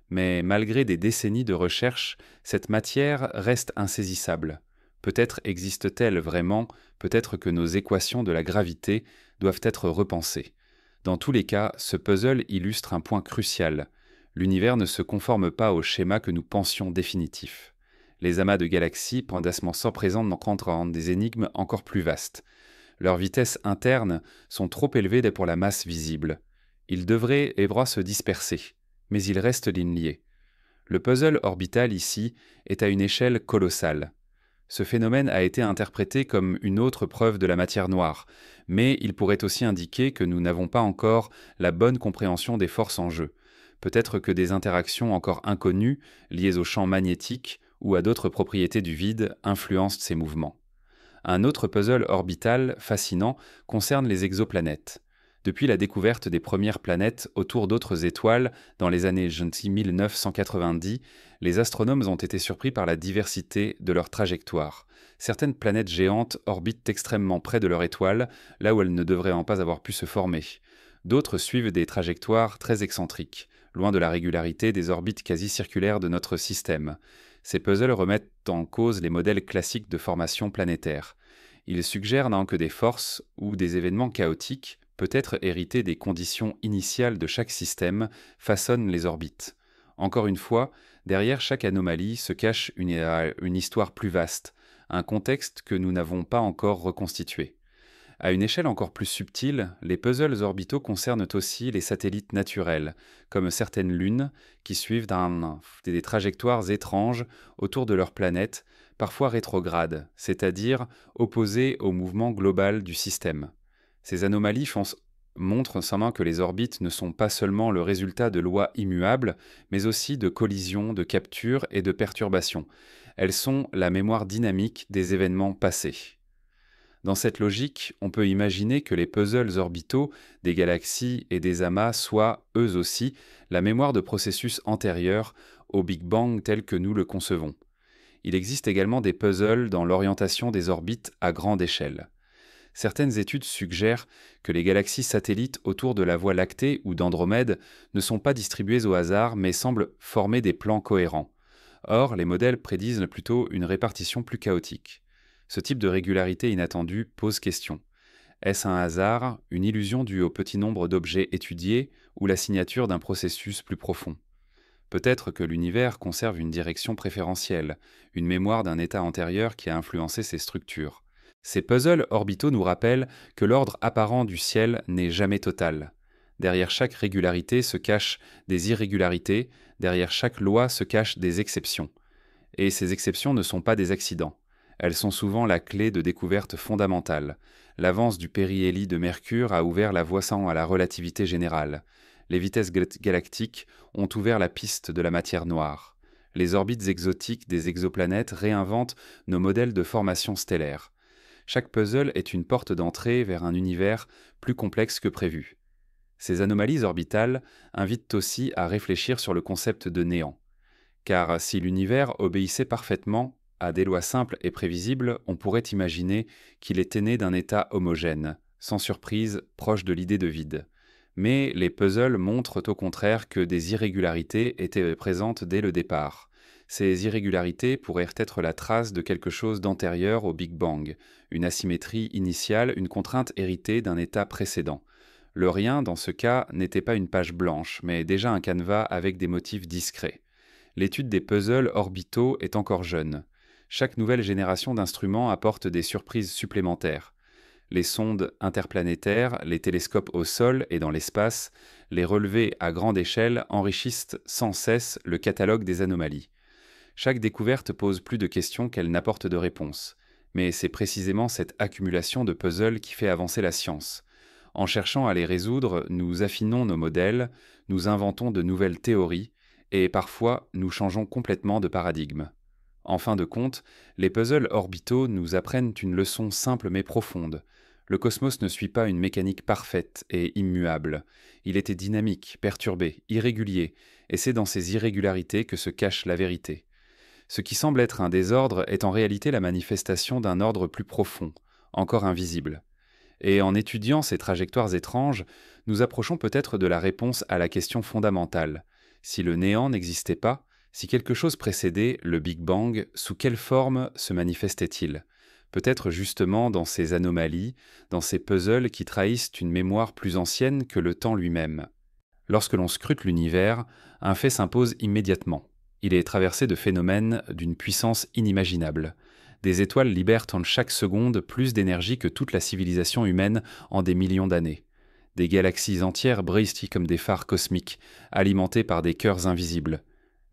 Mais malgré des décennies de recherche, cette matière reste insaisissable. Peut-être existe-t-elle vraiment, peut-être que nos équations de la gravité doivent être repensées. Dans tous les cas, ce puzzle illustre un point crucial. L'univers ne se conforme pas au schéma que nous pensions définitif. Les amas de galaxies, pendant sans présente rencontrent des énigmes encore plus vastes. Leurs vitesses internes sont trop élevées pour la masse visible. Ils devraient et droit se disperser, mais ils restent liés. Le puzzle orbital ici est à une échelle colossale. Ce phénomène a été interprété comme une autre preuve de la matière noire, mais il pourrait aussi indiquer que nous n'avons pas encore la bonne compréhension des forces en jeu. Peut-être que des interactions encore inconnues, liées au champ magnétique ou à d'autres propriétés du vide, influencent ces mouvements. Un autre puzzle orbital fascinant concerne les exoplanètes. Depuis la découverte des premières planètes autour d'autres étoiles dans les années 1990, les astronomes ont été surpris par la diversité de leurs trajectoires. Certaines planètes géantes orbitent extrêmement près de leur étoile, là où elles ne devraient en pas avoir pu se former. D'autres suivent des trajectoires très excentriques, loin de la régularité des orbites quasi circulaires de notre système. Ces puzzles remettent en cause les modèles classiques de formation planétaire. Ils suggèrent que des forces ou des événements chaotiques, peut-être hérités des conditions initiales de chaque système, façonnent les orbites. Encore une fois, derrière chaque anomalie se cache une histoire plus vaste, un contexte que nous n'avons pas encore reconstitué. À une échelle encore plus subtile, les puzzles orbitaux concernent aussi les satellites naturels, comme certaines lunes qui suivent des trajectoires étranges autour de leur planète, parfois rétrogrades, c'est-à-dire opposées au mouvement global du système. Ces anomalies montrent seulement que les orbites ne sont pas seulement le résultat de lois immuables, mais aussi de collisions, de captures et de perturbations. Elles sont la mémoire dynamique des événements passés. Dans cette logique, on peut imaginer que les puzzles orbitaux des galaxies et des amas soient, eux aussi, la mémoire de processus antérieurs au Big Bang tel que nous le concevons. Il existe également des puzzles dans l'orientation des orbites à grande échelle. Certaines études suggèrent que les galaxies satellites autour de la Voie lactée ou d'Andromède ne sont pas distribuées au hasard mais semblent former des plans cohérents. Or, les modèles prédisent plutôt une répartition plus chaotique. Ce type de régularité inattendue pose question. Est-ce un hasard, une illusion due au petit nombre d'objets étudiés ou la signature d'un processus plus profond ? Peut-être que l'univers conserve une direction préférentielle, une mémoire d'un état antérieur qui a influencé ses structures. Ces puzzles orbitaux nous rappellent que l'ordre apparent du ciel n'est jamais total. Derrière chaque régularité se cachent des irrégularités, derrière chaque loi se cachent des exceptions. Et ces exceptions ne sont pas des accidents. Elles sont souvent la clé de découvertes fondamentales. L'avance du périhélie de Mercure a ouvert la voie à la relativité générale. Les vitesses galactiques ont ouvert la piste de la matière noire. Les orbites exotiques des exoplanètes réinventent nos modèles de formation stellaire. Chaque puzzle est une porte d'entrée vers un univers plus complexe que prévu. Ces anomalies orbitales invitent aussi à réfléchir sur le concept de néant. Car si l'univers obéissait parfaitement à des lois simples et prévisibles, on pourrait imaginer qu'il était né d'un état homogène, sans surprise, proche de l'idée de vide. Mais les puzzles montrent au contraire que des irrégularités étaient présentes dès le départ. Ces irrégularités pourraient être la trace de quelque chose d'antérieur au Big Bang, une asymétrie initiale, une contrainte héritée d'un état précédent. Le rien, dans ce cas, n'était pas une page blanche, mais déjà un canevas avec des motifs discrets. L'étude des puzzles orbitaux est encore jeune. Chaque nouvelle génération d'instruments apporte des surprises supplémentaires. Les sondes interplanétaires, les télescopes au sol et dans l'espace, les relevés à grande échelle enrichissent sans cesse le catalogue des anomalies. Chaque découverte pose plus de questions qu'elle n'apporte de réponses. Mais c'est précisément cette accumulation de puzzles qui fait avancer la science. En cherchant à les résoudre, nous affinons nos modèles, nous inventons de nouvelles théories, et parfois nous changeons complètement de paradigme. En fin de compte, les puzzles orbitaux nous apprennent une leçon simple mais profonde. Le cosmos ne suit pas une mécanique parfaite et immuable. Il était dynamique, perturbé, irrégulier, et c'est dans ces irrégularités que se cache la vérité. Ce qui semble être un désordre est en réalité la manifestation d'un ordre plus profond, encore invisible. Et en étudiant ces trajectoires étranges, nous approchons peut-être de la réponse à la question fondamentale. Si le néant n'existait pas, si quelque chose précédait le Big Bang, sous quelle forme se manifestait-il ? Peut-être justement dans ces anomalies, dans ces puzzles qui trahissent une mémoire plus ancienne que le temps lui-même. Lorsque l'on scrute l'univers, un fait s'impose immédiatement. Il est traversé de phénomènes d'une puissance inimaginable. Des étoiles libèrent en chaque seconde plus d'énergie que toute la civilisation humaine en des millions d'années. Des galaxies entières brillent comme des phares cosmiques, alimentés par des cœurs invisibles.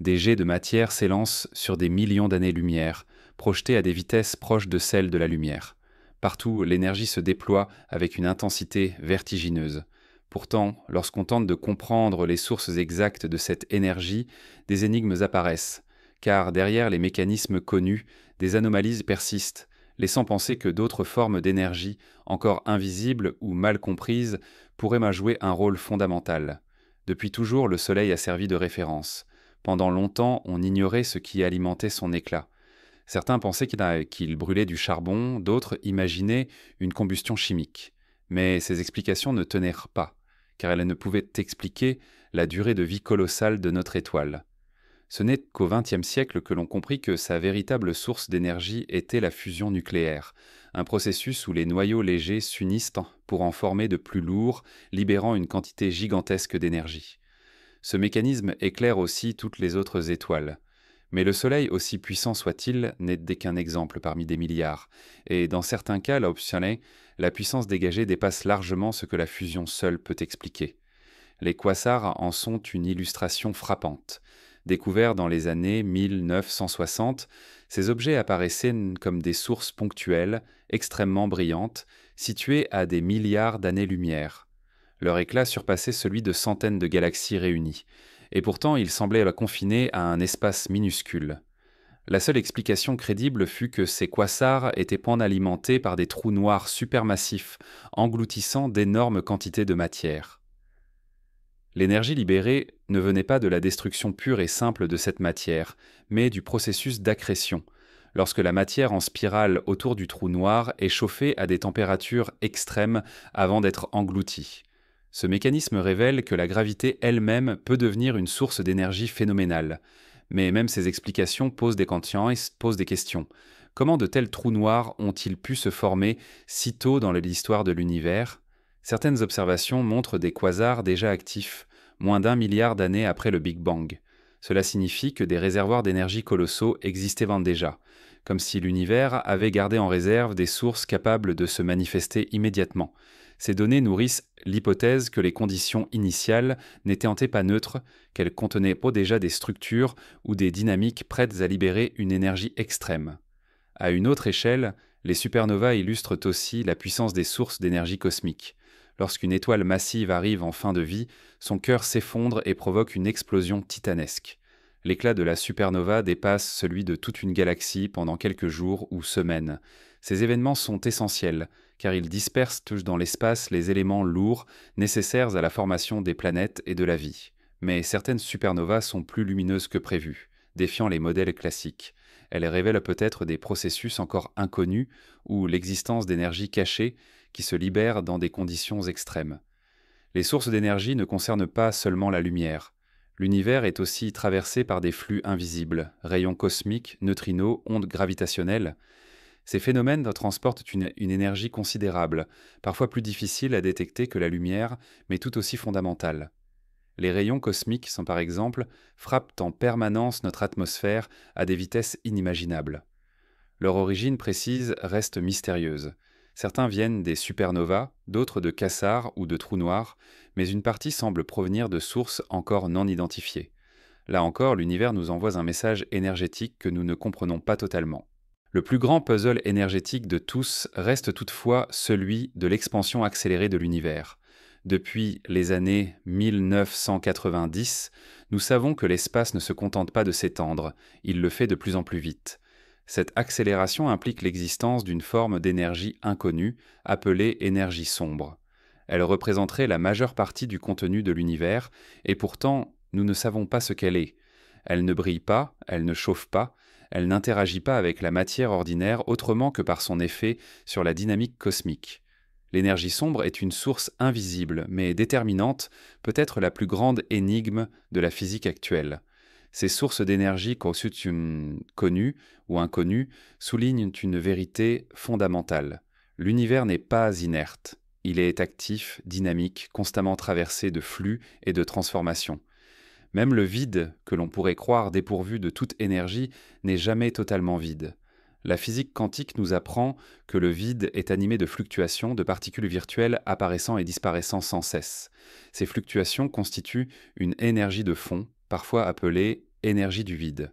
Des jets de matière s'élancent sur des millions d'années-lumière, projetés à des vitesses proches de celles de la lumière. Partout, l'énergie se déploie avec une intensité vertigineuse. Pourtant, lorsqu'on tente de comprendre les sources exactes de cette énergie, des énigmes apparaissent, car derrière les mécanismes connus, des anomalies persistent, laissant penser que d'autres formes d'énergie, encore invisibles ou mal comprises, pourrait jouer un rôle fondamental. Depuis toujours, le Soleil a servi de référence. Pendant longtemps, on ignorait ce qui alimentait son éclat. Certains pensaient qu'il brûlait du charbon, d'autres imaginaient une combustion chimique. Mais ces explications ne tenaient pas, car elles ne pouvaient expliquer la durée de vie colossale de notre étoile. Ce n'est qu'au XXe siècle que l'on comprit que sa véritable source d'énergie était la fusion nucléaire, un processus où les noyaux légers s'unissent pour en former de plus lourds, libérant une quantité gigantesque d'énergie. Ce mécanisme éclaire aussi toutes les autres étoiles. Mais le Soleil, aussi puissant soit-il, n'est qu'un exemple parmi des milliards, et dans certains cas, la puissance dégagée dépasse largement ce que la fusion seule peut expliquer. Les quasars en sont une illustration frappante. Découverts dans les années 1960, ces objets apparaissaient comme des sources ponctuelles, extrêmement brillantes, situées à des milliards d'années-lumière. Leur éclat surpassait celui de centaines de galaxies réunies, et pourtant ils semblaient confinés à un espace minuscule. La seule explication crédible fut que ces quasars étaient alimentés par des trous noirs supermassifs, engloutissant d'énormes quantités de matière. L'énergie libérée ne venait pas de la destruction pure et simple de cette matière, mais du processus d'accrétion, lorsque la matière en spirale autour du trou noir est chauffée à des températures extrêmes avant d'être engloutie. Ce mécanisme révèle que la gravité elle-même peut devenir une source d'énergie phénoménale. Mais même ces explications posent des questions. Comment de tels trous noirs ont-ils pu se former si tôt dans l'histoire de l'univers ? Certaines observations montrent des quasars déjà actifs, moins d'1 milliard d'années après le Big Bang. Cela signifie que des réservoirs d'énergie colossaux existaient déjà, comme si l'univers avait gardé en réserve des sources capables de se manifester immédiatement. Ces données nourrissent l'hypothèse que les conditions initiales n'étaient pas neutres, qu'elles contenaient déjà des structures ou des dynamiques prêtes à libérer une énergie extrême. À une autre échelle, les supernovas illustrent aussi la puissance des sources d'énergie cosmique. Lorsqu'une étoile massive arrive en fin de vie, son cœur s'effondre et provoque une explosion titanesque. L'éclat de la supernova dépasse celui de toute une galaxie pendant quelques jours ou semaines. Ces événements sont essentiels, car ils dispersent dans l'espace les éléments lourds nécessaires à la formation des planètes et de la vie. Mais certaines supernovas sont plus lumineuses que prévu, défiant les modèles classiques. Elles révèlent peut-être des processus encore inconnus ou l'existence d'énergie cachée qui se libèrent dans des conditions extrêmes. Les sources d'énergie ne concernent pas seulement la lumière. L'univers est aussi traversé par des flux invisibles, rayons cosmiques, neutrinos, ondes gravitationnelles. Ces phénomènes transportent une énergie considérable, parfois plus difficile à détecter que la lumière, mais tout aussi fondamentale. Les rayons cosmiques, par exemple, frappent en permanence notre atmosphère à des vitesses inimaginables. Leur origine précise reste mystérieuse. Certains viennent des supernovas, d'autres de quasars ou de trous noirs, mais une partie semble provenir de sources encore non identifiées. Là encore, l'univers nous envoie un message énergétique que nous ne comprenons pas totalement. Le plus grand puzzle énergétique de tous reste toutefois celui de l'expansion accélérée de l'univers. Depuis les années 1990, nous savons que l'espace ne se contente pas de s'étendre, il le fait de plus en plus vite. Cette accélération implique l'existence d'une forme d'énergie inconnue, appelée énergie sombre. Elle représenterait la majeure partie du contenu de l'univers, et pourtant, nous ne savons pas ce qu'elle est. Elle ne brille pas, elle ne chauffe pas, elle n'interagit pas avec la matière ordinaire autrement que par son effet sur la dynamique cosmique. L'énergie sombre est une source invisible, mais déterminante, peut-être la plus grande énigme de la physique actuelle. Ces sources d'énergie connues ou inconnues soulignent une vérité fondamentale. L'univers n'est pas inerte. Il est actif, dynamique, constamment traversé de flux et de transformations. Même le vide, que l'on pourrait croire dépourvu de toute énergie, n'est jamais totalement vide. La physique quantique nous apprend que le vide est animé de fluctuations de particules virtuelles apparaissant et disparaissant sans cesse. Ces fluctuations constituent une énergie de fond, parfois appelée énergie du vide.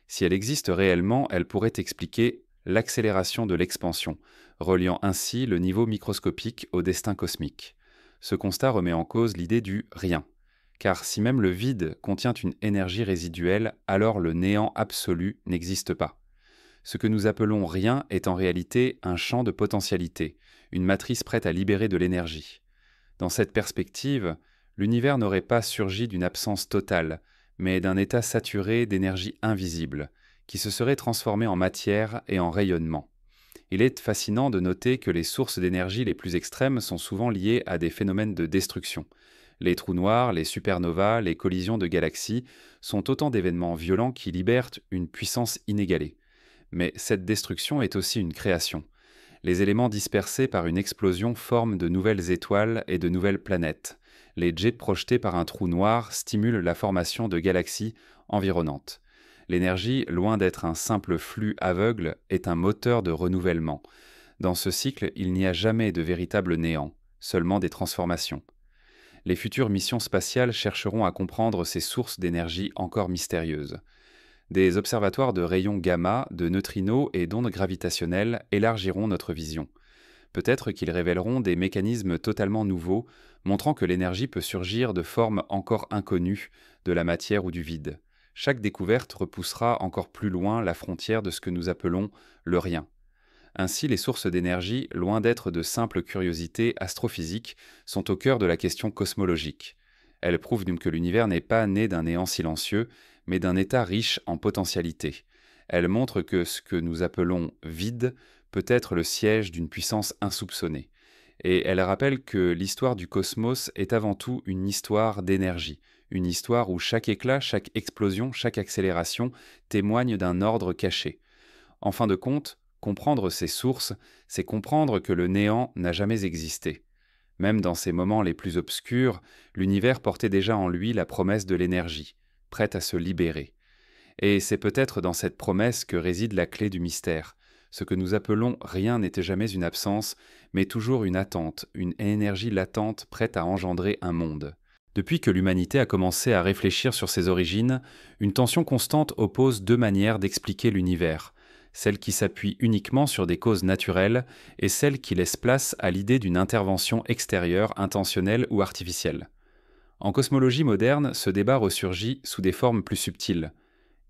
Si elle existe réellement, elle pourrait expliquer l'accélération de l'expansion, reliant ainsi le niveau microscopique au destin cosmique. Ce constat remet en cause l'idée du rien. Car si même le vide contient une énergie résiduelle, alors le néant absolu n'existe pas. Ce que nous appelons rien est en réalité un champ de potentialité, une matrice prête à libérer de l'énergie. Dans cette perspective, l'univers n'aurait pas surgi d'une absence totale, mais d'un état saturé d'énergie invisible, qui se serait transformé en matière et en rayonnement. Il est fascinant de noter que les sources d'énergie les plus extrêmes sont souvent liées à des phénomènes de destruction. Les trous noirs, les supernovas, les collisions de galaxies sont autant d'événements violents qui libèrent une puissance inégalée. Mais cette destruction est aussi une création. Les éléments dispersés par une explosion forment de nouvelles étoiles et de nouvelles planètes. Les jets projetés par un trou noir stimulent la formation de galaxies environnantes. L'énergie, loin d'être un simple flux aveugle, est un moteur de renouvellement. Dans ce cycle, il n'y a jamais de véritable néant, seulement des transformations. Les futures missions spatiales chercheront à comprendre ces sources d'énergie encore mystérieuses. Des observatoires de rayons gamma, de neutrinos et d'ondes gravitationnelles élargiront notre vision. Peut-être qu'ils révéleront des mécanismes totalement nouveaux, montrant que l'énergie peut surgir de formes encore inconnues, de la matière ou du vide. Chaque découverte repoussera encore plus loin la frontière de ce que nous appelons le rien. Ainsi, les sources d'énergie, loin d'être de simples curiosités astrophysiques, sont au cœur de la question cosmologique. Elles prouvent que l'univers n'est pas né d'un néant silencieux, mais d'un état riche en potentialités. Elles montrent que ce que nous appelons vide peut être le siège d'une puissance insoupçonnée. Et elles rappellent que l'histoire du cosmos est avant tout une histoire d'énergie, une histoire où chaque éclat, chaque explosion, chaque accélération témoigne d'un ordre caché. En fin de compte, comprendre ces sources, c'est comprendre que le néant n'a jamais existé. Même dans ses moments les plus obscurs, l'univers portait déjà en lui la promesse de l'énergie, prête à se libérer. Et c'est peut-être dans cette promesse que réside la clé du mystère. Ce que nous appelons rien n'était jamais une absence, mais toujours une attente, une énergie latente prête à engendrer un monde. Depuis que l'humanité a commencé à réfléchir sur ses origines, une tension constante oppose deux manières d'expliquer l'univers, celle qui s'appuie uniquement sur des causes naturelles et celle qui laisse place à l'idée d'une intervention extérieure, intentionnelle ou artificielle. En cosmologie moderne, ce débat ressurgit sous des formes plus subtiles.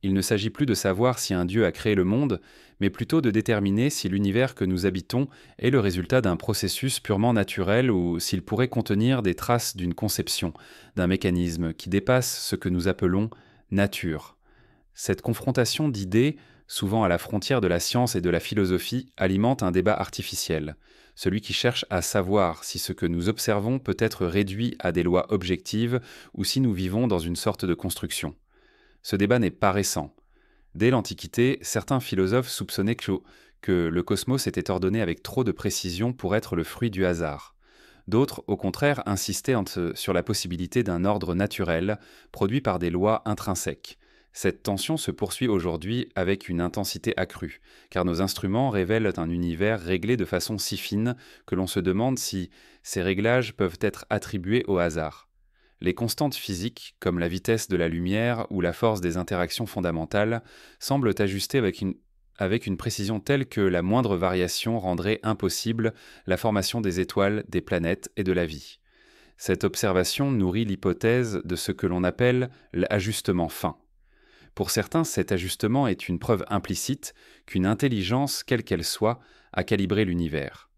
Il ne s'agit plus de savoir si un Dieu a créé le monde, mais plutôt de déterminer si l'univers que nous habitons est le résultat d'un processus purement naturel ou s'il pourrait contenir des traces d'une conception, d'un mécanisme qui dépasse ce que nous appelons nature. Cette confrontation d'idées, souvent à la frontière de la science et de la philosophie, alimente un débat artificiel, celui qui cherche à savoir si ce que nous observons peut être réduit à des lois objectives ou si nous vivons dans une sorte de construction. Ce débat n'est pas récent. Dès l'Antiquité, certains philosophes soupçonnaient que le cosmos était ordonné avec trop de précision pour être le fruit du hasard. D'autres, au contraire, insistaient sur la possibilité d'un ordre naturel, produit par des lois intrinsèques. Cette tension se poursuit aujourd'hui avec une intensité accrue, car nos instruments révèlent un univers réglé de façon si fine que l'on se demande si ces réglages peuvent être attribués au hasard. Les constantes physiques, comme la vitesse de la lumière ou la force des interactions fondamentales, semblent ajustées avec une précision telle que la moindre variation rendrait impossible la formation des étoiles, des planètes et de la vie. Cette observation nourrit l'hypothèse de ce que l'on appelle l'ajustement fin. Pour certains, cet ajustement est une preuve implicite qu'une intelligence, quelle qu'elle soit, a calibré l'univers.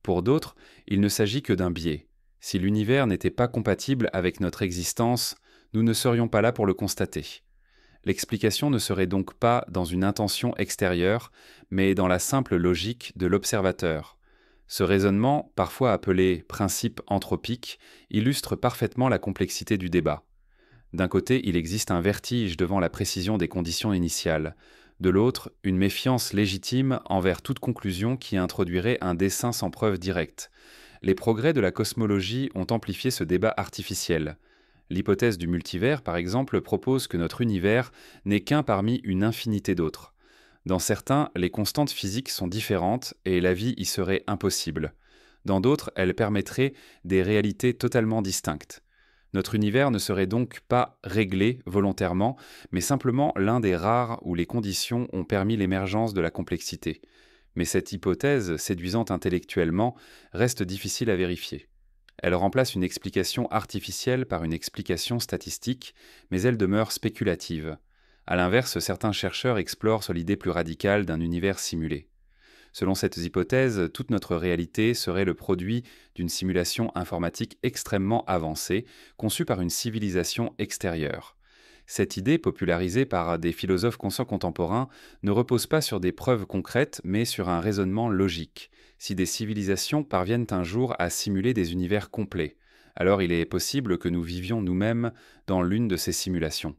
Pour d'autres, il ne s'agit que d'un biais. Si l'univers n'était pas compatible avec notre existence, nous ne serions pas là pour le constater. L'explication ne serait donc pas dans une intention extérieure, mais dans la simple logique de l'observateur. Ce raisonnement, parfois appelé principe anthropique, illustre parfaitement la complexité du débat. D'un côté, il existe un vertige devant la précision des conditions initiales. De l'autre, une méfiance légitime envers toute conclusion qui introduirait un dessein sans preuve directe. Les progrès de la cosmologie ont amplifié ce débat artificiel. L'hypothèse du multivers, par exemple, propose que notre univers n'est qu'un parmi une infinité d'autres. Dans certains, les constantes physiques sont différentes et la vie y serait impossible. Dans d'autres, elle permettrait des réalités totalement distinctes. Notre univers ne serait donc pas réglé volontairement, mais simplement l'un des rares où les conditions ont permis l'émergence de la complexité. Mais cette hypothèse, séduisante intellectuellement, reste difficile à vérifier. Elle remplace une explication artificielle par une explication statistique, mais elle demeure spéculative. À l'inverse, certains chercheurs explorent sur l'idée plus radicale d'un univers simulé. Selon cette hypothèse, toute notre réalité serait le produit d'une simulation informatique extrêmement avancée, conçue par une civilisation extérieure. Cette idée, popularisée par des philosophes conscients contemporains, ne repose pas sur des preuves concrètes, mais sur un raisonnement logique. Si des civilisations parviennent un jour à simuler des univers complets, alors il est possible que nous vivions nous-mêmes dans l'une de ces simulations.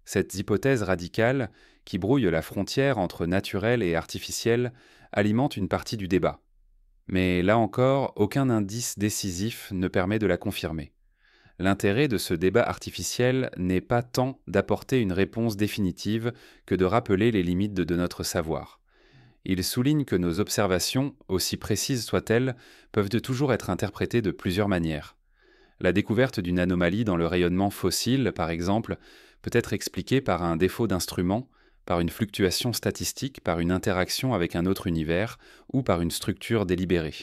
Cette hypothèse radicale, qui brouille la frontière entre naturel et artificiel, alimente une partie du débat. Mais là encore, aucun indice décisif ne permet de la confirmer. L'intérêt de ce débat artificiel n'est pas tant d'apporter une réponse définitive que de rappeler les limites de notre savoir. Il souligne que nos observations, aussi précises soient-elles, peuvent toujours être interprétées de plusieurs manières. La découverte d'une anomalie dans le rayonnement fossile, par exemple, peut être expliquée par un défaut d'instrument, par une fluctuation statistique, par une interaction avec un autre univers ou par une structure délibérée.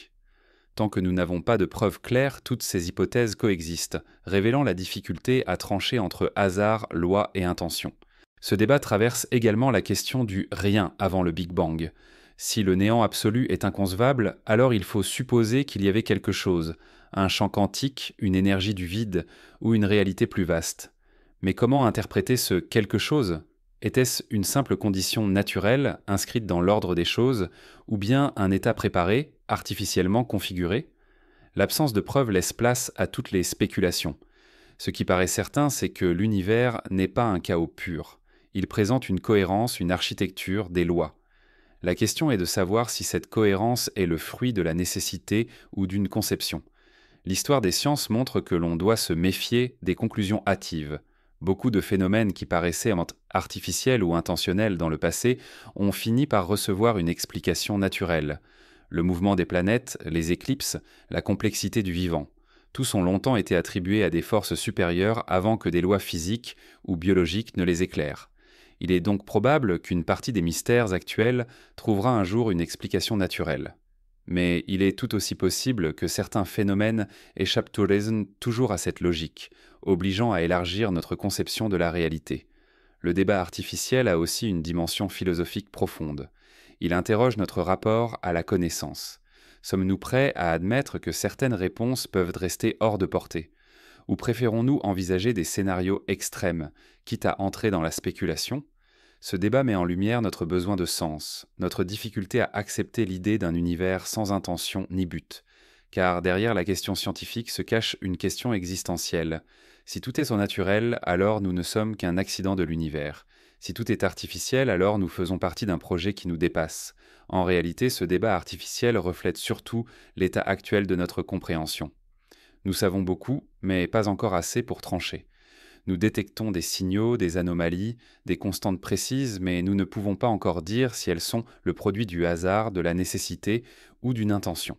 Tant que nous n'avons pas de preuves claires, toutes ces hypothèses coexistent, révélant la difficulté à trancher entre hasard, loi et intention. Ce débat traverse également la question du rien avant le Big Bang. Si le néant absolu est inconcevable, alors il faut supposer qu'il y avait quelque chose, un champ quantique, une énergie du vide ou une réalité plus vaste. Mais comment interpréter ce quelque chose ? Était-ce une simple condition naturelle, inscrite dans l'ordre des choses, ou bien un état préparé, artificiellement configuré ? L'absence de preuves laisse place à toutes les spéculations. Ce qui paraît certain, c'est que l'univers n'est pas un chaos pur. Il présente une cohérence, une architecture, des lois. La question est de savoir si cette cohérence est le fruit de la nécessité ou d'une conception. L'histoire des sciences montre que l'on doit se méfier des conclusions hâtives. Beaucoup de phénomènes qui paraissaient artificiels ou intentionnels dans le passé ont fini par recevoir une explication naturelle. Le mouvement des planètes, les éclipses, la complexité du vivant. Tous ont longtemps été attribués à des forces supérieures avant que des lois physiques ou biologiques ne les éclairent. Il est donc probable qu'une partie des mystères actuels trouvera un jour une explication naturelle. Mais il est tout aussi possible que certains phénomènes échappent toujours à cette logique, obligeant à élargir notre conception de la réalité. Le débat artificiel a aussi une dimension philosophique profonde. Il interroge notre rapport à la connaissance. Sommes-nous prêts à admettre que certaines réponses peuvent rester hors de portée ? Ou préférons-nous envisager des scénarios extrêmes, quitte à entrer dans la spéculation ? Ce débat met en lumière notre besoin de sens, notre difficulté à accepter l'idée d'un univers sans intention ni but. Car derrière la question scientifique se cache une question existentielle. Si tout est surnaturel, alors nous ne sommes qu'un accident de l'univers. Si tout est artificiel, alors nous faisons partie d'un projet qui nous dépasse. En réalité, ce débat artificiel reflète surtout l'état actuel de notre compréhension. Nous savons beaucoup, mais pas encore assez pour trancher. Nous détectons des signaux, des anomalies, des constantes précises, mais nous ne pouvons pas encore dire si elles sont le produit du hasard, de la nécessité ou d'une intention.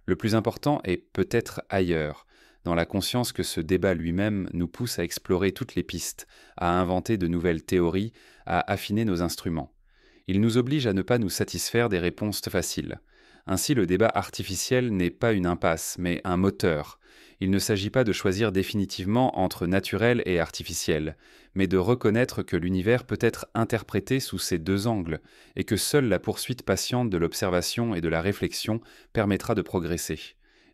Le plus important est peut-être ailleurs, dans la conscience que ce débat lui-même nous pousse à explorer toutes les pistes, à inventer de nouvelles théories, à affiner nos instruments. Il nous oblige à ne pas nous satisfaire des réponses faciles. Ainsi, le débat artificiel n'est pas une impasse, mais un moteur. Il ne s'agit pas de choisir définitivement entre naturel et artificiel, mais de reconnaître que l'univers peut être interprété sous ces deux angles, et que seule la poursuite patiente de l'observation et de la réflexion permettra de progresser.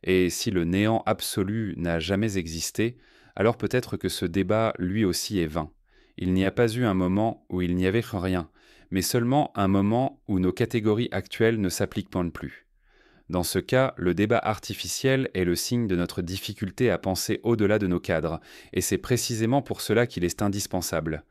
Et si le néant absolu n'a jamais existé, alors peut-être que ce débat lui aussi est vain. Il n'y a pas eu un moment où il n'y avait rien, mais seulement un moment où nos catégories actuelles ne s'appliquent plus. Dans ce cas, le débat artificiel est le signe de notre difficulté à penser au-delà de nos cadres, et c'est précisément pour cela qu'il est indispensable.